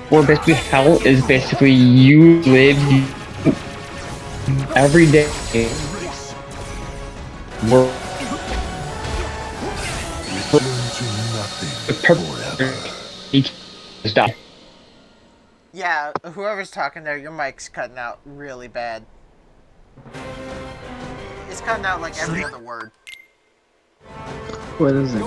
Where basically hell is basically you live every day. Stop. Yeah, whoever's talking there, your mic's cutting out really bad. It's cutting out like every other word. What is it?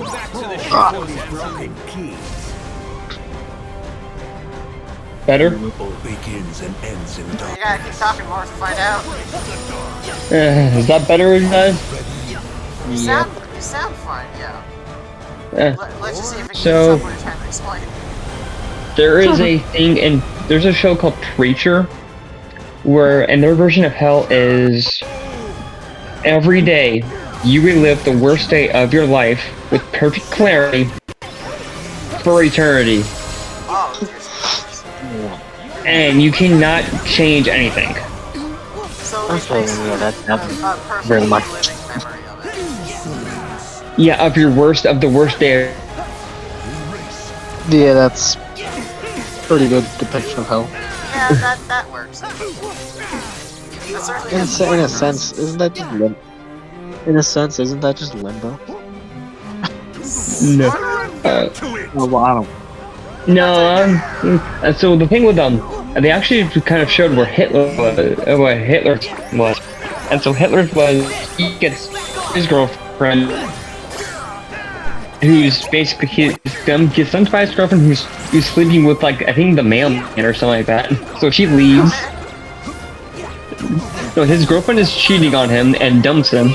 Better? Begins and ends in You gotta keep talking more to find out. Is that better, guys? You sound fine, yeah. Let's just see if it keeps So, up what you're trying to explain. there is a thing, and there's a show called Preacher, where, and their version of hell is every day you relive the worst day of your life with perfect clarity for eternity. Oh, and you cannot change anything. So yeah, that's very much. Yeah, of the worst day. Yeah, that's pretty good depiction of hell. Yeah, that works. In a sense, isn't that just limbo? In a sense, isn't that just limbo? No. Well, I don't. No. So the thing with they actually kind of showed where Hitler was, and so Hitler was he gets his girlfriend, who's basically gets dumped by his girlfriend who's sleeping with like I think the mailman or something like that. So she leaves. So his girlfriend is cheating on him and dumps him.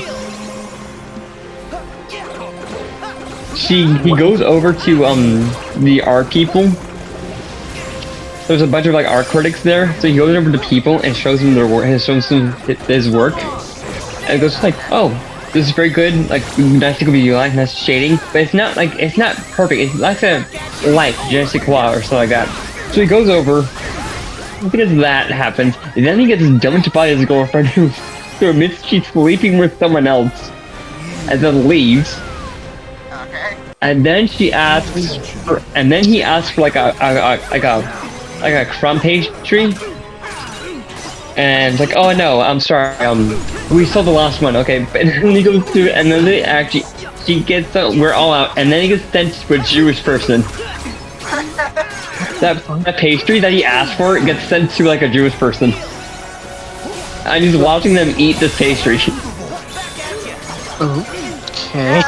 He goes over to the art people. There's a bunch of like art critics there, so he goes over to people and shows them their work. Shows them his work, and it goes like, "Oh, this is very good. Like, nice to be like nice shading, but it's not perfect. It's like a je ne sais quoi or something like that." So he goes over. Because that happens, and then he gets dumped by his girlfriend who admits she's sleeping with someone else, and then leaves. Okay. And then he asks for like a crumb pastry, and it's like, oh no, I'm sorry, we sold the last one, okay. But then he goes to, and then she gets we're all out, and then he gets sent to a Jewish person. That pastry that he asked for gets sent to like a Jewish person. And he's watching them eat this pastry. Okay.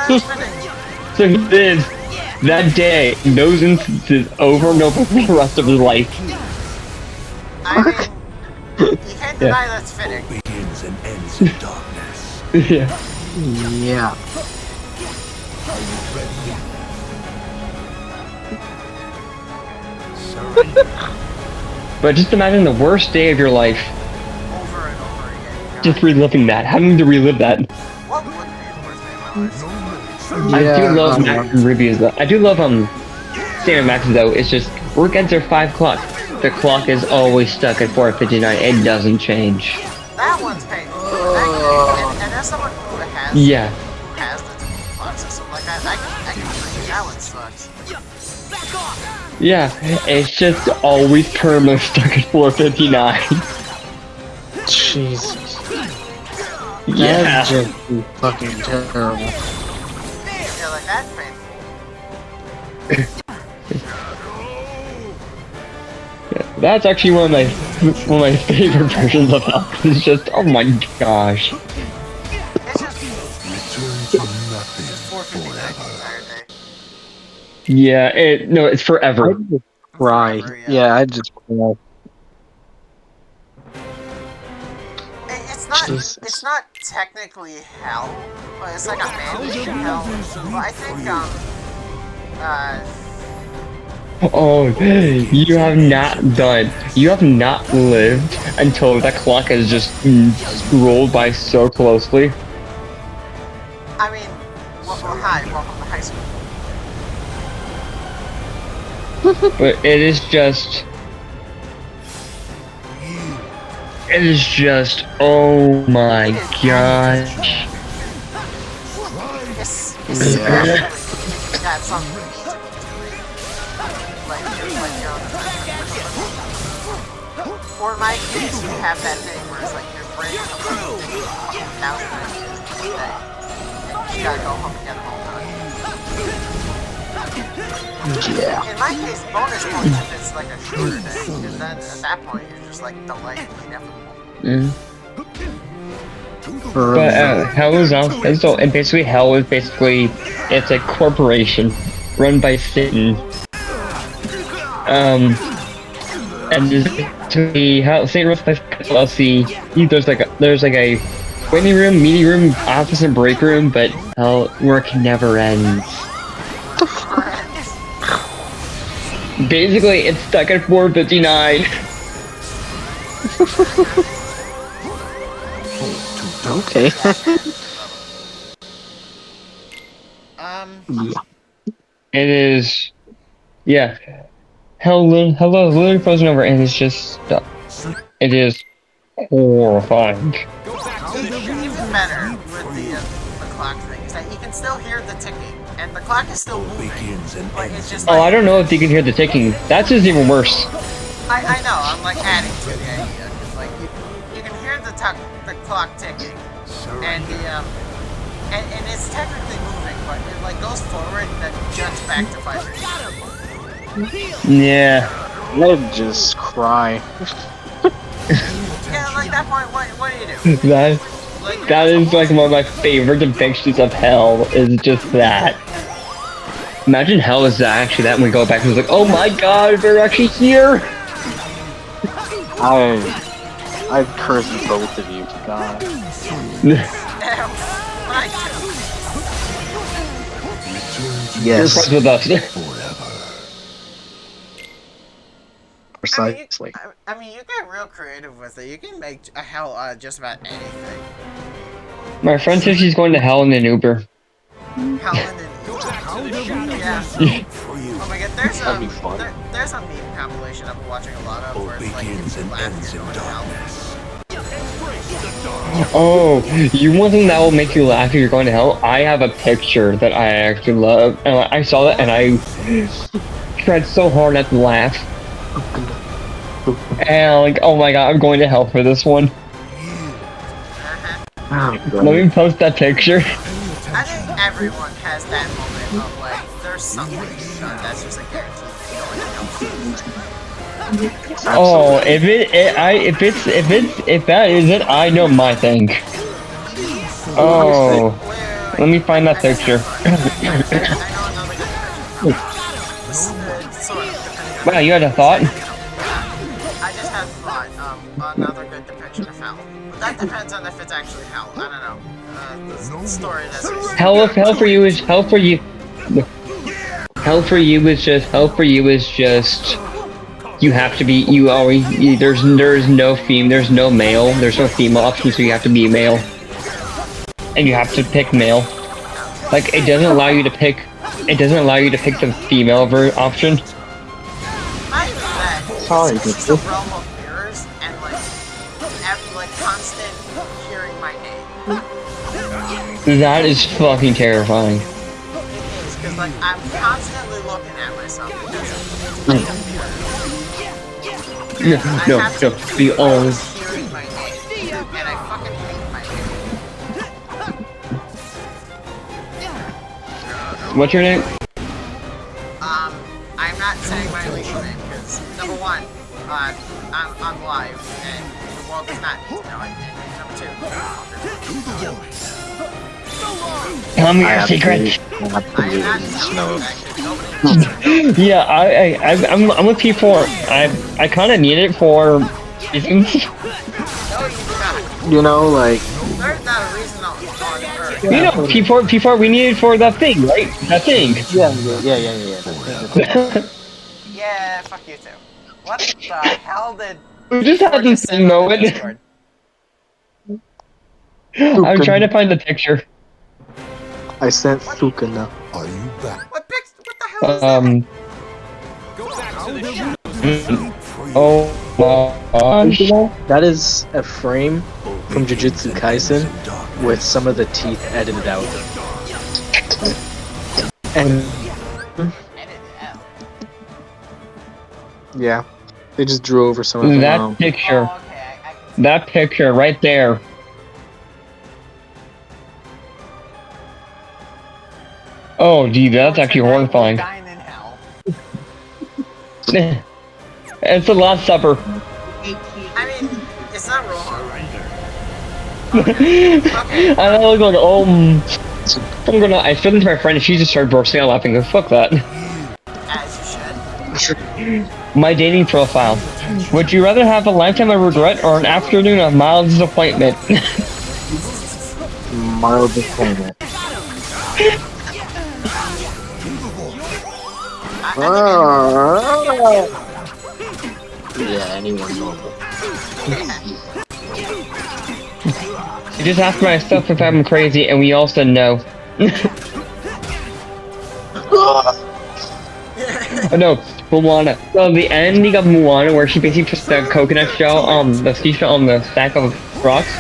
So he lives that day, those instances over and over for the rest of his life. I mean, you can't deny that's fitting. begins and ends in darkness. Yeah. Yeah. But just imagine the worst day of your life. Over and over again. Just reliving that. Having to relive that. What would be the worst day of my life? I do love Max reviews though. I do love Standard Max though. It's just work ends at 5 o'clock. The clock is always stuck at 4:59. It doesn't change. That one's painful. And as someone who has the clock system like that, I can agree. That one sucks. Yeah, it's just always perma stuck at 4:59. Jesus. Yeah. That's just fucking terrible. Yeah, like that's painful. That's actually one of my favorite versions of hell. It's just, oh my gosh. It's just Yeah, it's forever. I'd just cry. Yeah, I'd just cry. It's not technically hell, but it's like a man-made hell. But I think Oh, you have not done. You have not lived until that clock has just rolled by so closely. I mean, hi, welcome to high school. But it is just. It is just. Oh my gosh. Yeah. Got something. Or in my case, you have that thing where it's like your brain is like 1,000 ideas a day. And you gotta go home and get them all done. Yeah. In my case, bonus points if it's like a shorter day, because then at that point you're just like delaying the inevitable. But Hell is also, and basically Hell is basically, it's a corporation run by Satan. And to me, how Satan runs by LLC, there's like a waiting room, meeting room, office and break room, but hell, work never ends. Basically, it's stuck at 4:59. Okay. It is, yeah. Hello, literally frozen over, and it's just stuck. It is horrifying. Even better with the clock thing is that you can still hear the ticking, and the clock is still moving. Like, it's just Oh, I don't know if you can hear the ticking. That's just even worse. I know, I'm like adding to the idea, because like you can hear the clock ticking, and the and it's technically moving, but it like goes forward and then jumps back to 5 minutes. Yeah. I'd just cry. Yeah, like that point, what do you do? That is like one of my favorite depictions of Hell, is just that. Imagine Hell is actually that when we go back and it's like, oh my god, they're actually here! I'd curse both of you, God. You're friends with us. Precisely. I mean, you get real creative with it. You can make a Hell just about anything. My friend says she's going to Hell in an Uber. Hell in an Uber? Yeah. Oh my god, there's a meme compilation I'm watching a lot of where it's like people laughing going to Hell. Oh, you want something that will make you laugh if you're going to Hell? I have a picture that I actually love, and I saw that and I tried so hard not to laugh. And like, oh my god, I'm going to Hell for this one. Let me post that picture. I think everyone has that moment of like, there's something that's just a guarantee going to Hell. Oh, if that is it, I know my thing. Oh, let me find that picture. Wow, you had a thought? I just had a thought. Another good depiction of Hell. But that depends on if it's actually Hell. I don't know. The story that's Hell for you is Hell for you. Hell for you is just. You have to be. There's no male. There's no female option, so you have to be male. And you have to pick male. Like it doesn't allow you to pick. It doesn't allow you to pick the female option. Sorry, it's the realm of mirrors and like constant hearing my name. That is fucking terrifying. It is, because like I'm constantly looking at myself because No, be honest. hearing my name, and I fucking hate my name. What's your name? I'm not saying my legal name because number one, I'm live and the world does not need to know it. And number two, Tell me your secret. Yeah, I'm with P4. I kind of need it for reasons. You know, like. There's not a reason on Earth. You know, P4, we need it for that thing, right? That thing. Yeah. Yeah, fuck you too. What the hell did... We just had this send on the moment. Discord? I'm trying to find the picture. I sent Sukuna. Are you back? What the hell is that? Go back to the shadows. Oh my gosh. That is a frame from Jujutsu Kaisen with some of the teeth edited out. And yeah, they just drew over some of them. That picture. Oh, okay, I can see That picture right there. Oh, gee, that's actually horrifying. Dying in hell. It's the Last Supper. I mean, it's not wrong. And I was like, I showed this to my friend and she just started bursting out laughing. Like, fuck that. As you should. My dating profile. Would you rather have a lifetime of regret or an afternoon of mild disappointment? Mild disappointment. Yeah, anyone normal. You just asked myself if I'm crazy, and we all said no. Oh no, Moana. So the ending of Moana, where she basically puts the coconut shell, the seashell on the stack of rocks.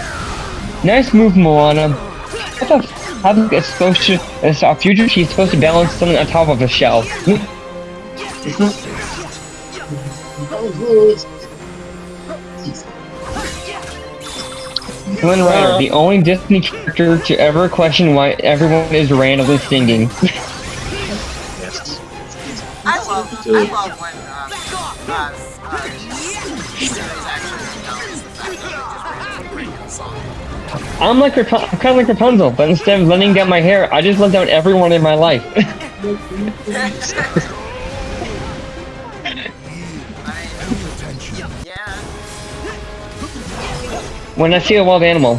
Nice move, Moana. How it's supposed to? It's our future. She's supposed to balance something on top of the shell. Glenn Rider, the only Disney character to ever question why everyone is randomly singing. I love when series actually acknowledges the fact that they just randomly bring in a song. I'm like kind of like Rapunzel, but instead of letting down my hair, I just let down everyone in my life. When I see a wild animal,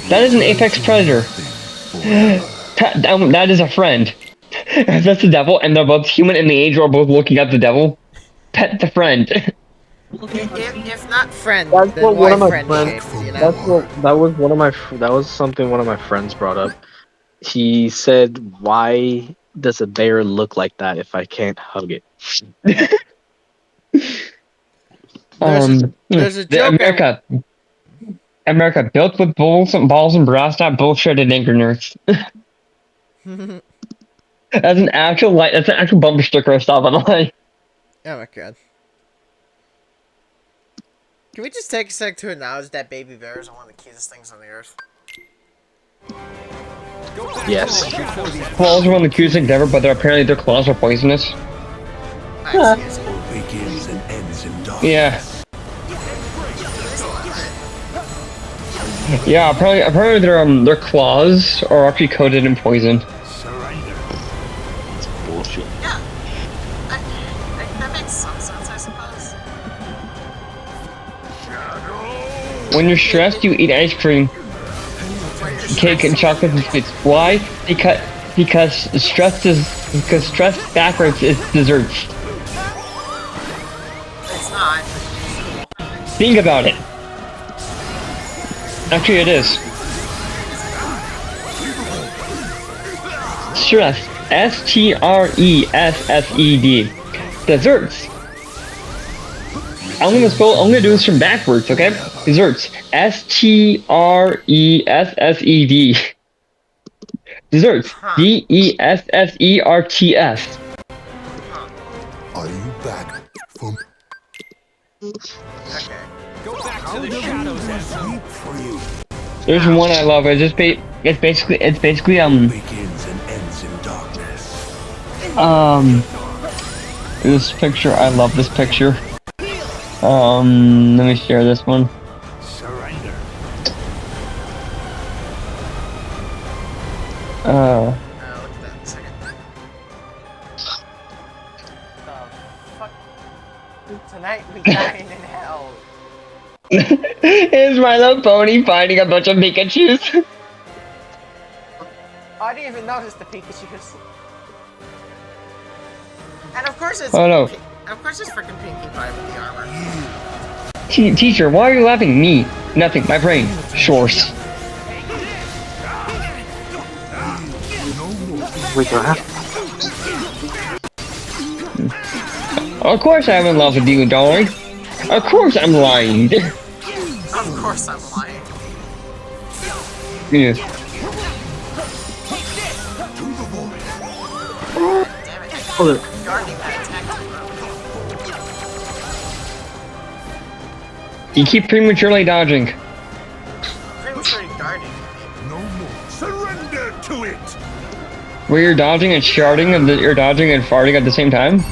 that is an apex predator. That is a friend. If that's the devil, and they're both human and the angel are both looking at the devil, pet the friend. If not friend, That's then what one of my friend friends. games, you know? That was something one of my friends brought up. He said, "Why does a bear look like that if I can't hug it?" There's a joke. America built with balls and brass, not bullshit and anger nerds. That's an actual bumper sticker I saw on the line. Oh my god. Can we just take a sec to acknowledge that baby bears are one of the cutest things on the earth? Yes. Claws are one of the cutest things ever, but apparently their claws are poisonous. Begins and ends in dark. Yeah. Yeah, apparently their claws are actually coated in poison. Surrender. It's bullshit. Yeah. That makes some sense, I suppose. When you're stressed, you eat ice cream, cake, and chocolate and sweets. Why? Because stress backwards is desserts. It's not. Think about it. Actually, it is. Stress. S-T-R-E-S-S-E-D. Desserts. I'm gonna do this from backwards, okay? Desserts. S-T-R-E-S-S-E-D. Desserts. D-E-S-S-E-R-T-S. Are you back from? Okay. Go back to the shadows, asshole. There's one I love. It's basically Begins and ends in darkness. this picture. I love this picture. Let me share this one. Surrender. Look at that in a second. Fuck. Tonight we dine in hell. Here's My Little Pony fighting a bunch of Pikachus. I didn't even notice the Pikachu's. And of course it's... Oh no. Of course it's freaking Pinkie Pie with the armor. Teacher, why are you laughing? Me. Nothing. My brain. Shorts. We don't have. Of course I'm in love with you, darling. Of course I'm lying. Of course I'm lying. Yes. Damn it. Hold it. Guarding that attack. You keep prematurely dodging. Prematurely guarding. No more. Surrender to it. Where you're dodging and sharding, and you're dodging and farting at the same time.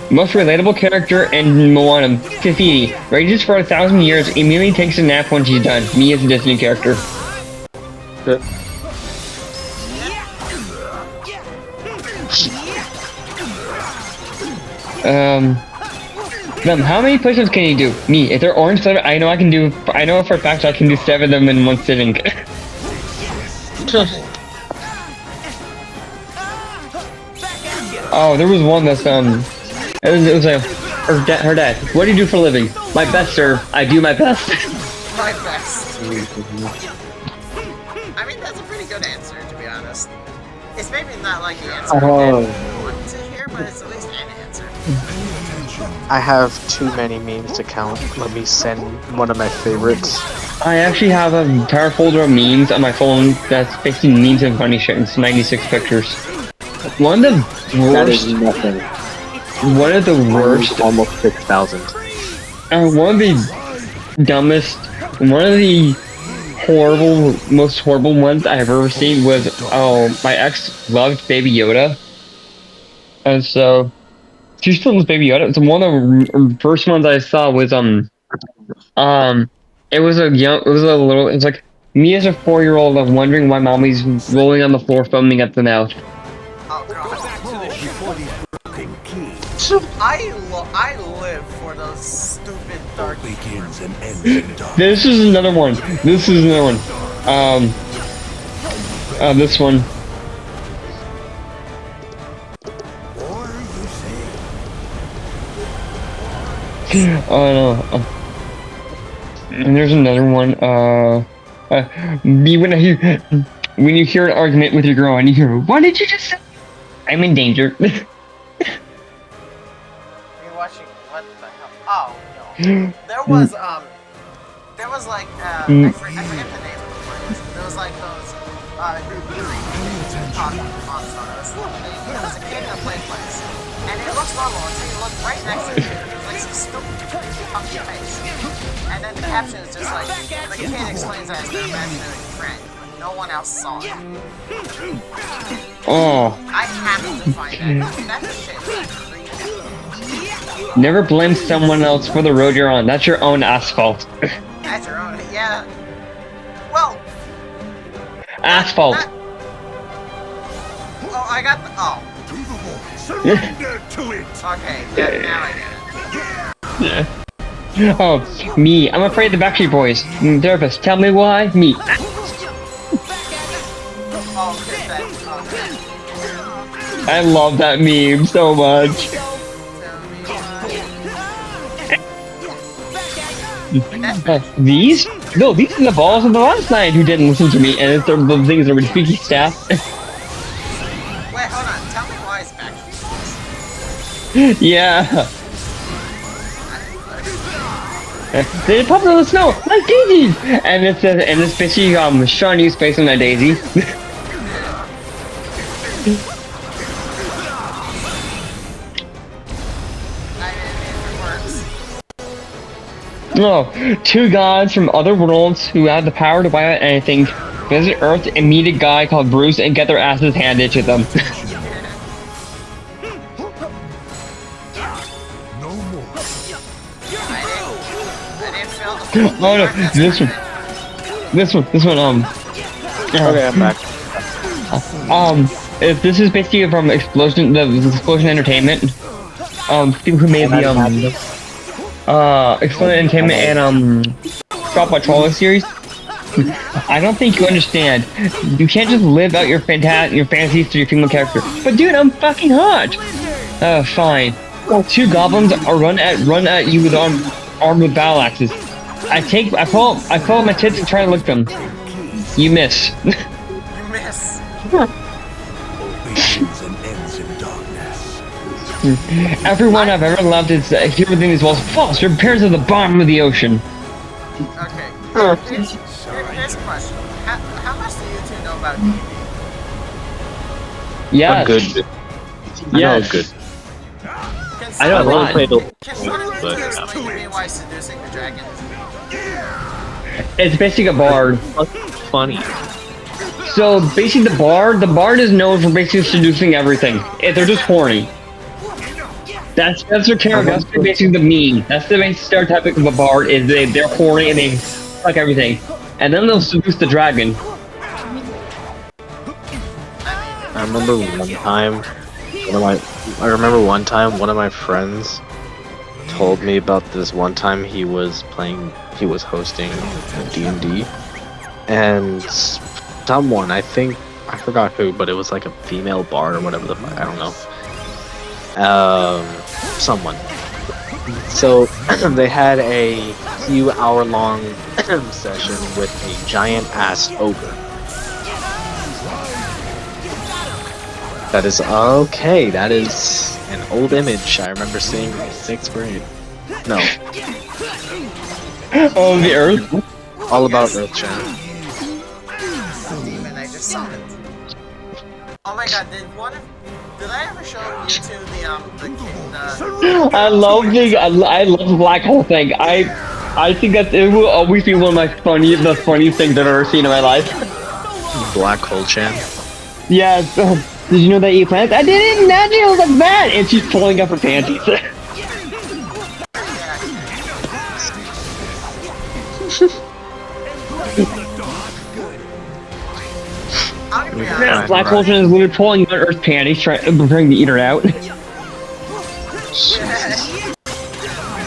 Most relatable character in Moana, Fifi, rages for 1,000 years, immediately takes a nap when she's done. Me as a Disney character. Good. How many push-ups can you do? Me, if they're orange flavor, I know for a fact I can do 7 of them in one sitting. Oh, there was one that's it was like her dad. What do you do for a living? My best, sir. I do my best. My best. I mean, that's a pretty good answer, to be honest. It's maybe not like the answer I want to hear, but it's at least an answer. I have too many memes to count. Let me send one of my favorites. I actually have an entire folder of memes on my phone that's basically memes and funny shit. It's 96 pictures. One of the worst. That is nothing. One of the worst. Almost 6,000. One of the dumbest. One of the most horrible ones I've ever seen was, my ex loved Baby Yoda. And so, she still loves Baby Yoda. So one of the first ones I saw was, it was like, me as a 4-year-old wondering why mommy's rolling on the floor foaming at the mouth. Oh god. I live for those stupid dark begins and ends in dark. This is another one. This one. Oh no. And there's another one. When you hear an argument with your girl and you hear, "What did you just say?" I'm in danger. You're watching what the hell? Oh no. There was like I forget the name of the place. There was like those there was a kid in a play place. And it looks normal until you look right next to it. There's like some stupid funky face. And then the caption is just like the kid explains that as their imaginary friend, but no one else saw it. Oh. I have to find that. That shit is creepy. Never blame someone else for the road you're on. That's your own asphalt. That's your own, yeah. Well, asphalt. Oh, I got the. Oh. Surrender to it. Okay, now I get it. Oh, me. I'm afraid of the Backstreet Boys. Therapist, tell me why. Me. I love that meme so much. These? No, these are the balls of the last night who didn't listen to me, and it's the things that were speaking staff. Wait, hold on. Tell me why it's Backstreet Boys. Yeah. They pop in the snow like daisies, and it's basically Shawnee's face on that daisy. Oh, 2 gods from other worlds who have the power to wipe out anything visit Earth and meet a guy called Bruce and get their asses handed to them. Oh no, this one, Okay, I'm back. This is basically from Explosion Entertainment. People who made the Explosion Entertainment and Stop Patrol series. I don't think you understand. You can't just live out your fantasies through your female character. But dude, I'm fucking hot. Fine. Two goblins are run at you with armed with battle axes. I pull out my tits and try to lick them. You miss. You miss. Begins and ends in darkness. Everyone I've ever loved is here within these walls. False. Your parents are the bottom of the ocean. Okay. Here's a question. How much do you two know about D&D? Yes. I'm good. I know I'm good. I know a lot. Can one of you two explain to me why seducing the dragon is It's basically a bard. Funny. So basically, the bard is known for basically seducing everything. They're just horny. That's their character. That's basically the meme. That's the basic stereotype of a bard. Is they're horny and they fuck everything, and then they'll seduce the dragon. I remember one time one of my friends told me about this one time he was hosting D&D, and someone, I forgot who, but it was like a female bard or whatever the fuck, I don't know. Someone. So they had a few hour-long session with a giant-ass ogre. That is okay. That is an old image I remember seeing in 6th grade. No. Oh, the Earth. All about Earth Channel. demon I just summoned? Oh my god, did I ever show you two the I love the black hole thing. I think that it will always be one of the funniest things I've ever seen in my life. Black hole channel. Yes. Did you know that you planets? I didn't imagine it was like that. And she's pulling up her panties. Black hole is literally pulling out Earth's panties, preparing to eat her out.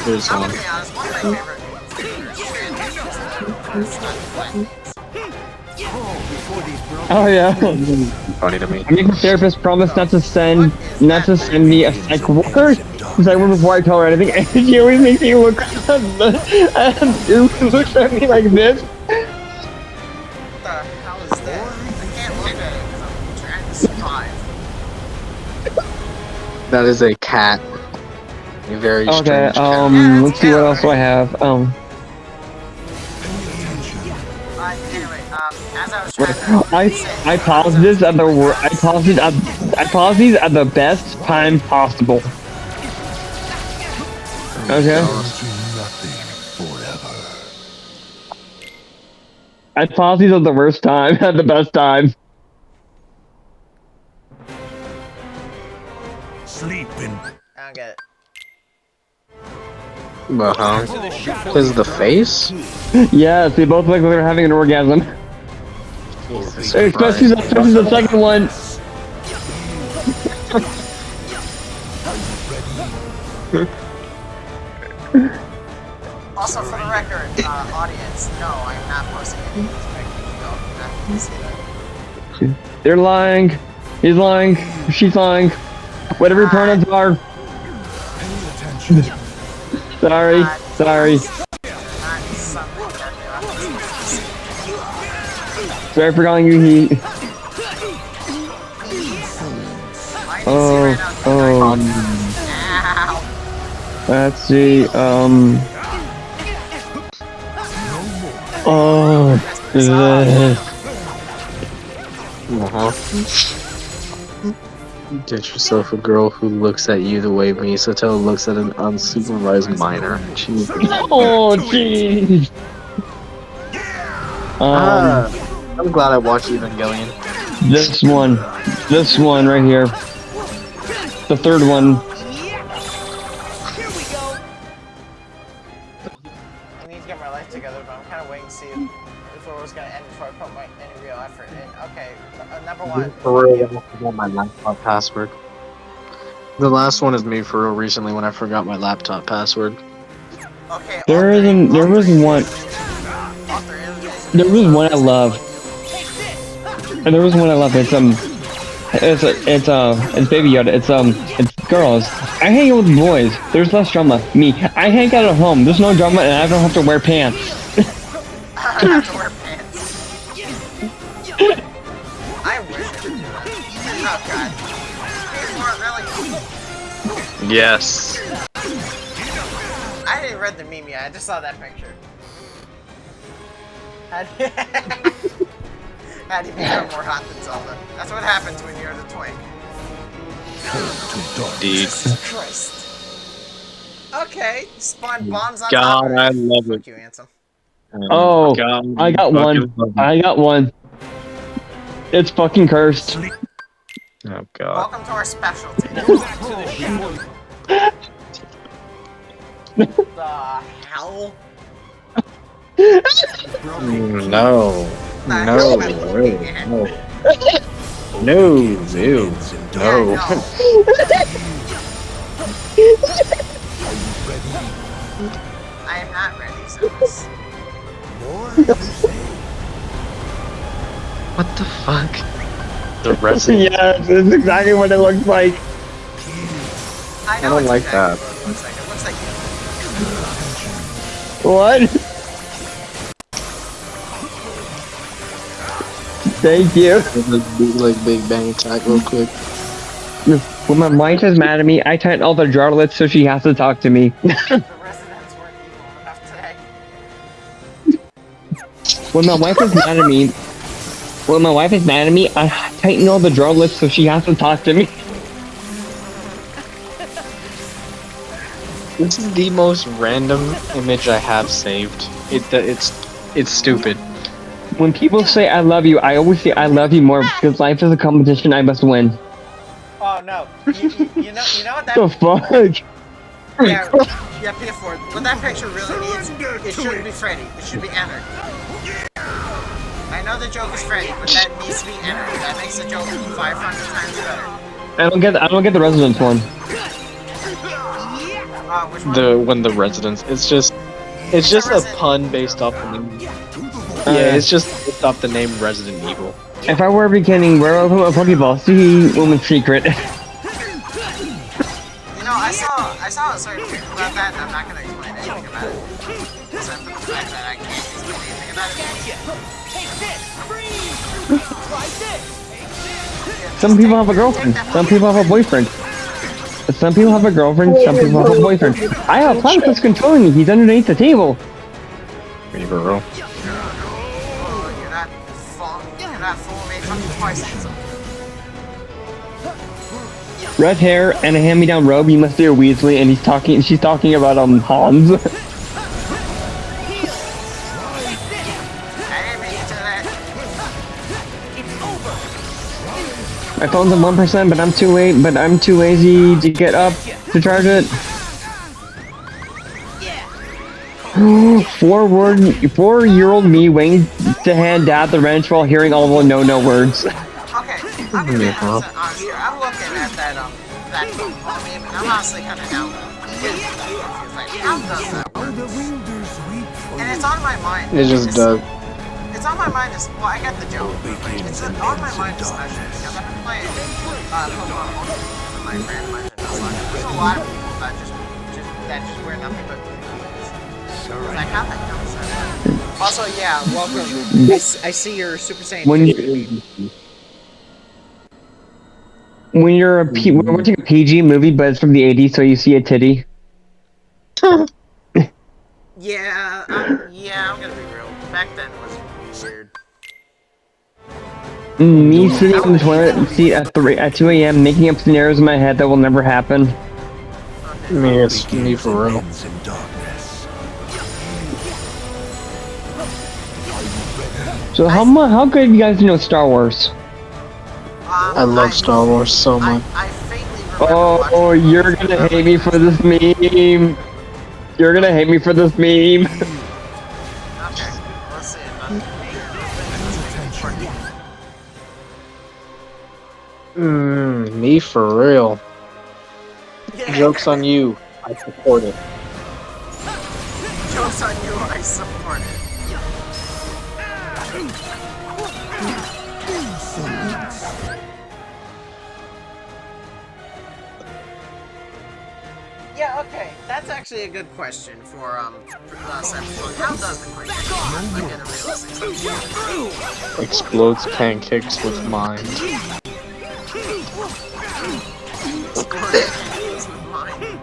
There's I'm gonna be honest, one of my favorite Oh yeah. Funny to me. I make my therapist promise not to send me a psych worker before I tell her anything, and she always makes me look looks at me like this. What the hell is that? I can't look at it because I'm trying to survive. That is a cat. A very Okay, strange cat. let's see what else do I have. Anyway, as I was trying to I paused this at these at the best time possible. Okay. I paused these at the worst time, at the best time. Sleeping. I don't get it. Is the face? Yes, they both look like they're having an orgasm. Especially the second one. Also, for the record, audience, no, I'm not posting any of these pictures. You don't have to see that. They're lying. He's lying. She's lying. Whatever your pronouns are. Sorry. Sorry for calling you he. Let's see, Get yourself a girl who looks at you the way Misato looks at an unsupervised minor. Jeez. Oh, jeez. I'm glad I watched Evangelion. This one right here. The third one. I need to get my life together, but I'm kind of waiting to see if it was going to end before I put any real effort in. Okay, number one. For real, I forgot my laptop password. The last one is me for real recently when I forgot my laptop password. Okay, There was one. All three of these There was one I love. And there was one I love. It's Baby Yoda. It's girls. I hang out with boys. There's less drama. Me, I hang out at home. There's no drama, and I don't have to wear pants. I don't have to wear pants. I wish I could do that. Oh god. Really? Yes. I didn't read the meme yet. I just saw that picture. How do you become more hot than Zelda? That's what happens when you're the twink. Jesus Christ. Okay, spawn bombs on top of it. I love Fuck it. you, Ansem. Oh, I got one. I got one. It's fucking cursed. Oh god. Welcome to our specialty. The hell? No. No. No. Ew. No. I am not ready, Siax. What the fuck? The resident. Yeah, that's exactly what it looks like. I don't like that. It looks like What? Thank you. Like Big Bang attack real quick. When my wife is mad at me, I tighten all the jarlets so she has to talk to me. the residents weren't evil enough today. When my wife is mad at me, I tighten all the jarlets so she has to talk to me. This is the most random image I have saved. It's stupid. When people say I love you, I always say I love you more because life is a competition. I must win. Oh no! You know what that? The fuck? Yeah, PS4. What that picture really needs, it shouldn't be Freddy. It should be Ennard. I know the joke is Freddy, but that needs to be Ennard. That makes the joke 500 times better. I don't get the residence one. Which one? When the residence. It's just a pun based off the name. Yeah, it's just based off the name Resident Evil. If I were a beginning, where open a Pokeball, see woman's secret. You know, I saw a certain thing about that, and I'm not gonna explain anything about it. Except for the fact that I can't explain anything about it. Some people have a girlfriend. Some people have a boyfriend. Some people have a girlfriend. Some people have a boyfriend. I have Platypus controlling me. He's underneath the table. Are you for real? You're not fooling me fucking twice, Ansem. Red hair and a hand-me-down robe. You must be a Weasley, and she's talking about Hans. I didn't mean to do that. My phone's at 1%, but I'm too lazy to get up to charge it. 4-year-old me waiting to hand Dad the wrench while hearing all the no words. Okay, I'm gonna be honest here. I'm looking at that football meme, and I'm honestly kind of down. Like, how does that work? And it's on my mind. It just does. It's on my mind. Well, I get the joke. It's on my mind especially because I've been playing football with my friend. There's a lot of people that just wear nothing but. Like, how that comes out. Also, yeah, welcome. I see your Super Saiyan. When you're we're watching a PG movie, but it's from the 80s, so you see a titty. Yeah, I'm gonna be real. Back then was weird. Me sitting on the toilet seat at 2 a.m. making up scenarios in my head that will never happen. Me for real. So how good you guys know Star Wars? I love Star Wars so much. I faintly remember Oh, you're gonna hate me for this meme. You're gonna hate me for this meme. Okay, let's see. Me for real. Joke's on you. I support it. Joke's on you. I support it. Yeah, okay, that's actually a good question for Cyberpunk. How does the question like in a realistic sense? Explodes pancakes with mind. Explodes pancakes with mine.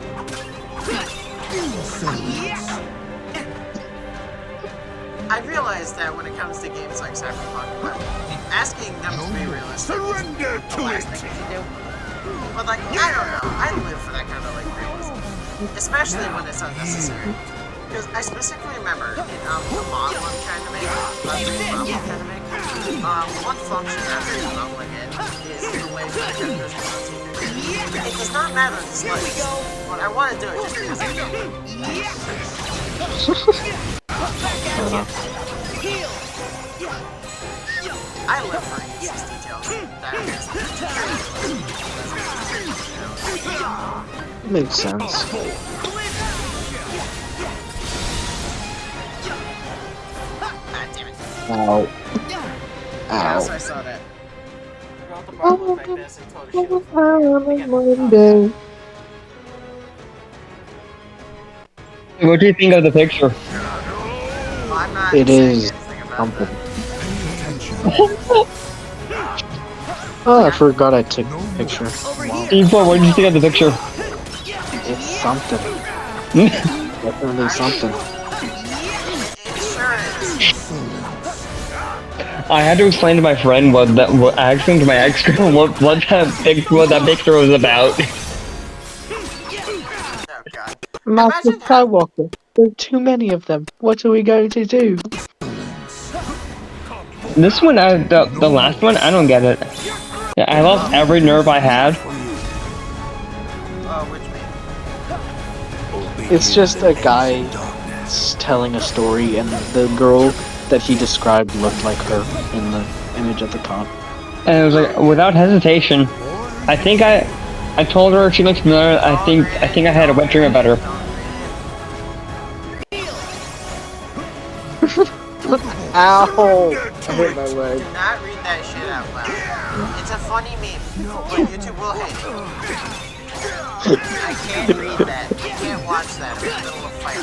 I realize that when it comes to games like Cyberpunk, asking them to be realistic is the last thing you can do. But like, I don't know, I live for that kind of like realism. Especially when it's unnecessary. Because I specifically remember in the model I'm trying to make, one function that I'm modeling in is the way the characters rotate. It does not matter the slightest, but I want to do it just because I can. I live for these details. Makes sense. Ah, damn it. Ow. Yes, Ow. I saw that. Forgot the marble like this and told a Monday. What do you think of the picture? Well, I'm not It saying is anything about something. that. Oh, I forgot I took a picture. Wow. E4, what did you think of the picture? It's something. Definitely something. It sure is. I had to explain to my friend what actually to my ex-girl what that picture was about. Oh god. Master Skywalker. There are too many of them. What are we going to do? This one, the last one, I don't get it. Yeah, I lost every nerve I had. Which mean? It's just a guy telling a story, and the girl that he described looked like her in the image at the top. And it was like, without hesitation, I think I told her she looks familiar. I think I had a wet dream about her. Ow! I hit my leg. Do not read that shit out loud. It's a funny meme, but YouTube will hate it. I can't read that. You can't watch that in the middle of a fight.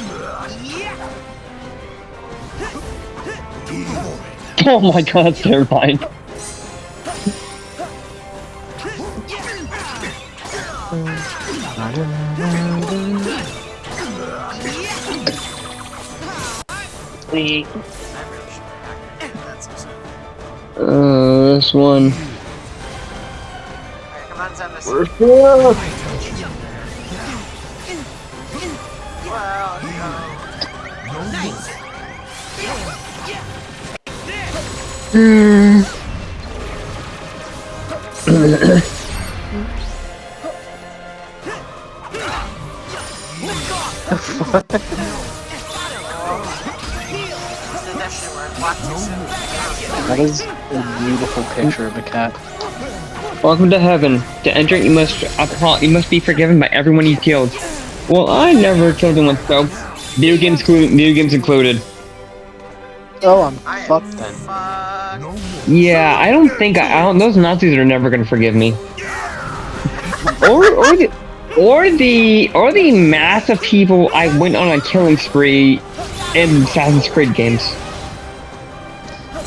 Oh my god, that's terrifying. This one. Alright, come on, send this. Well, that is a beautiful picture of a cat. Welcome to heaven. To enter, you must be forgiven by everyone you killed. Well, I never killed anyone, so video games included. Oh, I'm fucked then. Yeah, I don't think those Nazis are never gonna forgive me. or the mass of people I went on a killing spree in Assassin's Creed games.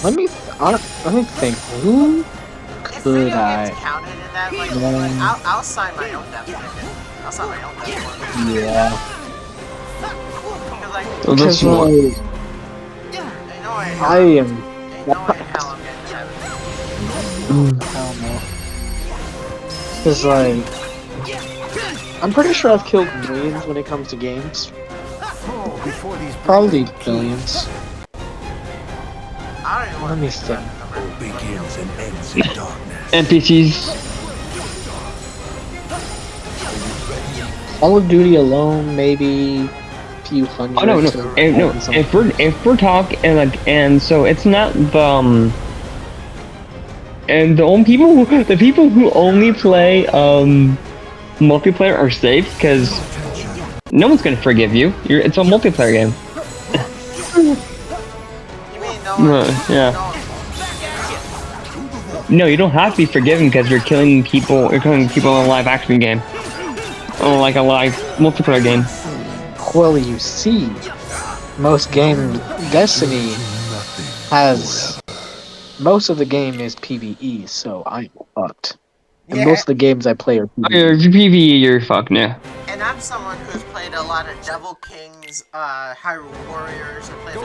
Let me think. Who could I? Counted in that, like, I'll sign my own death ticket. I'll sign my own death ticket. Yeah. Because, like, I am. ain't no way in hell I'm getting seven. Hell no. Cause like, I'm pretty sure I've killed millions when it comes to games. Probably billions. I don't even Let want me to think. Begins and ends in darkness. NPCs. Call of Duty alone, maybe a few hundred. Oh no. If we're talking and so it's not the and the people who only play multiplayer are safe because no one's gonna forgive you. It's a multiplayer game. You mean no one? Yeah. No one No, you don't have to be forgiven because you're killing people. You're killing people in a live action game, or like a live multiplayer game. Well, you see, most game Destiny has most of the game is PvE, so I'm fucked. And most of the games I play are PvE. If you're PvE, you're fucked now. And I'm someone who's played a lot of Devil Kings, Hyrule Warriors, I played the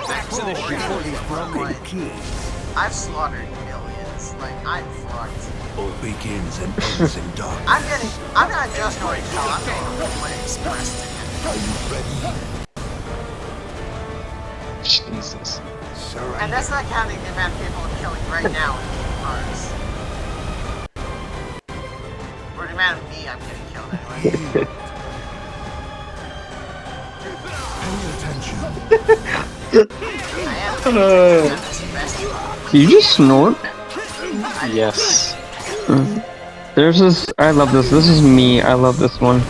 I've slaughtered millions. Like, I'm fucked. All begins and ends in dark. I'm not just going to kill, I'm getting a whole way expressed to him. Are you ready? Jesus. And that's not counting the amount of people I'm killing right now in cars. Or the amount of me I'm getting killed anyway. Did you just snort? Yes. There's this. I love this. This is me. I love this one.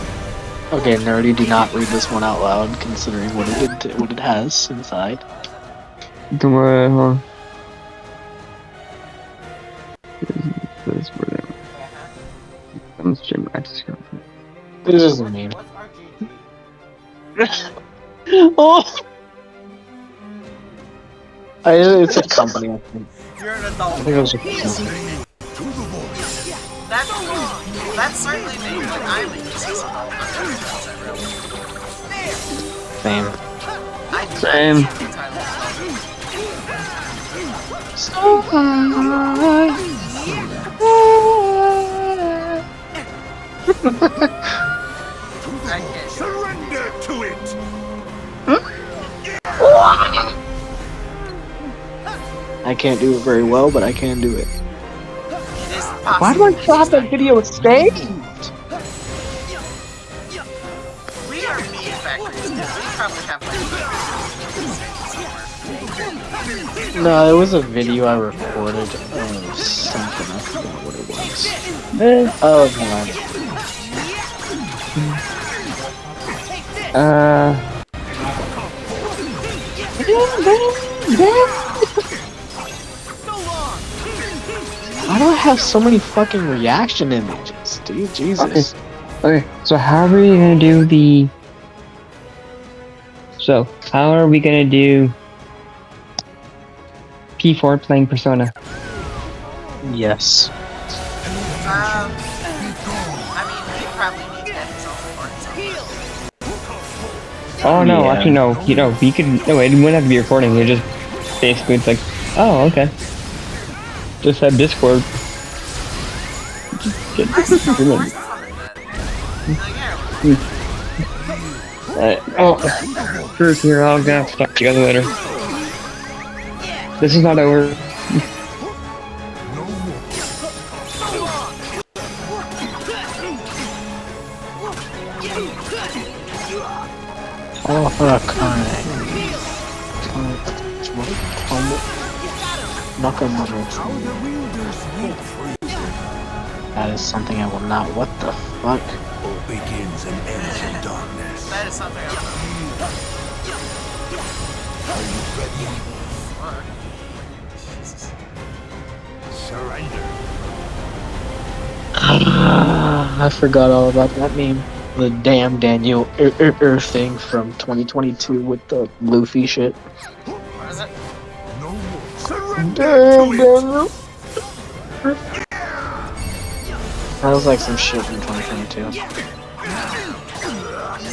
Okay, nerdy, do not read this one out loud, considering what it has inside. Don't worry, hold on. This is a meme. Oh! It's a company, I think. You're an adult. I think it was a company. That's certainly me. Like, I'm a useless adult. Same. Same. So high. Surrender to it! I can't do it very well, but I can do it. Why do I thought that video saved? We are meat factories, because we probably have like... No, it was a video I recorded of something. I forgot what it was. Oh, God. Why do I have so many fucking reaction images, dude? Jesus. Okay, so how are we gonna do the... So, how are we gonna do... P4 playing Persona? Yes. I mean, he probably needs to get his own recording. Oh no, Yeah. actually no, you know, we could... No, it wouldn't have to be recording, you just... Basically, it's like, oh, okay. Just have Discord. Oh, screw here, I'll gonna talk to you guys later. This is not over. Oh, fuck. That is something I will not. What the fuck? All begins and ends in darkness. That is something I don't Are you ready? know. Jesus. Surrender. I forgot all about that meme. The damn Daniel thing from 2022 with the Leafy shit. What is it? No more. Surrender Damn to Daniel. That was like some shit from 2022. Is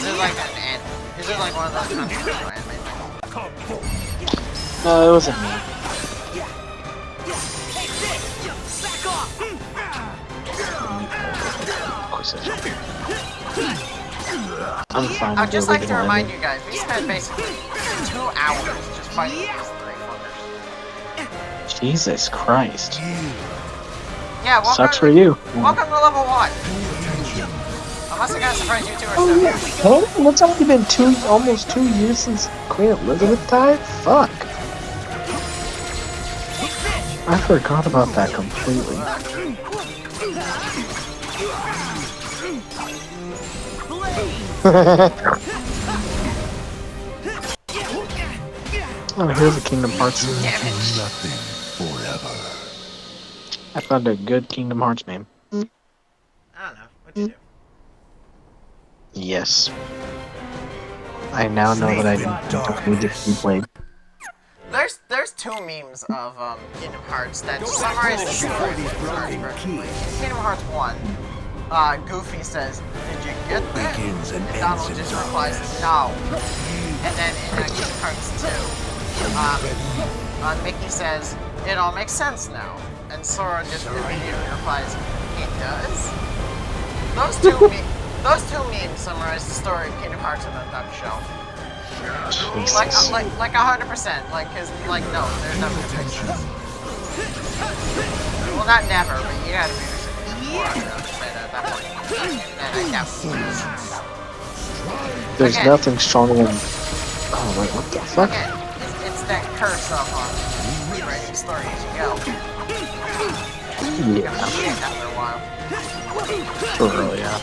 it like an is it like one of those controversial anime things? No, it wasn't me. I'm fine. I'd just like to remind you guys, we spent basically 2 hours just fighting these 3 fuckers. Jesus Christ. Yeah, welcome, Sucks for you. welcome to level 1. Unless I got to surprise you 2 or so. Oh, it's only been almost 2 years since Queen Elizabeth died? Fuck. I forgot about that completely. Oh, here's a Kingdom Hearts. nothing forever. I I found a good Kingdom Hearts name. I don't know. What'd you do? Yes. I now know that I need to be played. There's two memes of Kingdom Hearts that summarize the story of Kingdom Hearts perfectly. In Kingdom Hearts 1, Goofy says, "Did you get that?" And Donald just replies, "No." And then in Kingdom Hearts 2, Mickey says, "It all makes sense now." And Sora just immediately replies, "It does?" Those two memes summarize the story of Kingdom Hearts in a nutshell. Like 100%. Like, cause like no, there's never gonna make sense. Well, not never, but you gotta be at that point. And I doubt There's nothing stronger than. Oh wait, what the fuck? Again, it's that curse of rewriting the story as you go. Yeah. After a while. For real, yeah.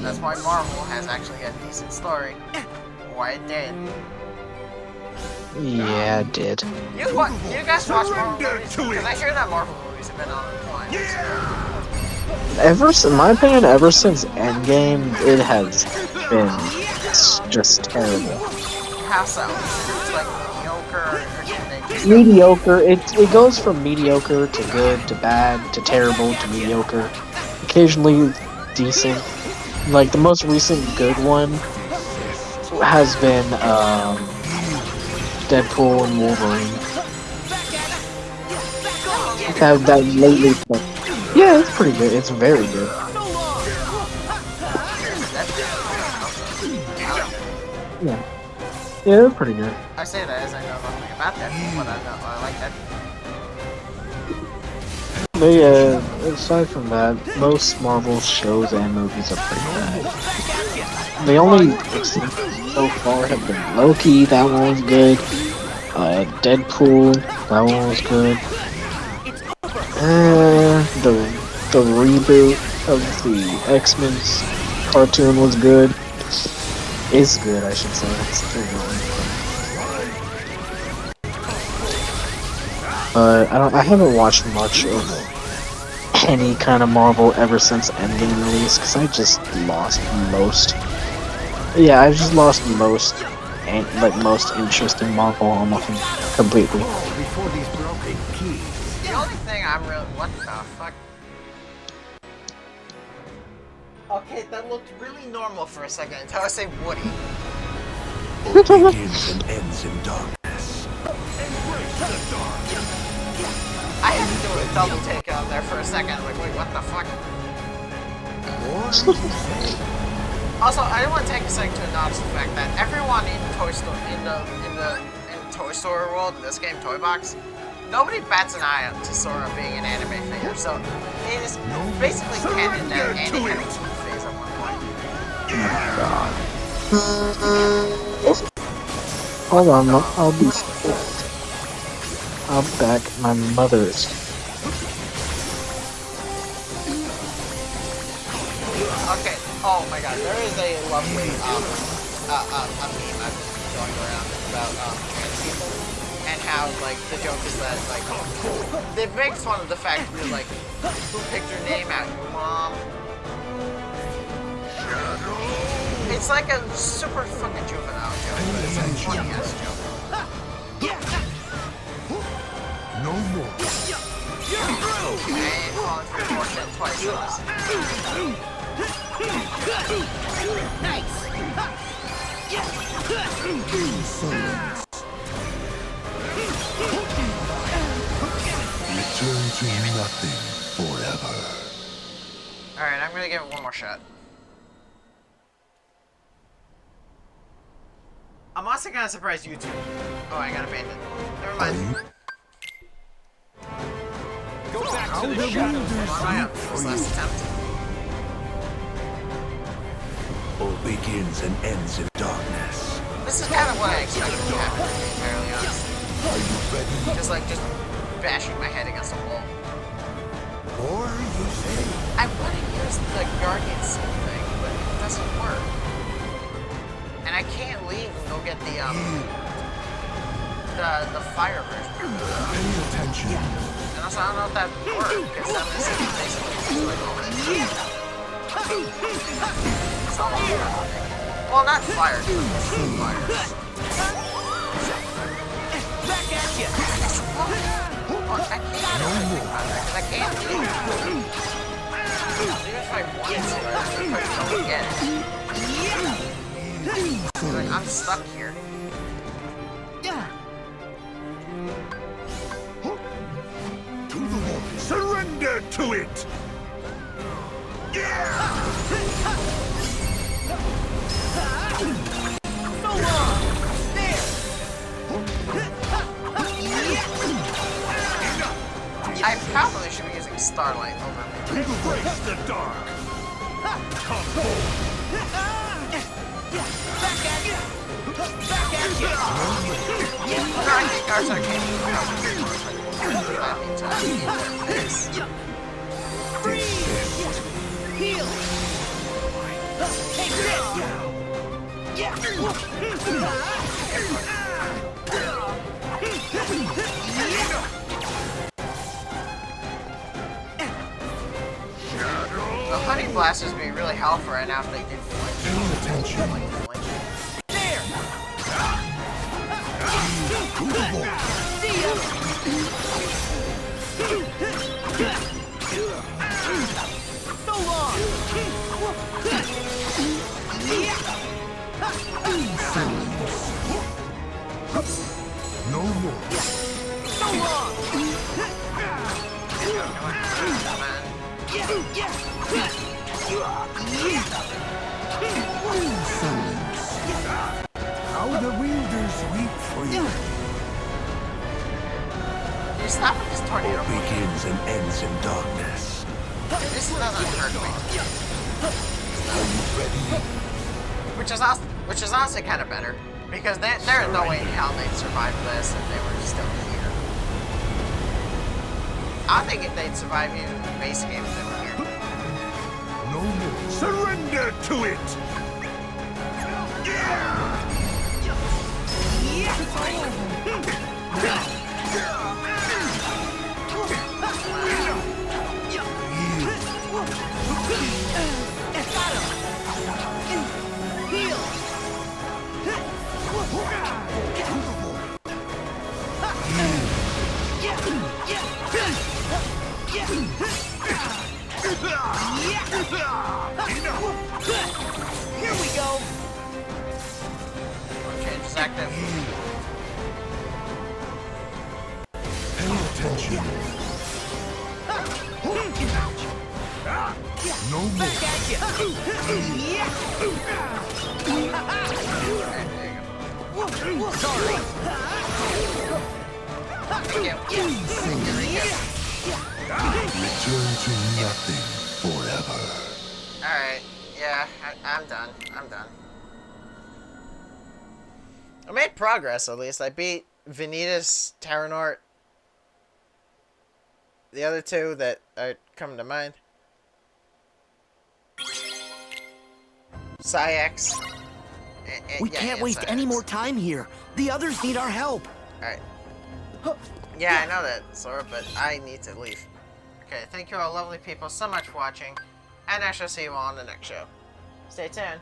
That's why Marvel has actually got a decent story. Why it did. Yeah, it did. You guys watch Marvel movies? Because I hear that Marvel movies have been on decline. In my opinion, ever since Endgame, it has been just terrible. How so? It's like mediocre, or do they just... Mediocre. It goes from mediocre to good to bad to terrible to mediocre. Occasionally decent. Like the most recent good one has been Deadpool and Wolverine. That lately, yeah, it's pretty good. It's very good. Yeah, yeah, it's pretty good. I say that as I know nothing about Deadpool, but I like Deadpool. But yeah, aside from that, most Marvel shows and movies are pretty bad. The only exceptions so far have been Loki, that one was good. Deadpool, that one was good. The reboot of the X-Men cartoon was good. Is good, I should say. It's still going. But I haven't watched much of any kind of Marvel ever since Endgame release, because I just lost most. Yeah, I've just lost most interest in Marvel almost completely. The only thing I'm really... What the fuck? Okay, that looked really normal for a second until I say Woody. All begins and ends in darkness. I had to do a double take on there for a second. I'm like, wait, what the fuck? Also, I do want to take a second to acknowledge the fact that everyone in Toy Story, in Toy Story world, in this game, Toy Box, nobody bats an eye to Sora being an anime figure. So it is basically canon that Andy had a key phase at one point. Hold on, I'll be. I'm back. My mother's. Okay. Oh my God, there is a lovely meme I've been going around about trans people and how like the joke is that like they make fun of the fact that like who picked your name out, your mom. It's like a super fucking juvenile joke, but it's a funny ass joke. No more. I ain't falling for your bullshit twice in this. Return to nothing forever. Alright, I'm gonna give it one more shot. I'm also kinda surprised you two. Oh, I got abandoned. Never mind. Go back to the shadows. This last attempt. All begins and ends in darkness. This is kind of what I expected to happen, to be entirely honest. Just bashing my head against a wall. Or you say, I want to use the Guardian Soul thing, but it doesn't work. And I can't leave and go get the fire version. pay attention. And also, I don't know if that worked, because that was basically like all this. It's all fire. Well, not fire, fire. Back at you! I can't do it. Even if I wanted to, I don't get it. Like, I'm stuck here. To the Lord. Surrender to it! So long! There! I probably should be using Starlight over Embrace the dark! Come forward! Back at you! Back at you! No, I think ours are Freeze! Heal! Take this! The Honey Blasters would be really helpful right now if they did flinch. Attention. Like flinch. There! To the Lord. See ya! So long! No more. So long! How the wielders weep for you. You stop with this tornado. Begins and ends in darkness. This doesn't hurt me. Which is honestly kind of better. Because there is no way in hell they'd survive this if they were still here. I think if they'd survive even the base game if they were here. No more. Surrender to it! Here we go! Change is active. Pay attention. No more. Back at you! Sorry! Return to nothing forever. Alright, yeah, I'm done. I'm done. I made progress, at least. I beat Vanitus, Terranort. The other two that are coming to mind. Siax. We can't waste any more time here. The others need our help. Alright. Yeah, I know that, Sora, but I need to leave. Okay, thank you all lovely people so much for watching, and I shall see you all on the next show. Stay tuned.